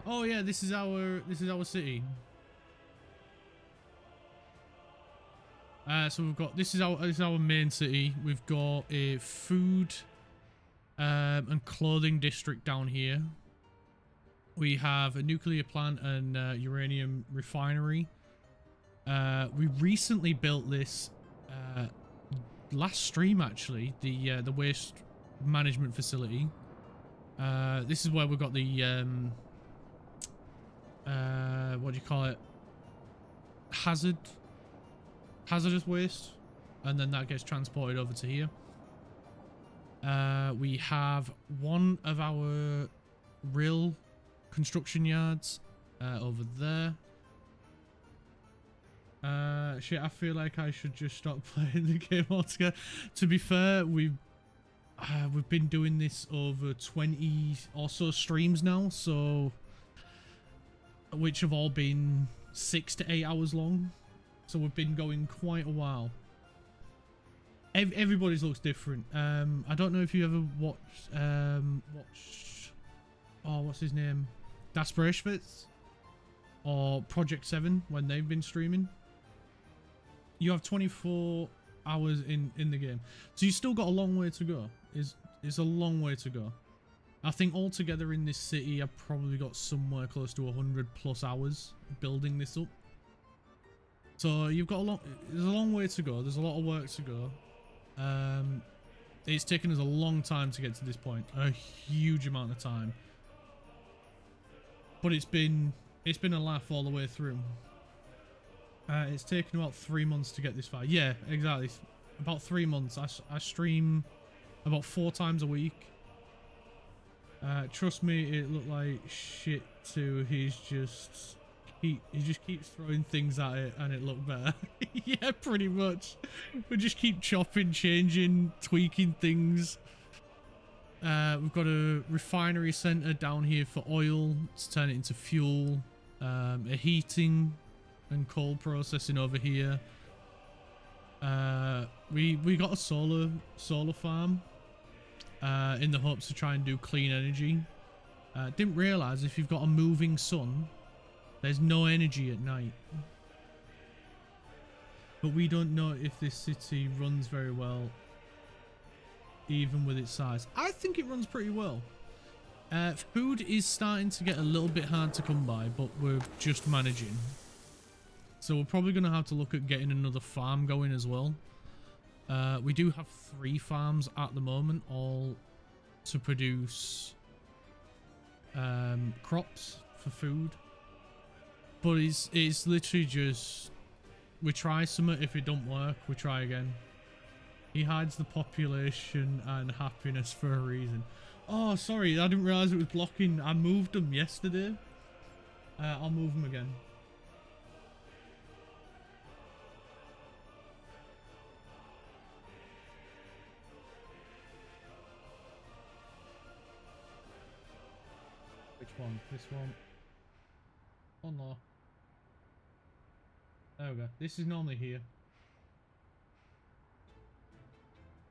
Oh yeah, this is our city. So we've got this is our main city. We've got a food and clothing district down here. We have a nuclear plant and uranium refinery. We recently built this last stream, actually, the waste management facility. This is where we've got the what do you call it, hazardous waste, and then that gets transported over to here. We have one of our real construction yards over there. Shit, I feel like I should just stop playing the game altogether. To be fair, we've been doing this over 20 or so streams now, so which have all been 6 to 8 hours long. So we've been going quite a while. Everybody's looks different. I don't know if you ever watched oh, what's his name? Dasperishvitz or Project 7 when they've been streaming. You have 24 hours in the game, so you still got a long way to go. It's a long way to go. I think altogether in this city I've probably got somewhere close to 100+ hours building this up. So you've got there's a long way to go. There's a lot of work to go. It's taken us a long time to get to this point, a huge amount of time, but it's been a laugh all the way through. It's taken about 3 months to get this far. Yeah, exactly, about 3 months. I stream about 4 times a week. Trust me, it looked like shit too. He just keeps throwing things at it and it looked better. Yeah, pretty much. We just keep chopping, changing, tweaking things. We've got a refinery center down here for oil to turn it into fuel. A heating and coal processing over here. We got a solar farm in the hopes to try and do clean energy. Didn't realize if you've got a moving sun, there's no energy at night. But we don't know if this city runs very well, even with its size. I think it runs pretty well. Food is starting to get a little bit hard to come by, but we're just managing. So we're probably going to have to look at getting another farm going as well. We do have 3 farms at the moment, all to produce crops for food. But it's literally just, we try something, if it don't work, we try again. He hides the population and happiness for a reason. Oh, sorry, I didn't realize it was blocking. I moved them yesterday. I'll move them again. one? This one. Unlock. There we go. This is normally here.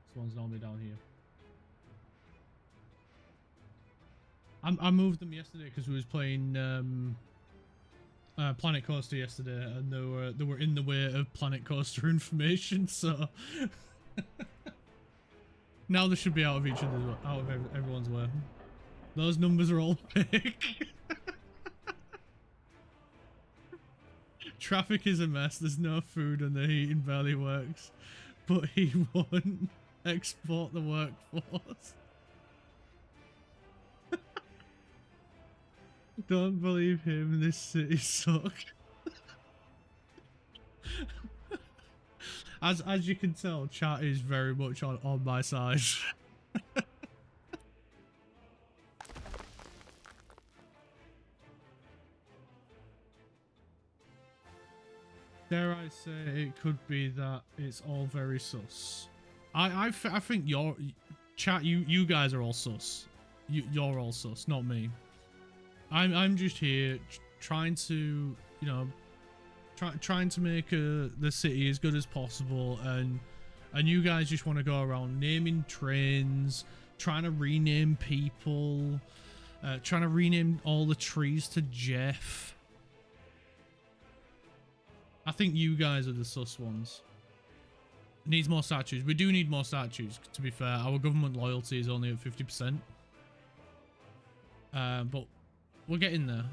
This one's normally down here. I moved them yesterday because we was playing Planet Coaster yesterday, and they were in the way of Planet Coaster information. So now they should be out of everyone's way. Those numbers are all fake. Traffic is a mess. There's no food, and the heating barely works. But he won't export the workforce. Don't believe him, this city sucks. As you can tell, chat is very much on my side. Dare I say it could be that it's all very sus. I think your chat, you guys are all sus. You're all sus, not me. I'm just here trying to, you know, trying to make the city as good as possible, and you guys just want to go around naming trains, trying to rename people, trying to rename all the trees to Jeff. I think you guys are the sus ones. Needs more statues. We do need more statues, to be fair. Our government loyalty is only at 50%. But we're getting there.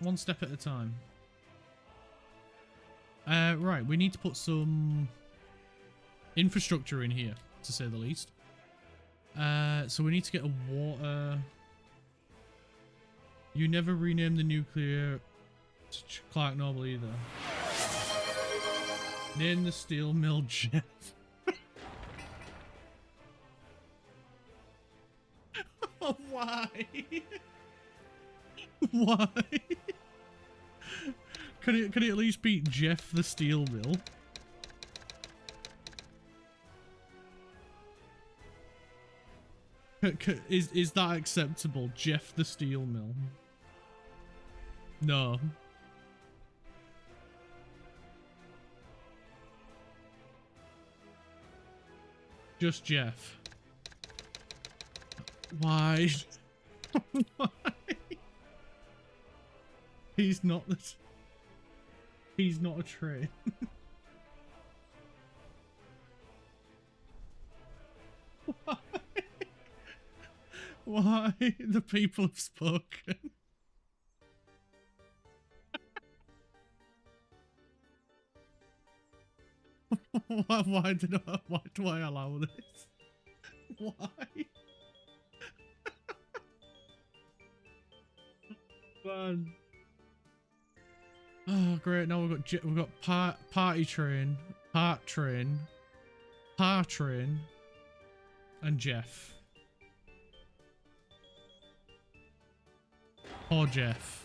One step at a time. Right, we need to put some infrastructure in here, to say the least. So we need to get a water. You never rename the nuclear Clark Noble either. Name the steel mill Jeff. Why? Why? Can it at least be Jeff the steel mill? Is that acceptable? Jeff the steel mill? No. Just Jeff. Why? Why? He's not a train. Why? Why? The people have spoken. Why do I allow this? Why? Man. Oh great! Now we've got party train, part train, par train, and Jeff. Or Jeff.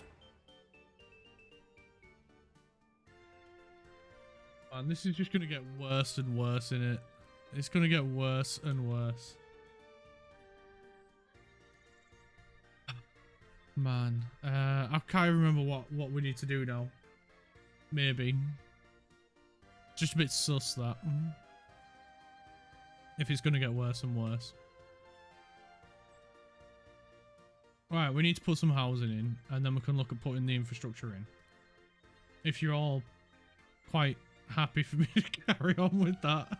Man, this is just gonna get worse and worse, in it. It's gonna get worse and worse. Man, I can't remember what we need to do now. Maybe. Just a bit sus that. If it's gonna get worse and worse. Right, we need to put some housing in, and then we can look at putting the infrastructure in. If you're all quite happy for me to carry on with that.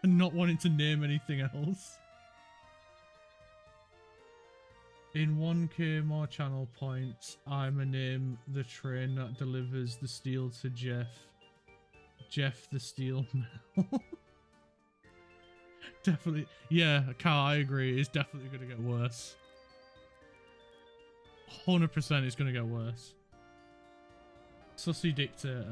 And not wanting to name anything else. In 1k more channel points, I'ma name the train that delivers the steel to Jeff. Jeff the steel mill. Definitely. Yeah, Carl, I agree. It's definitely going to get worse. 100% it's going to get worse. Sussy dictator.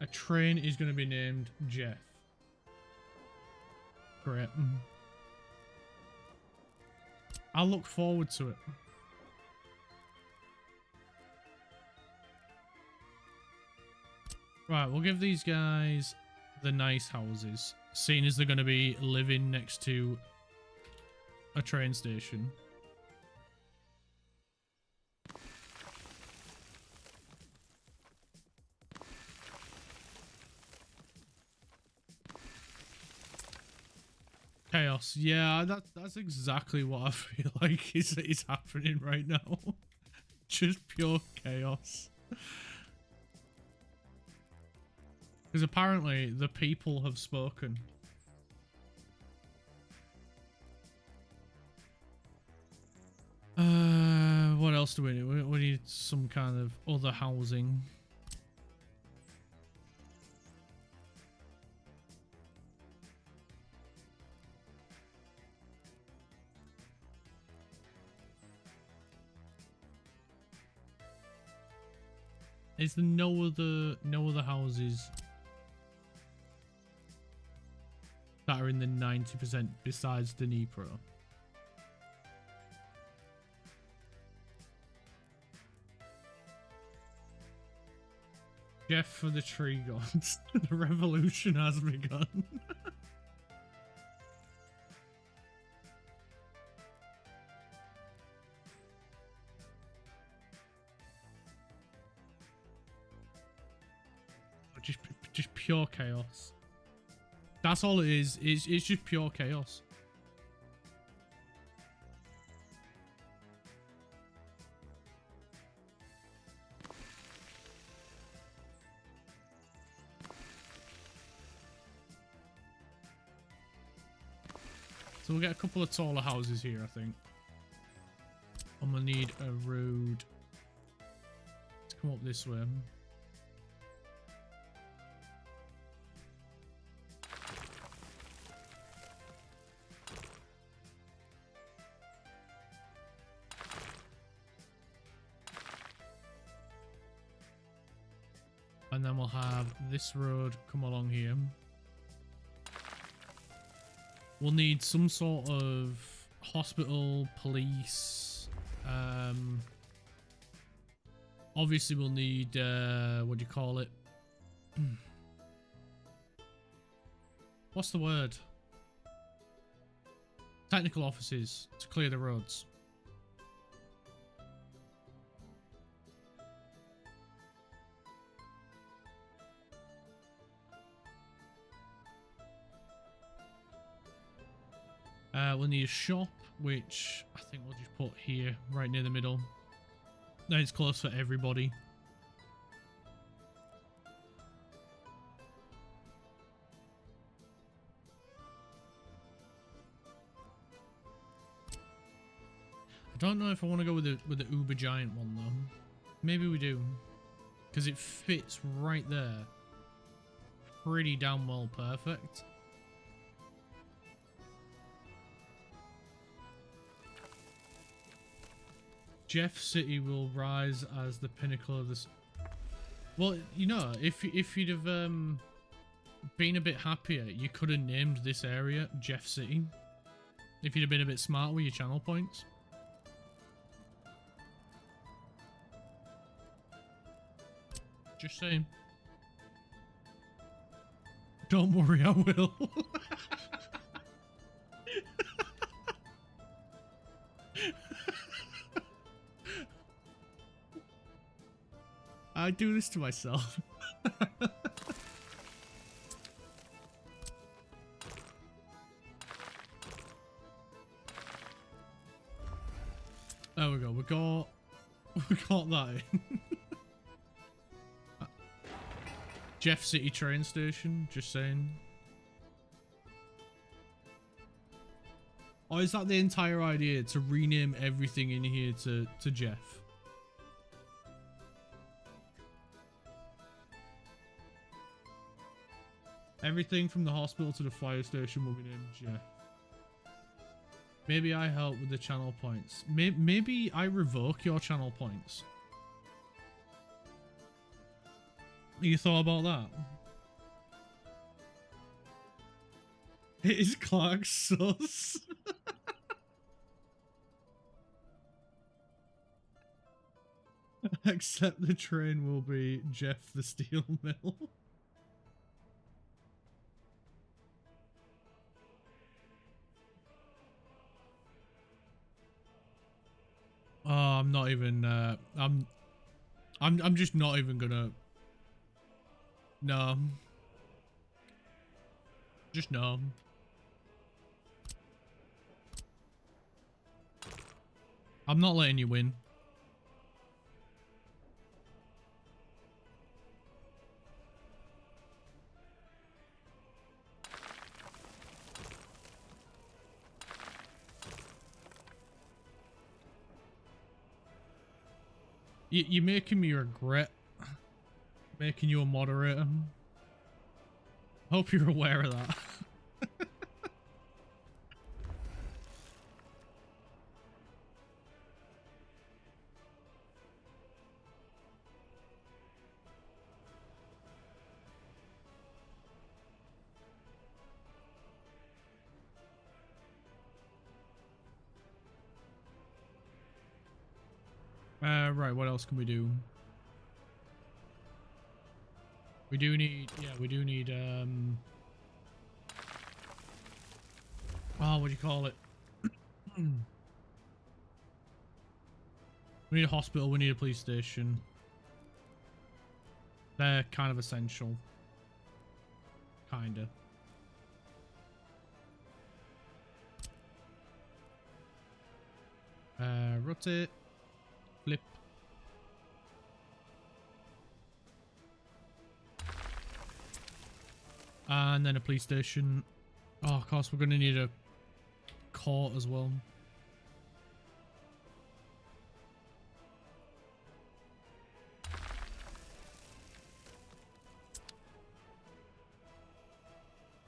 A train is going to be named Jeff. Great. I'll look forward to it. Right, we'll give these guys the nice houses, seeing as they're going to be living next to a train station. Chaos. Yeah, that's exactly what I feel like is happening right now. Just pure chaos. Because apparently the people have spoken. What else do we need? We need some kind of other housing. Is there no other houses that are in the 90% besides Dnipro? Jeff for the tree gods. The revolution has begun. Just pure chaos. That's all it is. It's just pure chaos. So we'll get a couple of taller houses here, I think. I'm gonna need a road to come up this way. And then we'll have this road come along here. We'll need some sort of hospital, police. Obviously we'll need, what do you call it? What's the word? Technical offices to clear the roads. We'll need a shop, which I think we'll just put here, right near the middle. Then it's close for everybody. I don't know if I want to go with the uber giant one though. Maybe we do, because it fits right there. Pretty damn well perfect. Jeff City will rise as the pinnacle of this. Well, you know, if you'd have been a bit happier, you could have named this area Jeff City. If you'd have been a bit smart with your channel points. Just saying. Don't worry, I will. I do this to myself. There we go. We got that in. Jeff City train station. Just saying. Or is that the entire idea, to rename everything in here to Jeff? Everything from the hospital to the fire station will be named Jeff. Maybe I help with the channel points. Maybe I revoke your channel points. You thought about that? It is Clark sus. Except the train will be Jeff the Steel Mill. Oh, I'm not even. I'm just not even gonna. No. Just no. I'm not letting you win. You're making me regret making you a moderator. Hope you're aware of that. Right, what else can we do? We do need, yeah, we do need, oh, what do you call it? We need a hospital, we need a police station. They're kind of essential. Kinda. Rotate. Flip. And then a police station. Oh, of course, we're going to need a court as well.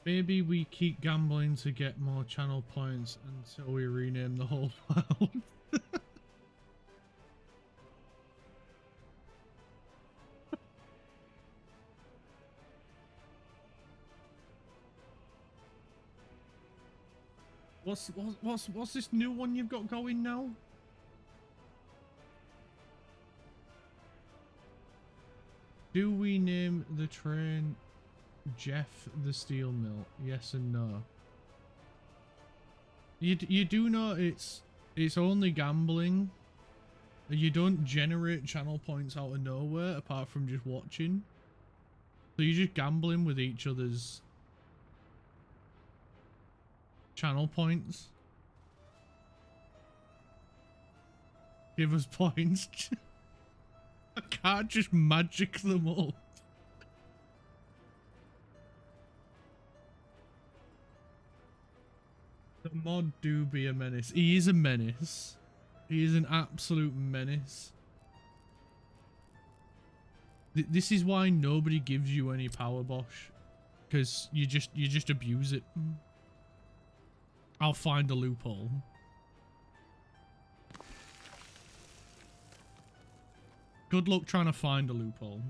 Maybe we keep gambling to get more channel points until we rename the whole world. What's this new one you've got going now? Do we name the train Jeff the Steel Mill? Yes and no. You do know it's only gambling. You don't generate channel points out of nowhere apart from just watching. So you're just gambling with each other's channel points. Give us points. I can't just magic them up. The mod do be a menace. He is a menace. He is an absolute menace. This is why nobody gives you any power, Bosch, because you just abuse it. I'll find a loophole. Good luck trying to find a loophole.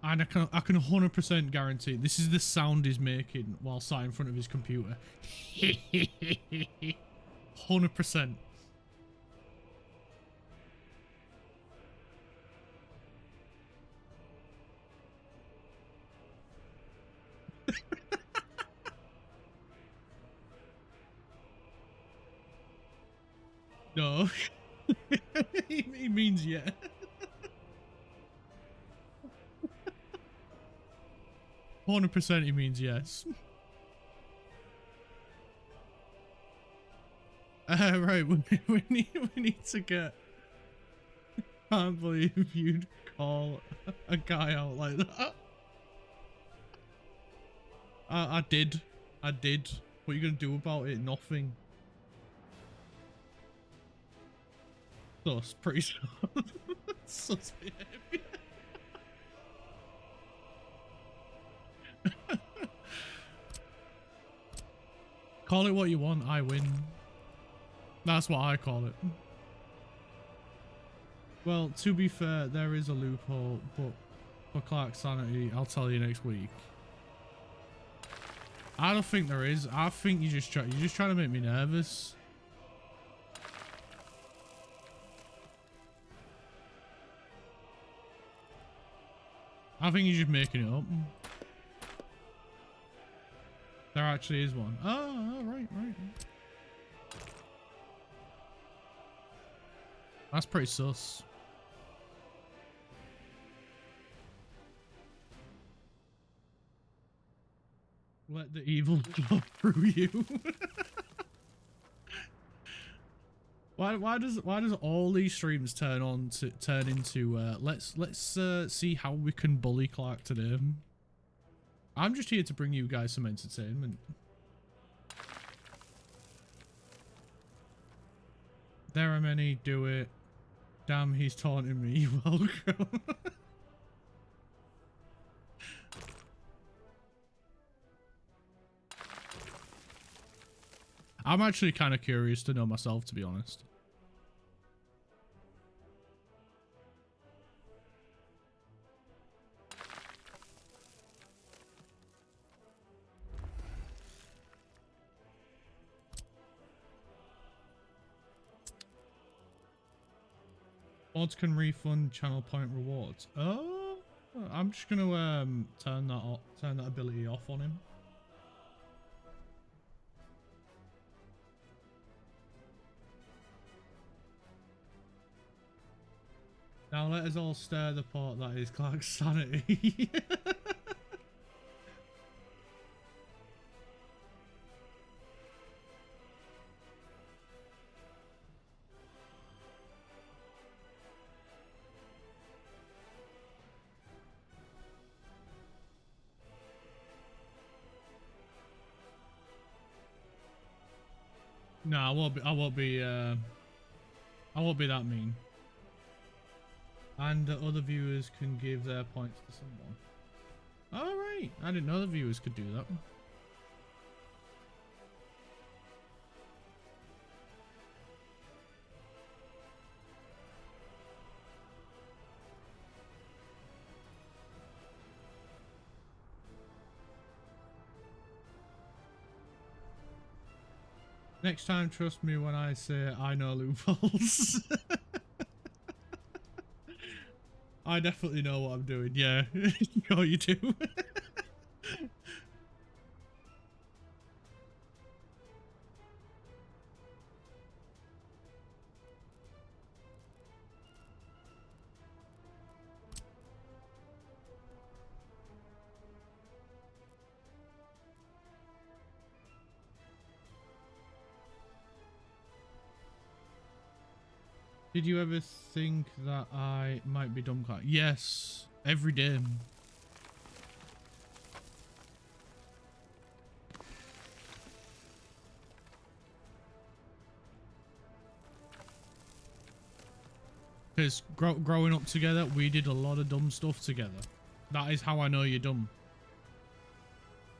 And I can 100% guarantee this is the sound he's making while sat in front of his computer. 100%. No. He means yeah. 100% he means yes. Right, we need to get... Can't believe you'd call a guy out like that. I did. What are you gonna do about it? Nothing. Sus, pretty sus. Sus behavior. Call it what you want, I win. That's what I call it. Well, to be fair, there is a loophole, but for Clark's sanity, I'll tell you next week. I don't think there is. I think you're just trying to make me nervous. I think he's just making it up. There actually is one. Oh, right. That's pretty sus. Let the evil flow through you. Why does all these streams turn into let's see how we can bully Clark today? I'm just here to bring you guys some entertainment. There are many, do it. Damn, he's taunting me. Welcome. I'm actually kind of curious to know myself, to be honest. Mods can refund channel point rewards. Oh, I'm just gonna turn that ability off on him. Now let us all stir the pot that is Clark's sanity. No, I won't be that mean. And other viewers can give their points to someone. Alright, I didn't know the viewers could do that. Next time, trust me when I say I know loopholes. I definitely know what I'm doing, yeah. Sure you do. Did you ever think that I might be dumb, Clark? Yes, every day. Because growing up together, we did a lot of dumb stuff together. That is how I know you're dumb.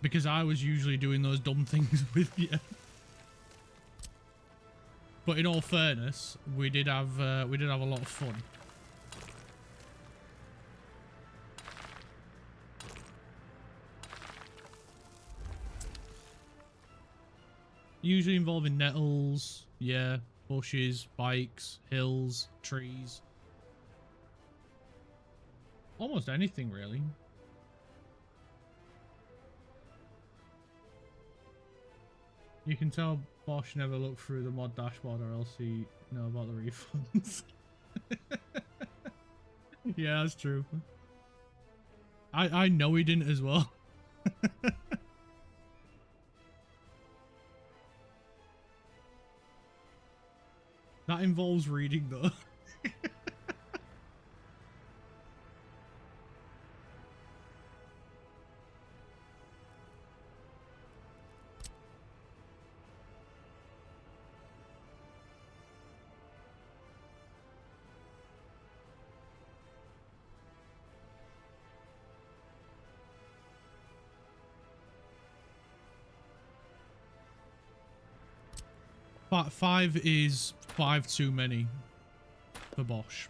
Because I was usually doing those dumb things with you. But in all fairness, we did have a lot of fun. Usually involving nettles, yeah, bushes, bikes, hills, trees. Almost anything, really. You can tell Bosch never looked through the mod dashboard or else he know about the refunds. Yeah, that's true. I know he didn't as well. That involves reading though. But 5 is 5 too many for Bosch.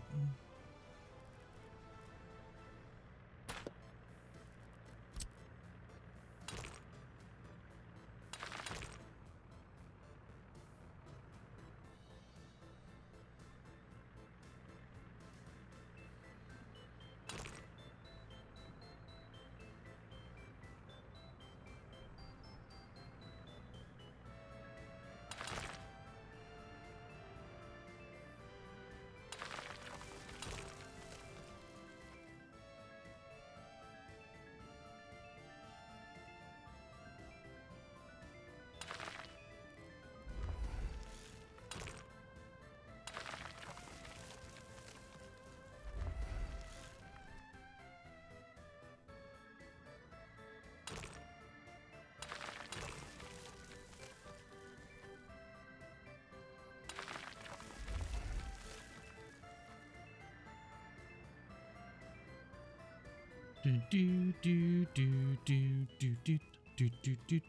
Do do do do do do do do do do.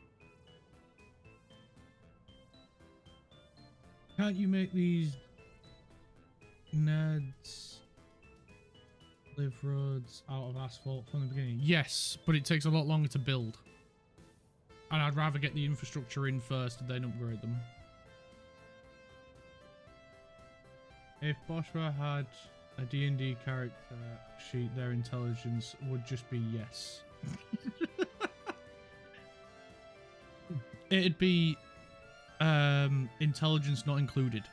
Can't you make these nerds live roads out of asphalt from the beginning? Yes, but it takes a lot longer to build. And I'd rather get the infrastructure in first and then upgrade them. If Boschra had a D&D character sheet, their intelligence would just be yes. It'd be intelligence not included.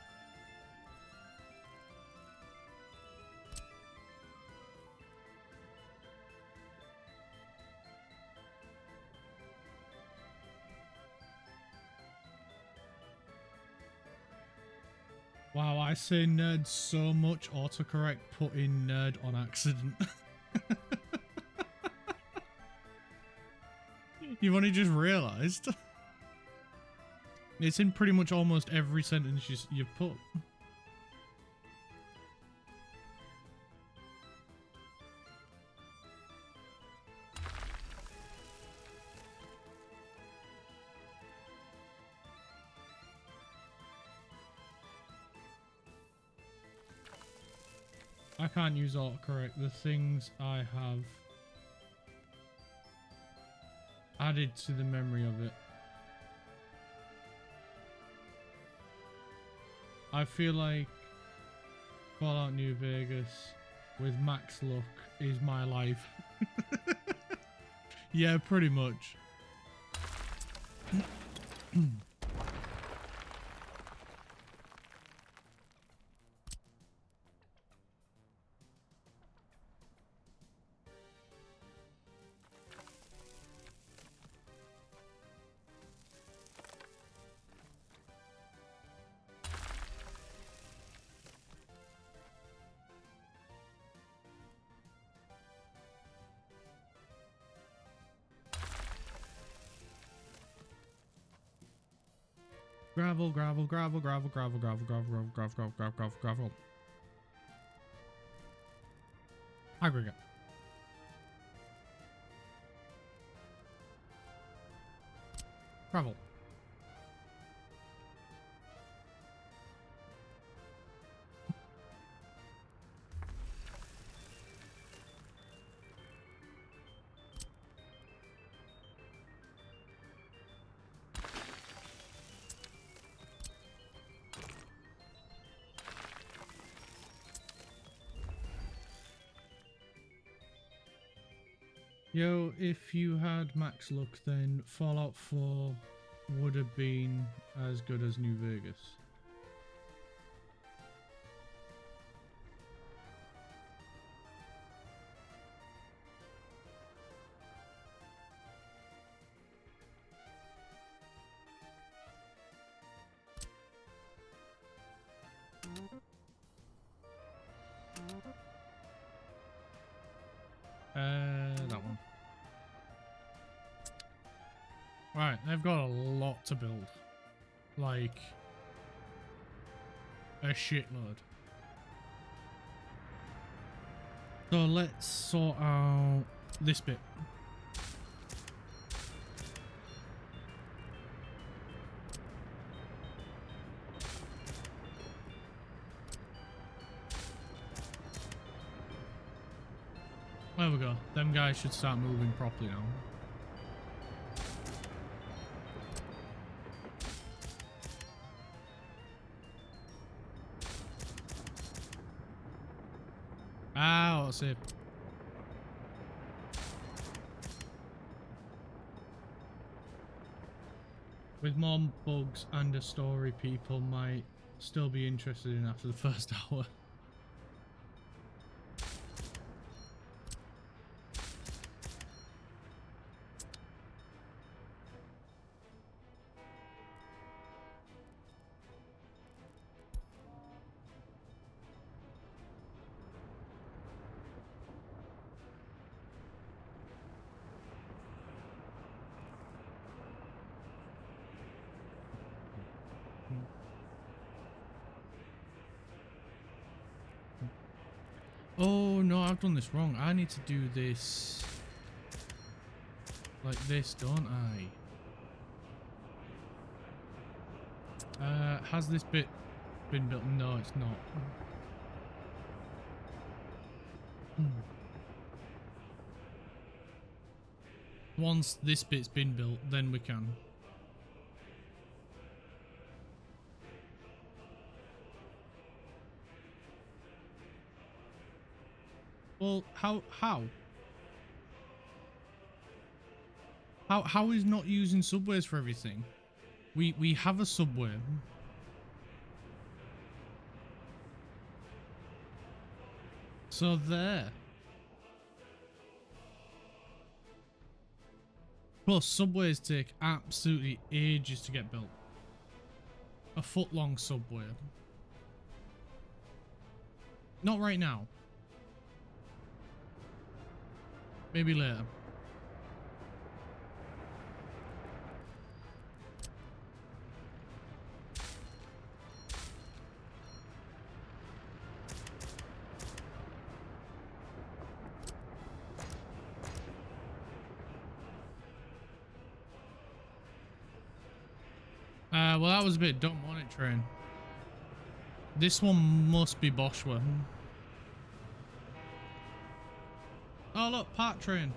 Wow, I say nerd so much, autocorrect put in nerd on accident. You've only just realised. It's in pretty much almost every sentence you've put. I can't use autocorrect. The things I have added to the memory of it. I feel like Fallout New Vegas with max luck is my life. Yeah, pretty much. Gravel, gravel, gravel, gravel, gravel, gravel, gravel, gravel, gravel, gravel, gravel, gravel, gravel. Aggregate. Gravel. Yo, if you had max luck, then Fallout 4 would have been as good as New Vegas. That one. Right, they've got a lot to build. Like, a shitload. So let's sort out this bit. There we go. Them guys should start moving properly now. Ah, that's it. With more bugs and a story, people might still be interested in after the first hour. Oh no, I've done this wrong. I need to do this like this, don't I? Has this bit been built? No, it's not. Once this bit's been built, then we can. Well, how? How is not using subways for everything? We have a subway. So there. Plus, subways take absolutely ages to get built. A foot-long subway. Not right now. Maybe later. Well, that was a bit dumb, wasn't it, train? This one must be Boschwa. Oh, look, Part train.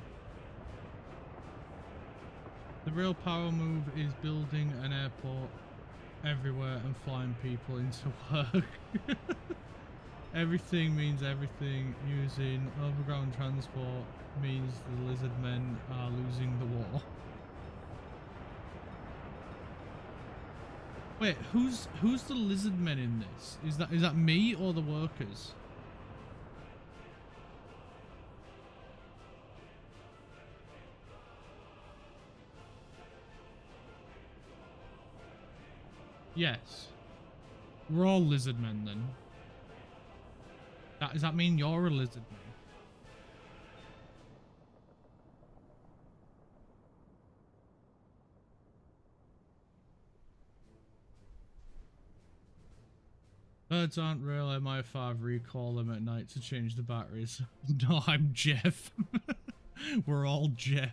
The real power move is building an airport everywhere and flying people into work. Everything means everything. Using overground transport means the lizard men are losing the war. Wait, who's the lizard men in this? Is that me or the workers? Yes. We're all lizard men then. Does that mean you're a lizard man? Birds aren't real. MI5 recall them at night to change the batteries. No, I'm Jeff. We're all Jeff.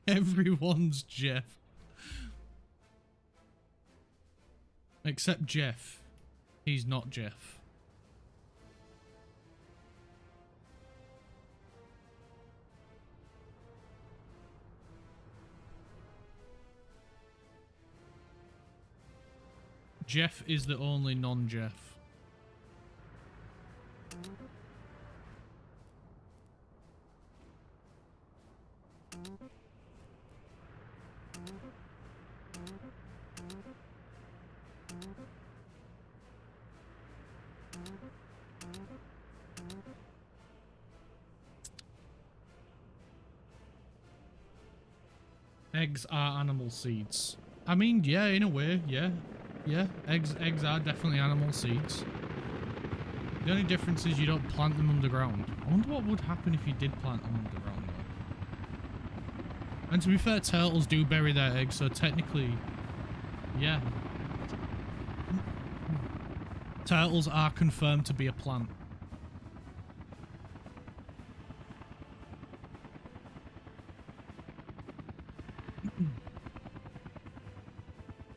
Everyone's Jeff. Except Jeff. He's not Jeff. Jeff is the only non-Jeff. Eggs are animal seeds. I mean, yeah, in a way, yeah. Yeah, eggs are definitely animal seeds. The only difference is you don't plant them underground. I wonder what would happen if you did plant them underground though. And to be fair, turtles do bury their eggs, so technically, yeah. Turtles are confirmed to be a plant.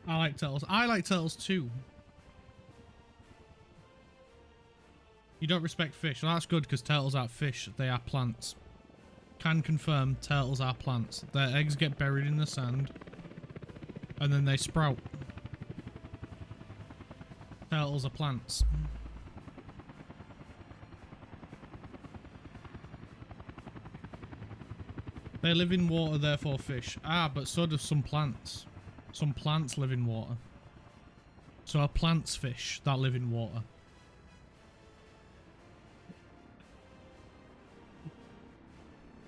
I like turtles. I like turtles too. You don't respect fish. Well, that's good because turtles aren't fish. They are plants. Can confirm turtles are plants. Their eggs get buried in the sand and then they sprout. Turtles are plants. They live in water, therefore fish. Ah, but so do some plants. Some plants live in water. So are plants fish that live in water?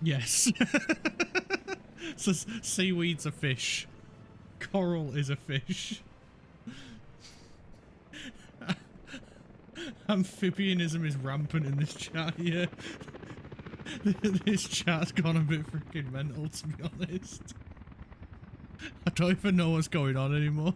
Yes. So seaweed's a fish. Coral is a fish. Amphibianism is rampant in this chat, yeah. This chat's gone a bit freaking mental, to be honest. I don't even know what's going on anymore.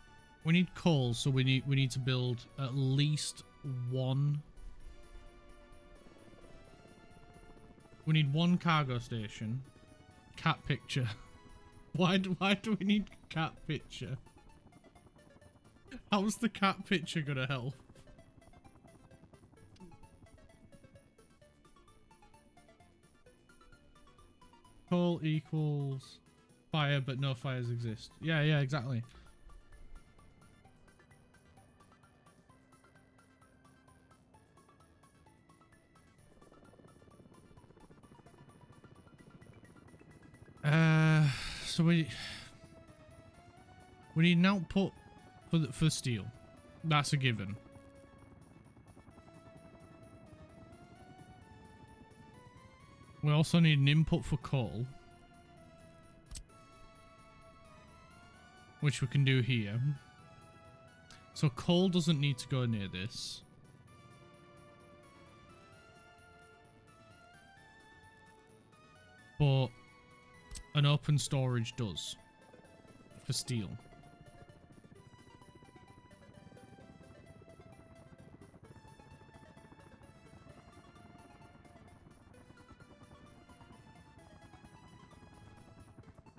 We need coal, so we need to build at least one. We need one cargo station. Cat picture. Why do we need cat picture? How's the cat picture gonna help? Coal equals fire, but no fires exist. Yeah, yeah, exactly. So we need an output for steel. That's a given. We also need an input for coal, which we can do here. So coal doesn't need to go near this. But an open storage does for steel.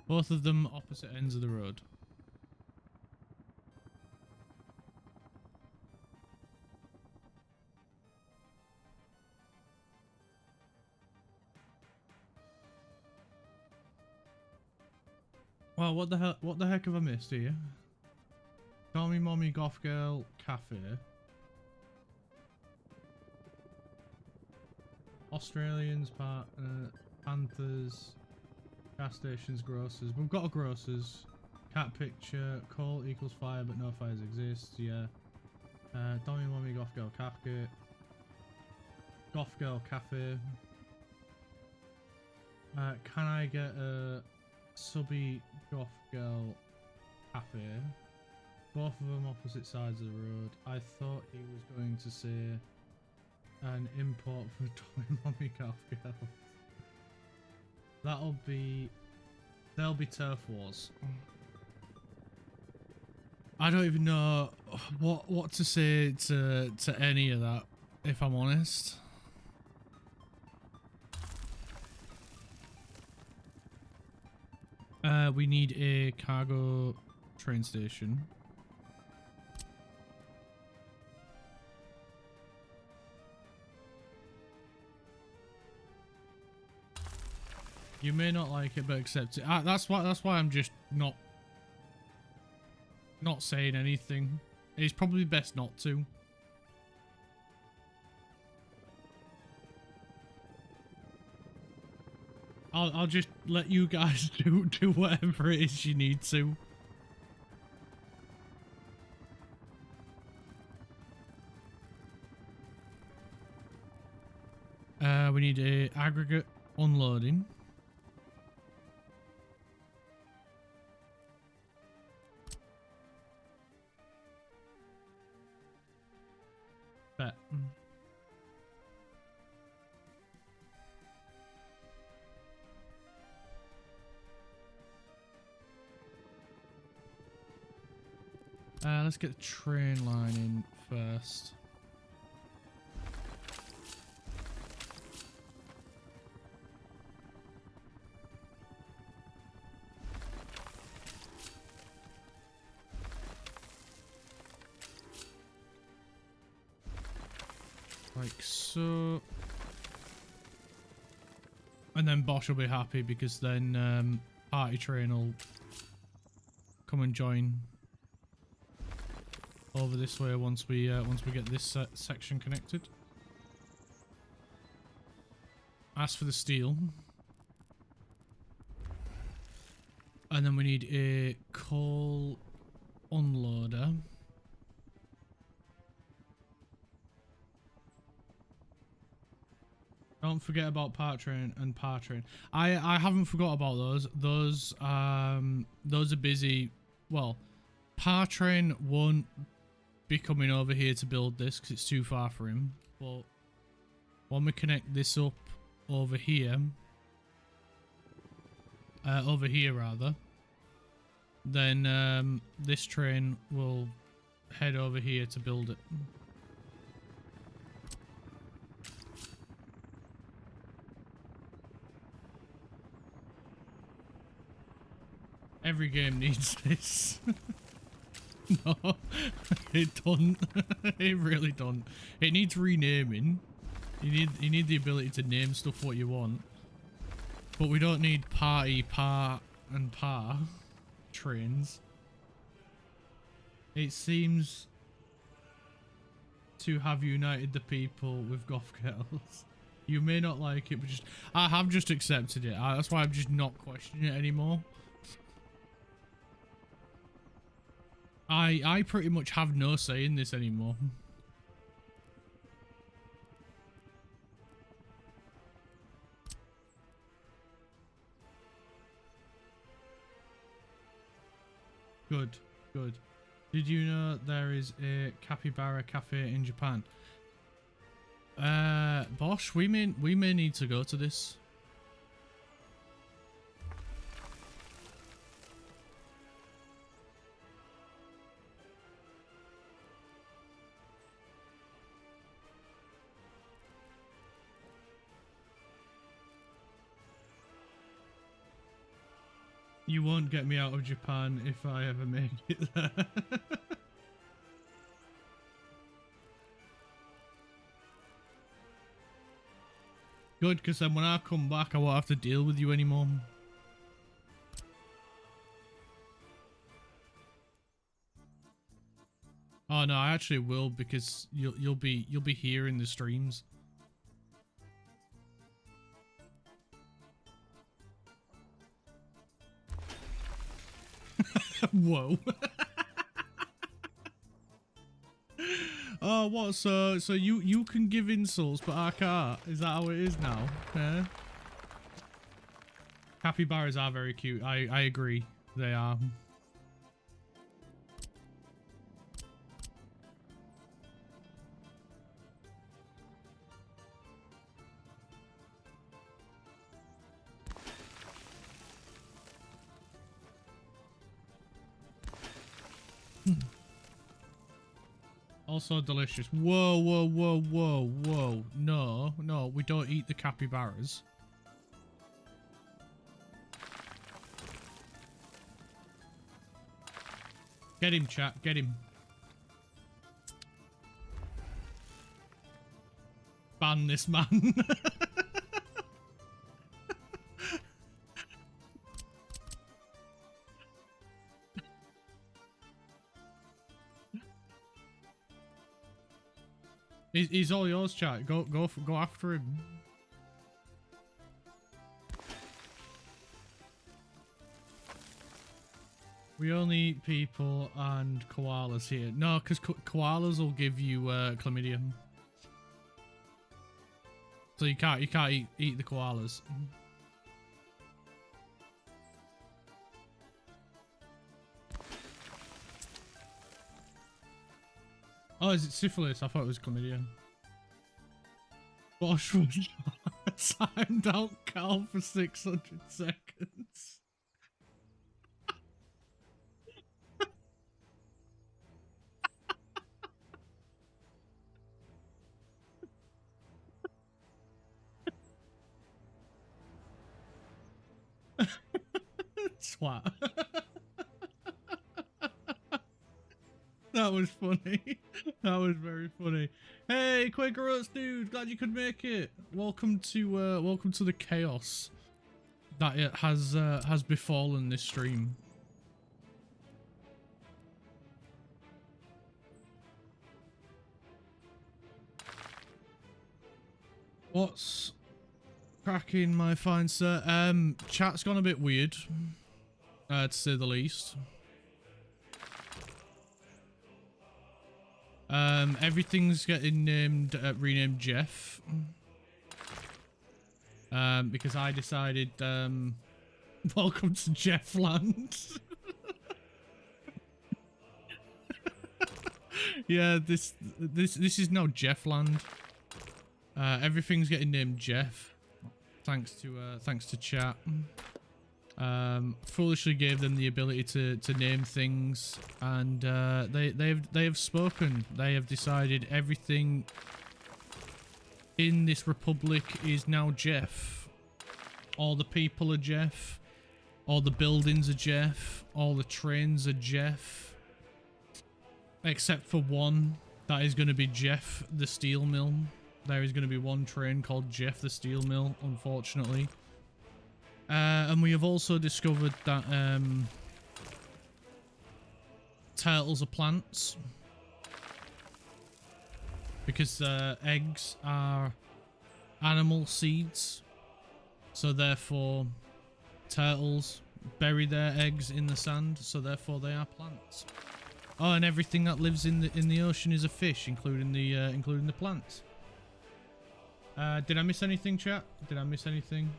Both of them opposite ends of the road. Well, what the heck have I missed here? Tommy, Mommy, Goth Girl, Cafe. Australians, Panthers, gas stations, grocers. We've got a grocers. Cat picture, coal equals fire, but no fires exist. Yeah. Tommy, Mommy, Goth Girl, Cafe. Goth Girl, Cafe. Can I get a subby Goth Girl Cafe? Both of them opposite sides of the road. I thought he was going to say an import for Tommy, Mommy, Goth Girl. There'll be turf wars. I don't even know what to say to any of that, if I'm honest. We need a cargo train station. You may not like it, but accept it. That's why I'm just not saying anything. It's probably best not to. I'll just let you guys do whatever it is you need to. We need a aggregate unloading. Bet. Let's get the train line in first. Like so. And then Bosch will be happy because then Party Train will come and join over this way once we get this section connected. As for the steel, and then we need a coal unloader. Don't forget about Part Train and Part Train. I haven't forgot about those. Those are busy. Well, Part Train won't be coming over here to build this because it's too far for him. But when we connect this up over here rather, then this train will head over here to build it. Every game needs this. No, it doesn't. It really doesn't. It needs renaming. You need the ability to name stuff what you want. But we don't need party, par, and par trains. It seems to have united the people with goth girls. You may not like it, but I have just accepted it. That's why I'm just not questioning it anymore. I pretty much have no say in this anymore. Good, good. Did you know there is a capybara cafe in Japan? Bosh, we may need to go to this. You won't get me out of Japan if I ever make it there. Good, because then when I come back, I won't have to deal with you anymore. Oh no, I actually will, because you'll be here in the streams. Whoa. Oh, what? So you can give insults, but I can't. Is that how it is now? Yeah. Capybaras are very cute. I agree. They are. Also delicious. Whoa, whoa, whoa, whoa, whoa. No, no, we don't eat the capybaras. Get him, chat. Get him. Ban this man. He's all yours, chat. Go after him. We only eat people and koalas here. No, because koalas will give you chlamydia. So you can't eat the koalas. Oh, is it syphilis? I thought it was chlamydia. Bosh was timed out Cal for 600 seconds. Swat. That was funny. That was very funny. Hey, Quaker Oats dude, glad you could make it. Welcome to the chaos that it has befallen this stream. What's cracking, my fine sir? Chat's gone a bit weird, to say the least. Everything's getting renamed Jeff. Because I decided, welcome to Jeffland. Yeah, this is now Jeffland. Everything's getting named Jeff. Thanks to chat. foolishly gave them the ability to name things, and they have spoken. They have decided everything in this republic is now Jeff. All the people are Jeff. All the buildings are Jeff. All the trains are Jeff. Except for one. That is going to be Jeff the Steel Mill. There is going to be one train called Jeff the Steel Mill, unfortunately. And we have also discovered that turtles are plants. Because eggs are animal seeds. So therefore, turtles bury their eggs in the sand. So therefore, they are plants. Oh, and everything that lives in the ocean is a fish, including the plants. Did I miss anything, chat? Did I miss anything?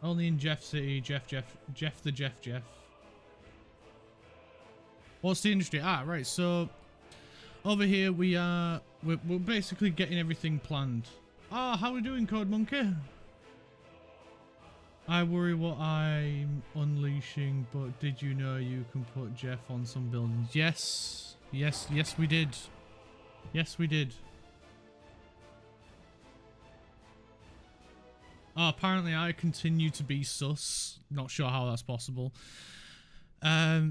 Only in Jeff City, Jeff. What's the industry? Ah, right. So over here we're basically getting everything planned. Ah, how are we doing, Code Monkey? I worry what I'm unleashing, but did you know you can put Jeff on some buildings? Yes, we did. Yes, we did. Oh, apparently I continue to be sus. Not sure how that's possible.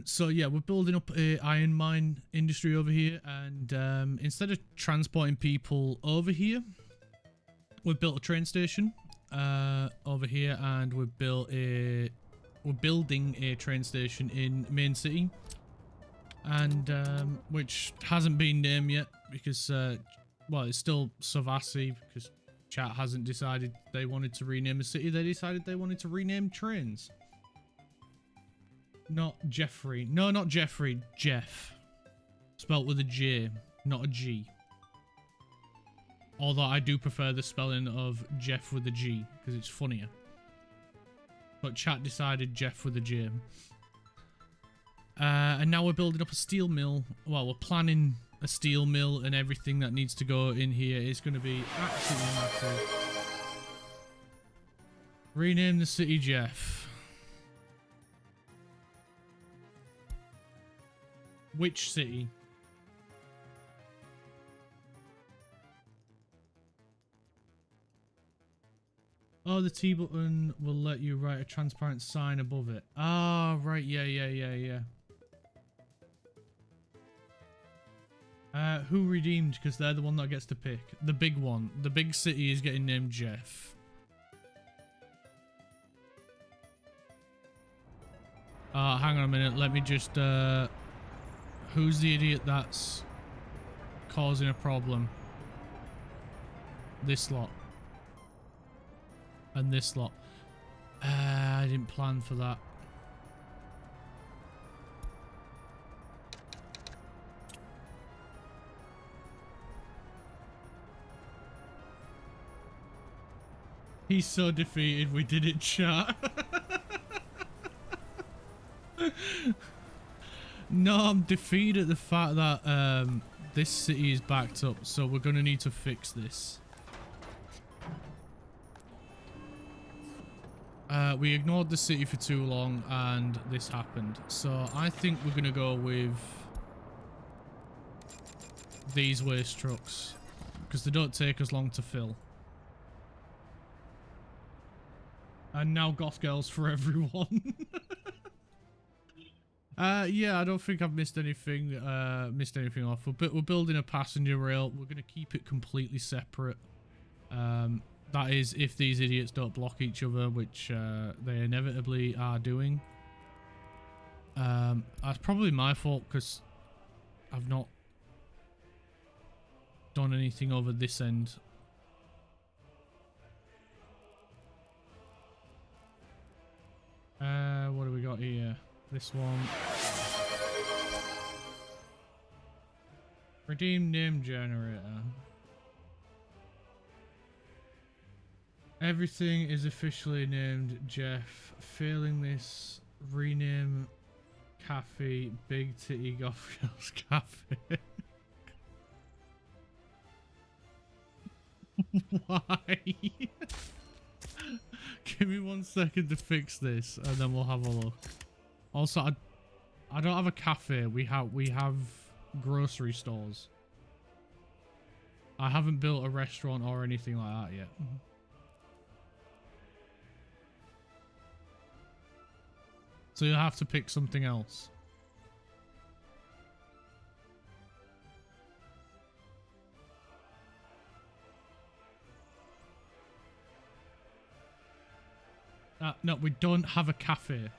So yeah, we're building up a iron mine industry over here, and instead of transporting people over here, we've built a train station over here, and we're building a train station in main city, and which hasn't been named yet because well, it's still Savassi because chat hasn't decided they wanted to rename a city. They decided they wanted to rename trains. Not Jeffrey. No, not Jeffrey. Jeff. Spelt with a J, not a G. Although I do prefer the spelling of Jeff with a G, because it's funnier. But chat decided Jeff with a J. And now we're building up a steel mill. Well, we're planning a steel mill, and everything that needs to go in here is going to be absolutely massive. Rename the city Jeff. Which city? Oh, the T button will let you write a transparent sign above it. Ah, right. Yeah. Who redeemed? Because they're the one that gets to pick. The big one. The big city is getting named Jeff. Hang on a minute. Let me just, who's the idiot that's causing a problem? This lot. And this lot. I didn't plan for that. He's so defeated we did it, chat. No, I'm defeated at the fact that this city is backed up, so we're gonna need to fix this. We ignored the city for too long and this happened. So I think we're gonna go with these waste trucks because they don't take as long to fill. And now goth girls for everyone. Yeah, I don't think I've missed anything off. We're building a passenger rail. We're going to keep it completely separate. That is if these idiots don't block each other, which they inevitably are doing. That's probably my fault because I've not done anything over this end. What do we got here? This one. Redeem name generator. Everything is officially named Jeff. Failing this, rename cafe Big Titty Goth Girls Cafe. Why? Give me 1 second to fix this, and then we'll have a look. Also, I don't have a cafe. We have grocery stores. I haven't built a restaurant or anything like that yet. So you'll have to pick something else. No, we don't have a cafe.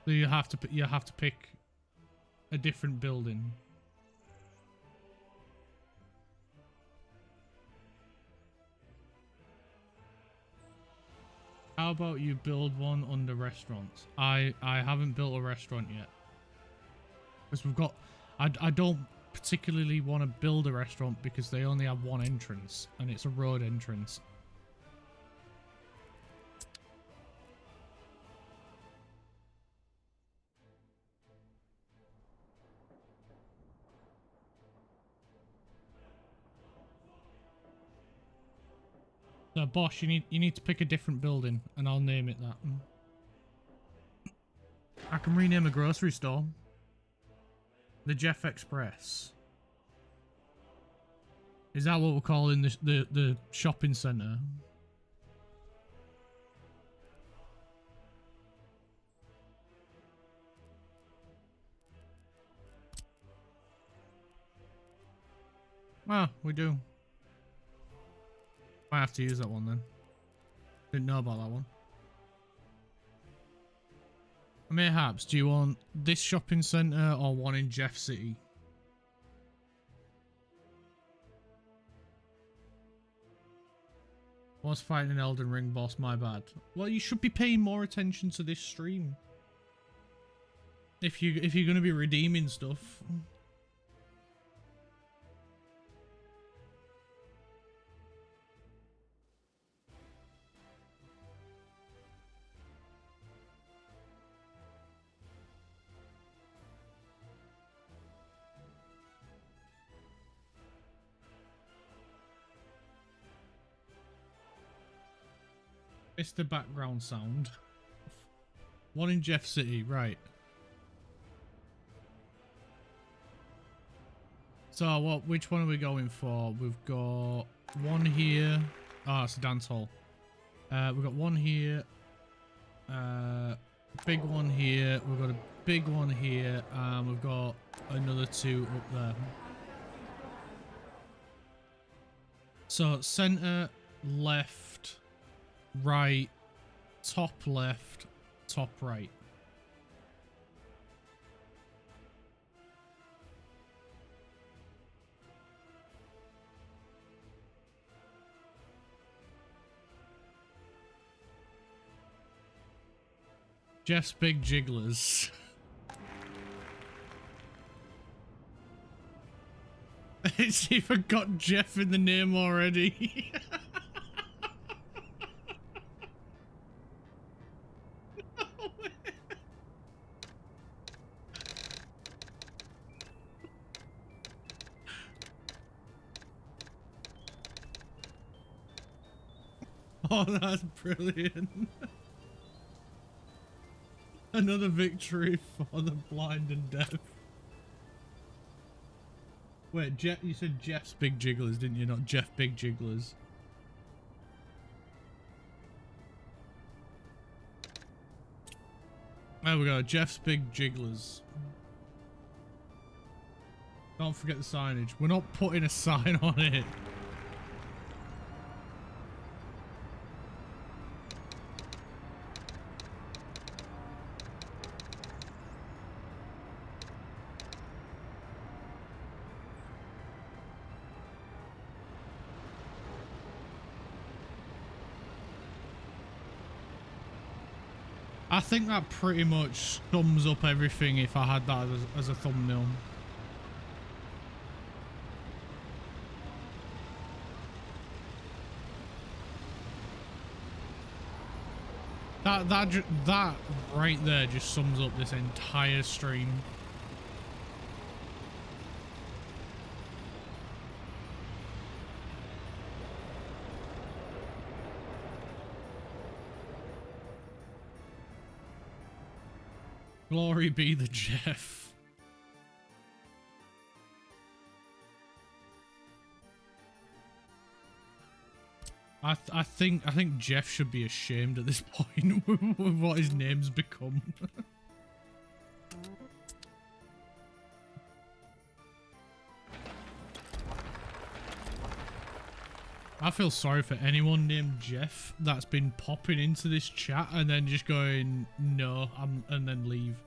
So you have to pick a different building. How about you build one under restaurants? I haven't built a restaurant yet. Because we've got... I don't particularly want to build a restaurant because they only have one entrance. And it's a road entrance. So Bosch, you need to pick a different building and I'll name it that. I can rename a grocery store. The Jeff Express. Is that what we're calling the shopping centre? Ah, we do. Might have to use that one then. Didn't know about that one. Mayhaps, do you want this shopping centre or one in Jeff City? Was fighting an Elden Ring boss, my bad. Well, you should be paying more attention to this stream. If you're going to be redeeming stuff. It's the background sound. One in Jeff City, right. So which one are we going for? We've got one here. Oh, it's a dance hall. We've got one here. Big one here. We've got a big one here. And we've got another two up there. So center, left, right, top left, top right. Jeff's Big Jigglers. It's even got Jeff in the name already. Oh, that's brilliant. Another victory for the blind and deaf. Wait, Jeff, you said Jeff's Big Jigglers, didn't you? Not Jeff Big Jigglers. There we go, Jeff's Big Jigglers. Don't forget the signage. We're not putting a sign on it. I think that pretty much sums up everything if I had that as a thumbnail. That right there just sums up this entire stream. Glory be the Jeff. I think Jeff should be ashamed at this point with what his name's become. I feel sorry for anyone named Jeff that's been popping into this chat and then just going, no, and then leave.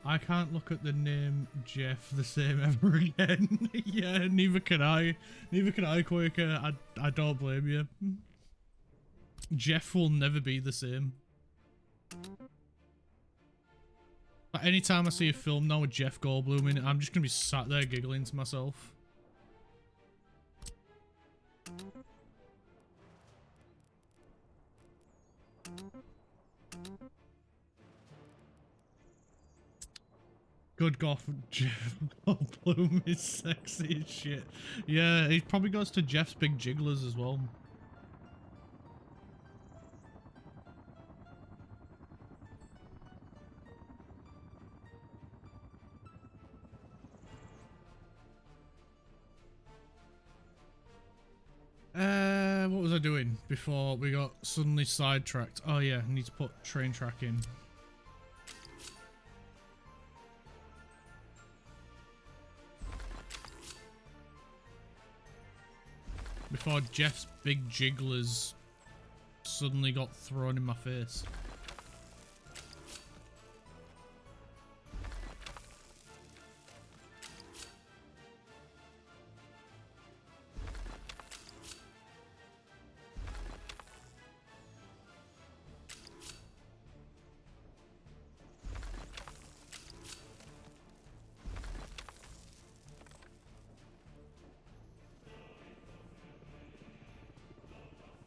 I can't look at the name Jeff the same ever again. Yeah, neither can I. Neither can I, Quaker. I don't blame you. Jeff will never be the same. But anytime I see a film now with Jeff Goldblum in it, I'm just going to be sat there giggling to myself. Good God, Jeff Goldblum is sexy as shit. Yeah, he probably goes to Jeff's Big Jigglers as well. What was I doing before we got suddenly sidetracked? Oh yeah, I need to put train track in. Before Jeff's Big Jigglers suddenly got thrown in my face.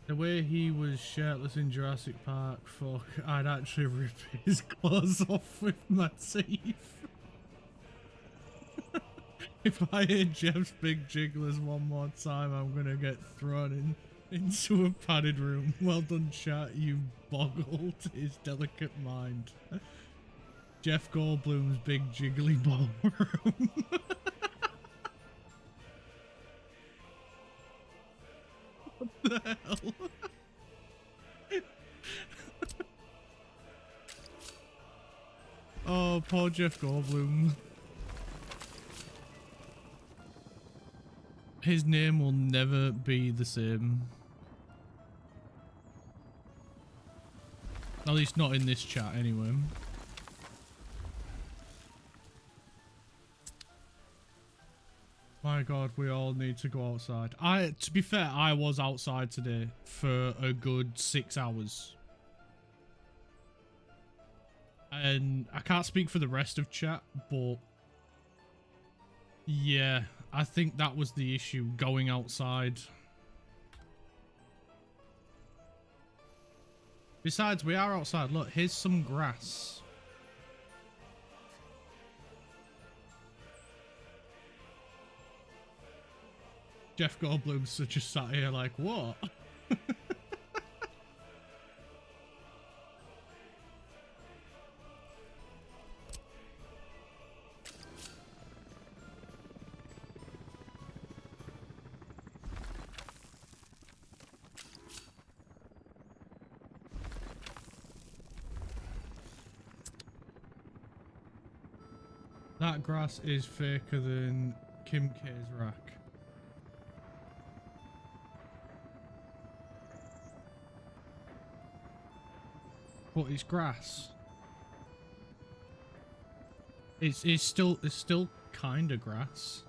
The way he was shirtless in Jurassic Park, fuck, I'd actually rip his clothes off with my teeth. If I hear Jeff's Big Jigglers one more time, I'm gonna get thrown into a padded room. Well done, chat, you boggled his delicate mind. Jeff Goldblum's Big Jiggly Ballroom. What the hell? Oh, poor Jeff Goldblum. His name will never be the same. At least not in this chat anyway. My God, we all need to go outside. To be fair, I was outside today for a good 6 hours. And I can't speak for the rest of chat, but yeah, I think that was the issue, going outside. Besides, we are outside. Look, here's some grass. Jeff Goldblum's just sat here like, what? That grass is faker than Kim K's rack. But it's grass. It's still kind of grass.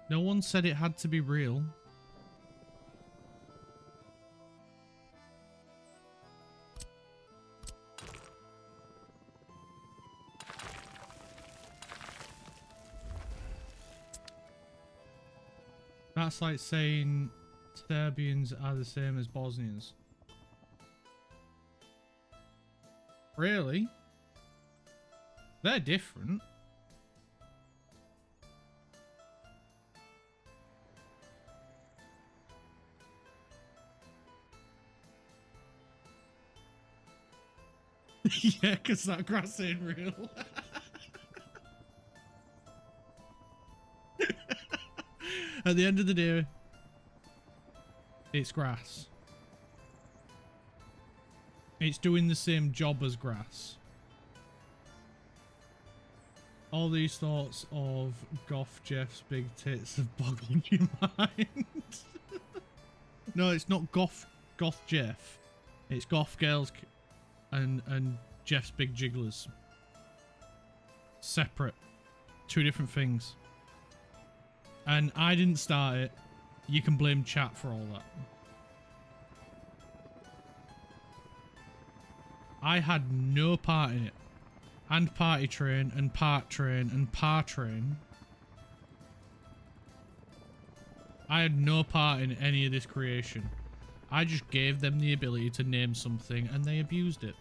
No one said it had to be real. That's like saying Serbians are the same as Bosnians. Really? They're different. Yeah, because that grass ain't real. At the end of the day, it's grass. It's doing the same job as grass. All these thoughts of Goth Jeff's big tits have boggled your mind. No, it's not Goth Jeff. It's Goth Girls and Jeff's big jigglers. Separate. Two different things. And I didn't start it. You can blame chat for all that. I had no part in it. And Party Train, and Part Train, and Par Train. I had no part in any of this creation. I just gave them the ability to name something, and they abused it.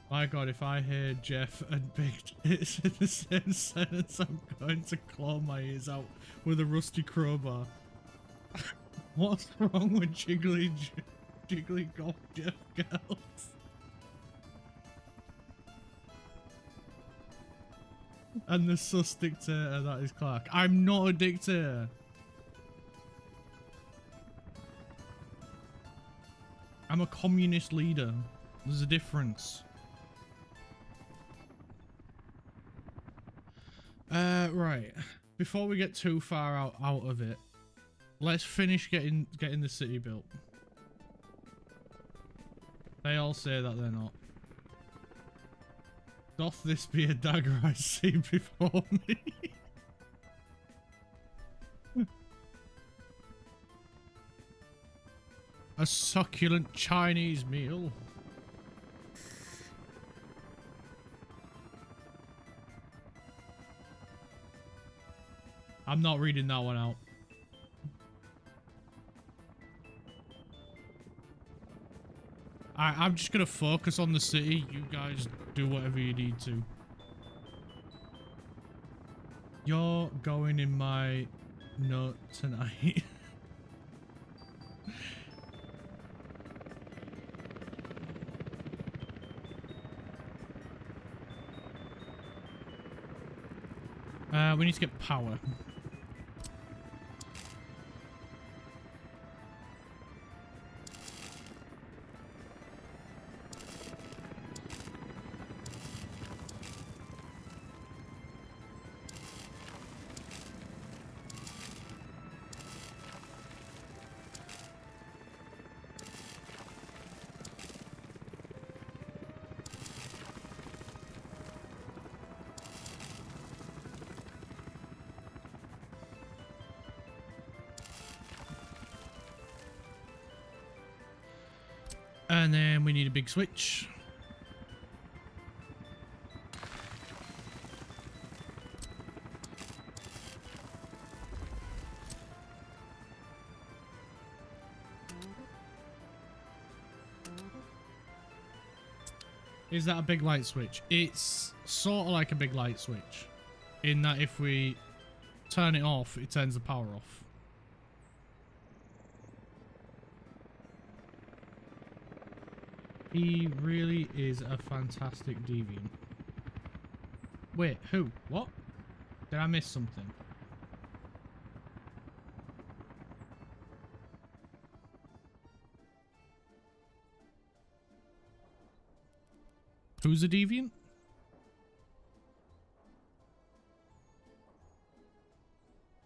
My god, if I hear Jeff and Big Tits in the same sentence, I'm going to claw my ears out with a rusty crowbar. What's wrong with jiggly Goth Jeff girls? And the sus dictator that is Clark. I'm not a dictator. I'm a communist leader. There's a difference. Right. Before we get too far out of it, let's finish getting the city built. They all say that they're not. Doth this be a dagger I see before me? A succulent Chinese meal. I'm not reading that one out. I'm just gonna focus on the city. You guys do whatever you need to. You're going in my note tonight. We need to get power. And then we need a big switch. Is that a big light switch? It's sort of like a big light switch. In that if we turn it off, it turns the power off. He really is a fantastic deviant. Wait, who? What? Did I miss something? Who's a deviant?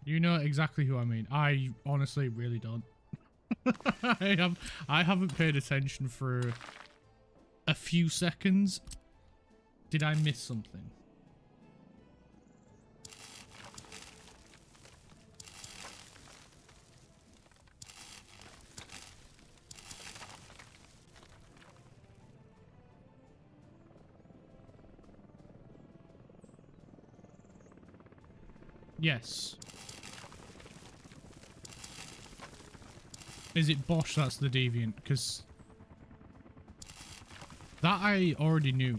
You know exactly who I mean. I honestly really don't. I haven't paid attention for a few seconds. Did I miss something? Yes. Is it Bosch that's the deviant? Because that I already knew.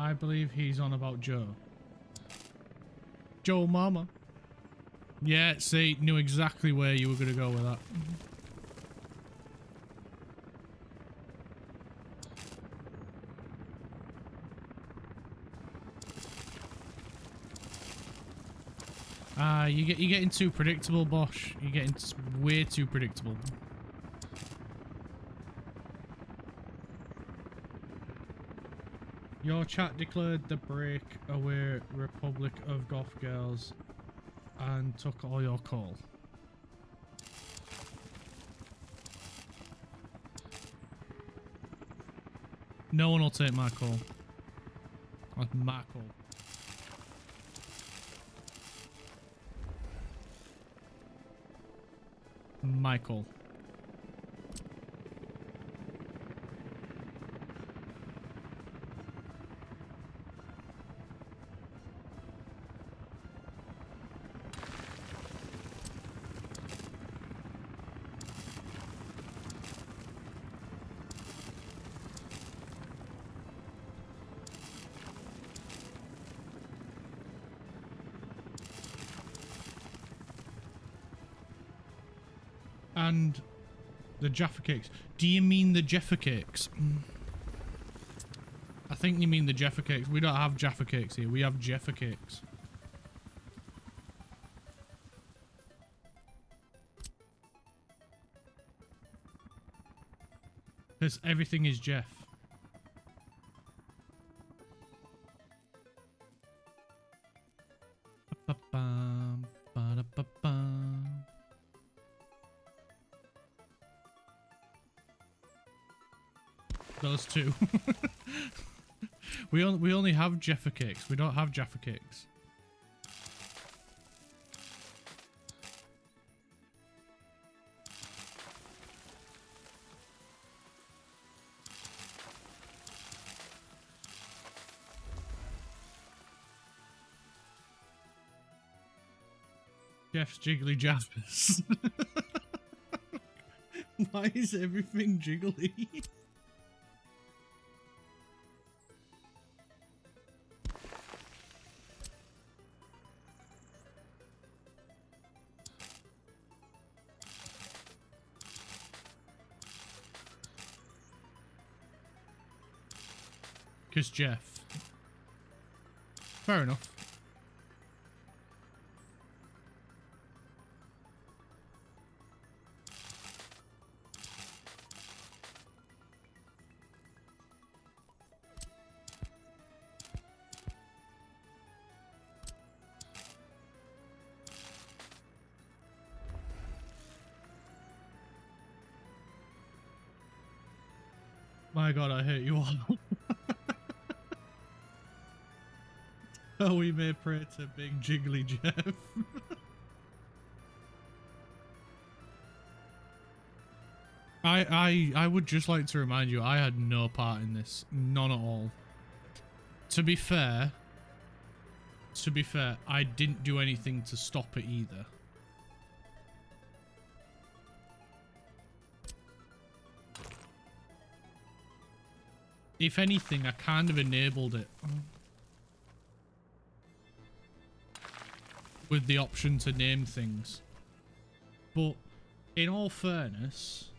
I believe he's on about Joe. Joe Mama. Yeah, see, knew exactly where you were going to go with that. You're getting too predictable, Bosch. You're getting way too predictable. Your chat declared the breakaway Republic of Goth Girls and took all your call. No one will take my call. That's my call. Michael. And the Jaffa cakes. Do you mean the Jaffa cakes? I think you mean the Jaffa cakes. We don't have Jaffa cakes here. We have Jaffa cakes. Because everything is Jeff. Ba-bam, ba-da-ba-bam. Those two. we only have Jaffa cakes. We don't have Jaffa cakes. Jeff's jiggly jabbers. Why is everything jiggly? Because Jeff. Fair enough. My God, I hate you all. Oh, we may pray to Big Jiggly Jeff. I would just like to remind you, I had no part in this. None at all. To be fair, I didn't do anything to stop it either. If anything, I kind of enabled it. With the option to name things. But in all fairness,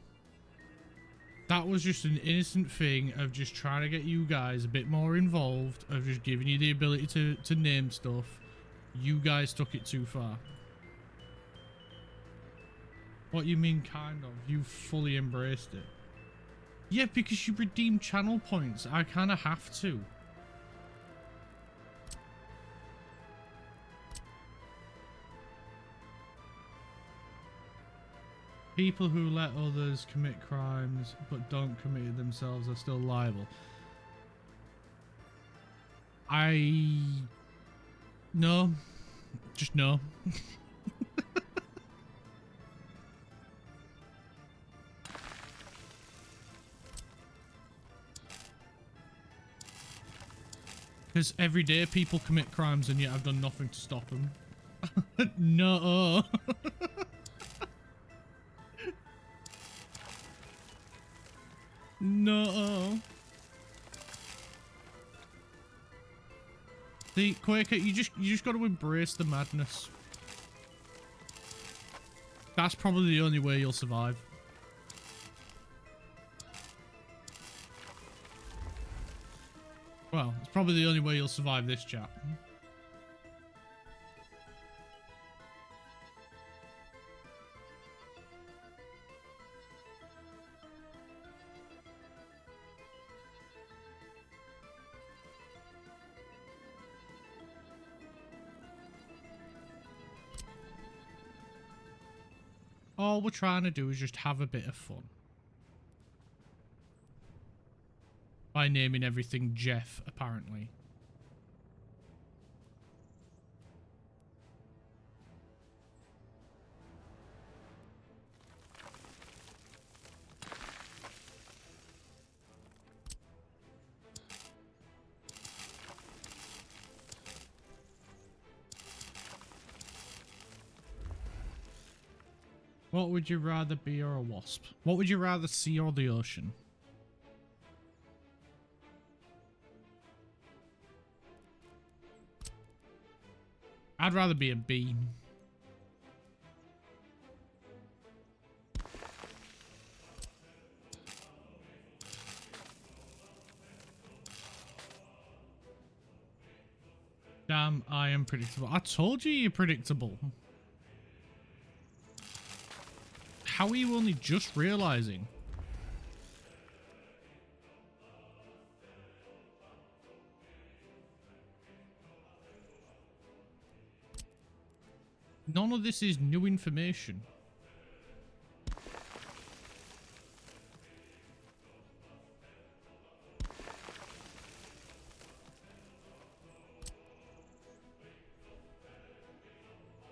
that was just an innocent thing of just trying to get you guys a bit more involved, of just giving you the ability to name stuff. You guys took it too far. What you mean kind of? You fully embraced it. Yeah, because you redeem channel points. I kind of have to. People who let others commit crimes but don't commit it themselves are still liable. No. Just no. Because every day people commit crimes and yet I've done nothing to stop them. No. No. See, Quaker, you just got to embrace the madness. That's probably the only way you'll survive. Well, it's probably the only way you'll survive this chat. All we're trying to do is just have a bit of fun. By naming everything Jeff, apparently. What would you rather be, or a wasp? What would you rather see, or the ocean? I'd rather be a bee. Damn, I am predictable. I told you you're predictable. How are you only just realizing? None of this is new information.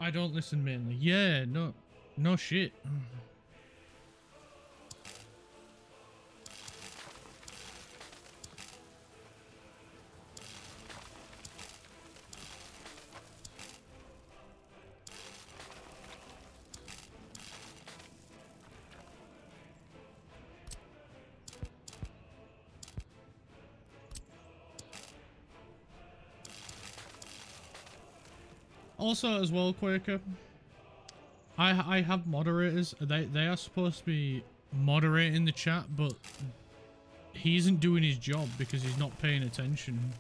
I don't listen mainly. Yeah, no shit. Also, as well, Quaker, I have moderators. They are supposed to be moderating the chat, but he isn't doing his job because he's not paying attention.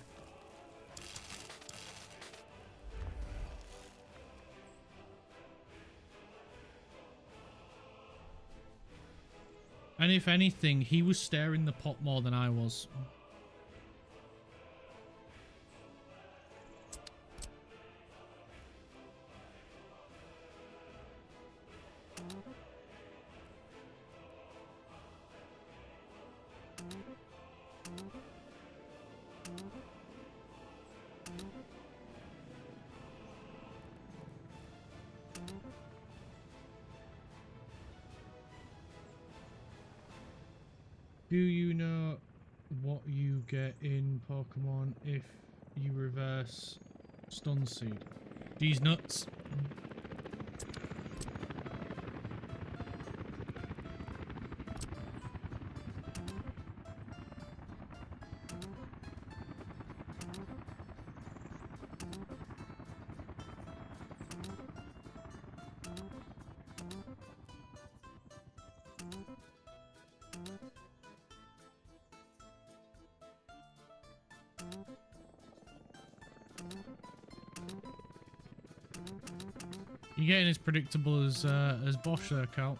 And if anything, he was stirring the pot more than I was. Do you know what you get in Pokemon if you reverse Stun Seed? These nuts. You're getting as predictable as Bosch there, Cal.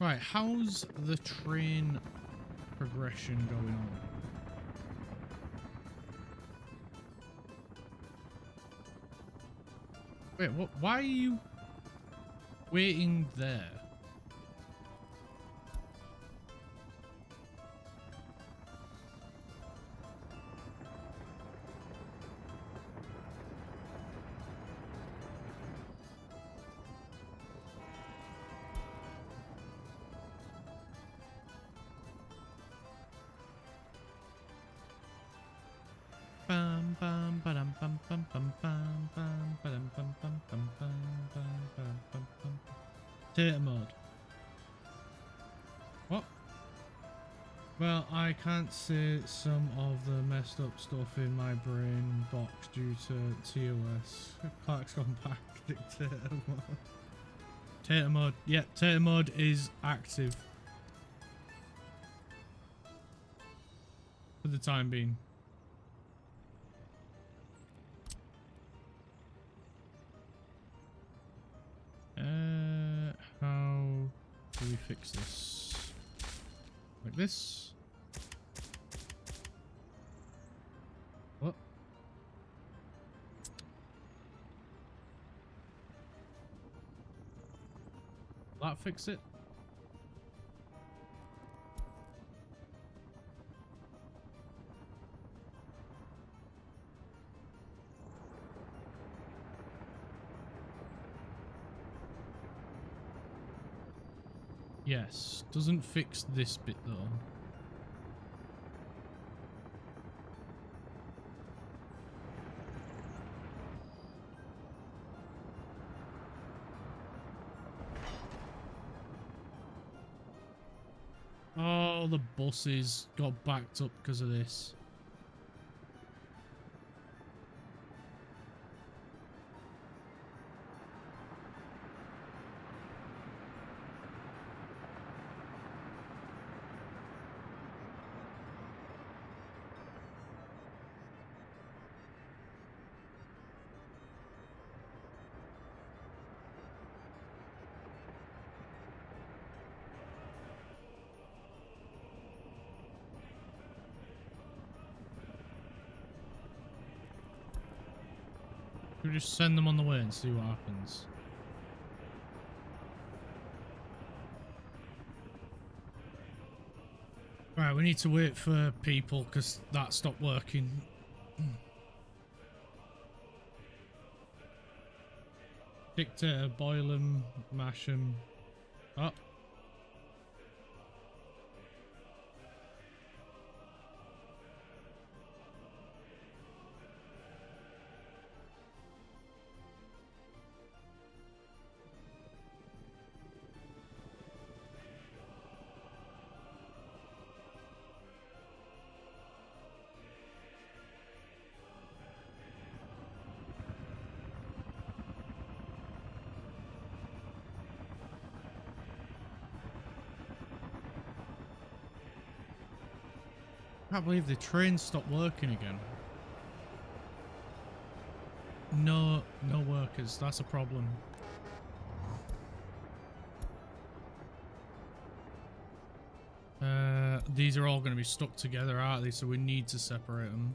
Right, how's the train progression going on? Wait, what? Why are you waiting there? Bam bam badum bum bum bum bam bam badum bum bum bum bam bam badum bum bum. Data mode. What? Well, I can't say some of the messed up stuff in my brain box due to TOS. Clark's gone back. Dictator mode. Data mode. Yeah, data mode is active. For the time being. How do we fix this? Like this? What? Will that fix it? Yes. Doesn't fix this bit though. Oh, the buses got backed up because of this. Should we just send them on the way and see what happens? Right, we need to wait for people because that stopped working. Dictator, boil them, mash them. Oh. I can't believe the train stopped working again. No workers. That's a problem. These are all going to be stuck together, aren't they? So we need to separate them.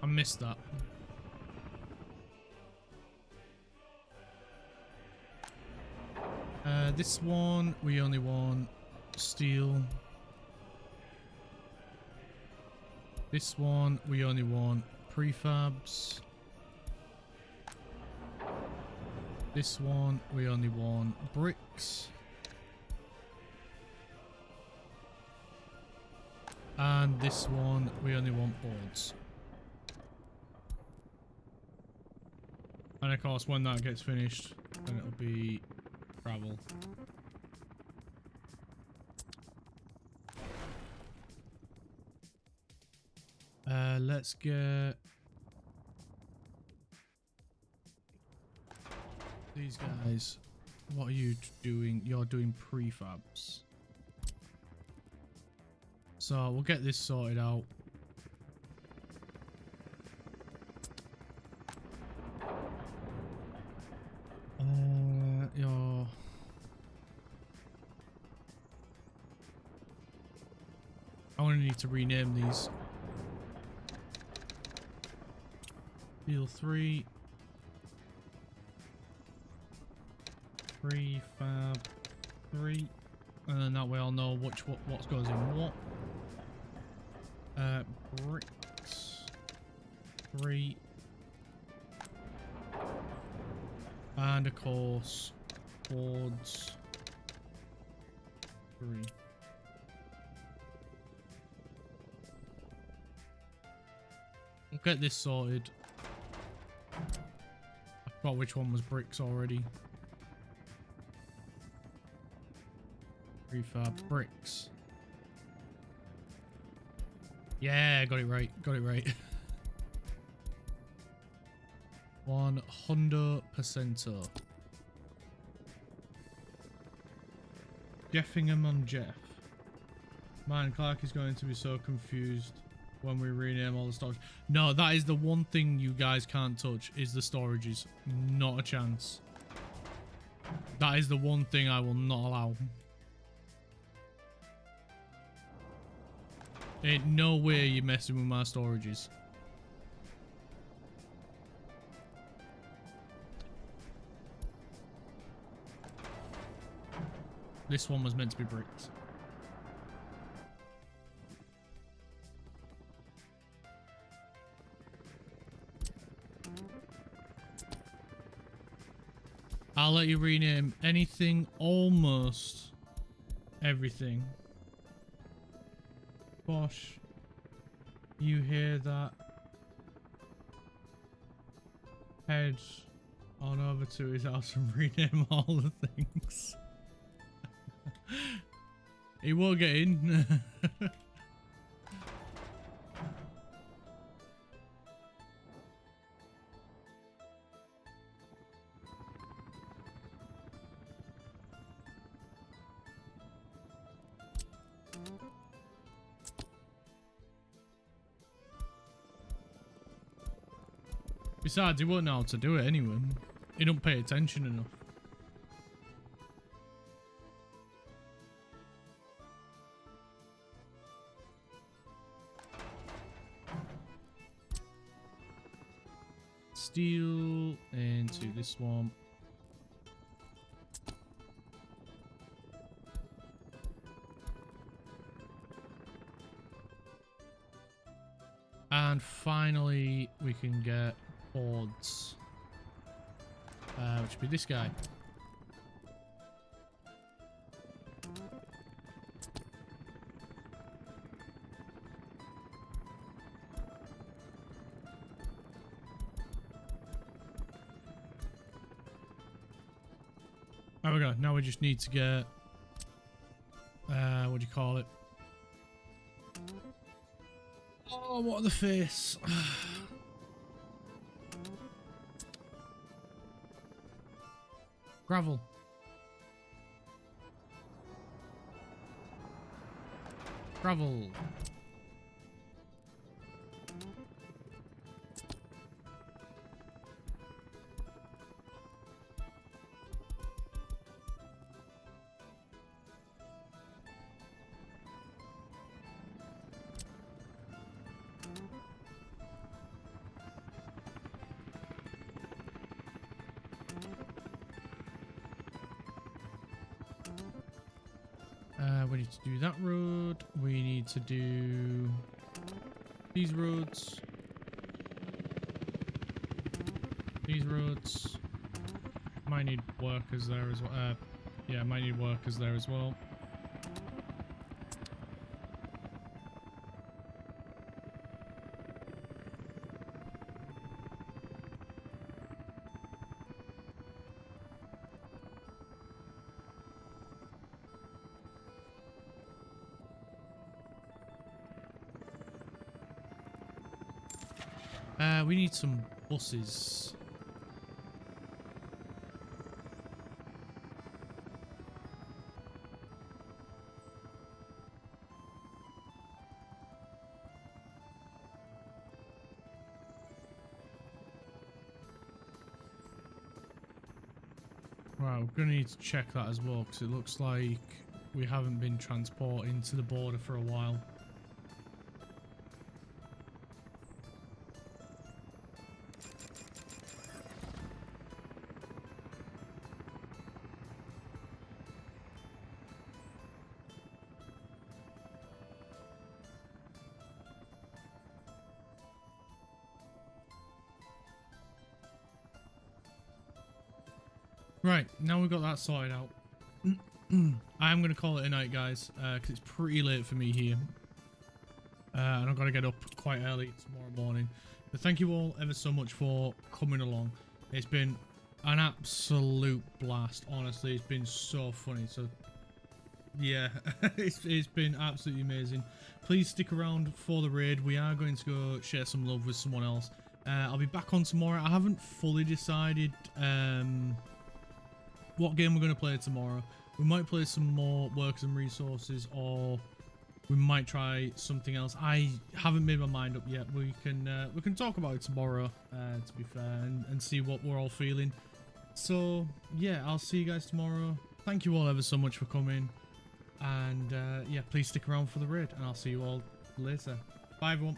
I missed that. This one, we only want steel. This one, we only want prefabs. This one, we only want bricks. And this one, we only want boards. And of course, when that gets finished, then it'll be gravel. Let's get these guys. What are you doing? You're doing prefabs. So we'll get this sorted out. You're... I'm gonna need to rename these. Steel 3. Prefab 3. And then that way I'll know what goes in what. Bricks 3. And of course, boards 3. Get this sorted. I forgot which one was bricks already. Prefab bricks. Yeah, got it right. Got it right. 100%. Jeffingham on Jeff. Man, Clark is going to be so confused when we rename all the storage. No, that is the one thing you guys can't touch, is the storages. Not a chance. That is the one thing I will not allow. Ain't no way you're messing with my storages. This one was meant to be bricks. I'll let you rename anything, almost everything. Bosh, you hear that? Head on over to his house and rename all the things. He won't get in. Besides, he won't know how to do it anyway. He don't pay attention enough. Steel into this one. And finally, we can get boards, which would be this guy. There we go. Now we just need to get, what do you call it? Oh, what the face. Gravel. Gravel. We need to do that road. We need to do these roads. These roads. Might need workers there as well. Yeah, might need workers there as well. We need some buses. Right, we're gonna need to check that as well, because it looks like we haven't been transporting to the border for a while. Right, now we've got that sorted out. I am going to call it a night, guys, because it's pretty late for me here. And I've got to get up quite early tomorrow morning. But thank you all ever so much for coming along. It's been an absolute blast, honestly. It's been so funny. So yeah, it's been absolutely amazing. Please stick around for the raid. We are going to go share some love with someone else. I'll be back on tomorrow. I haven't fully decided what game we're going to play tomorrow. We might play some more Workers and Resources, or we might try something else. I haven't made my mind up yet. We can talk about it tomorrow, to be fair, and see what we're all feeling. So yeah, I'll see you guys tomorrow. Thank you all ever so much for coming, and yeah, please stick around for the raid, and I'll see you all later. Bye everyone.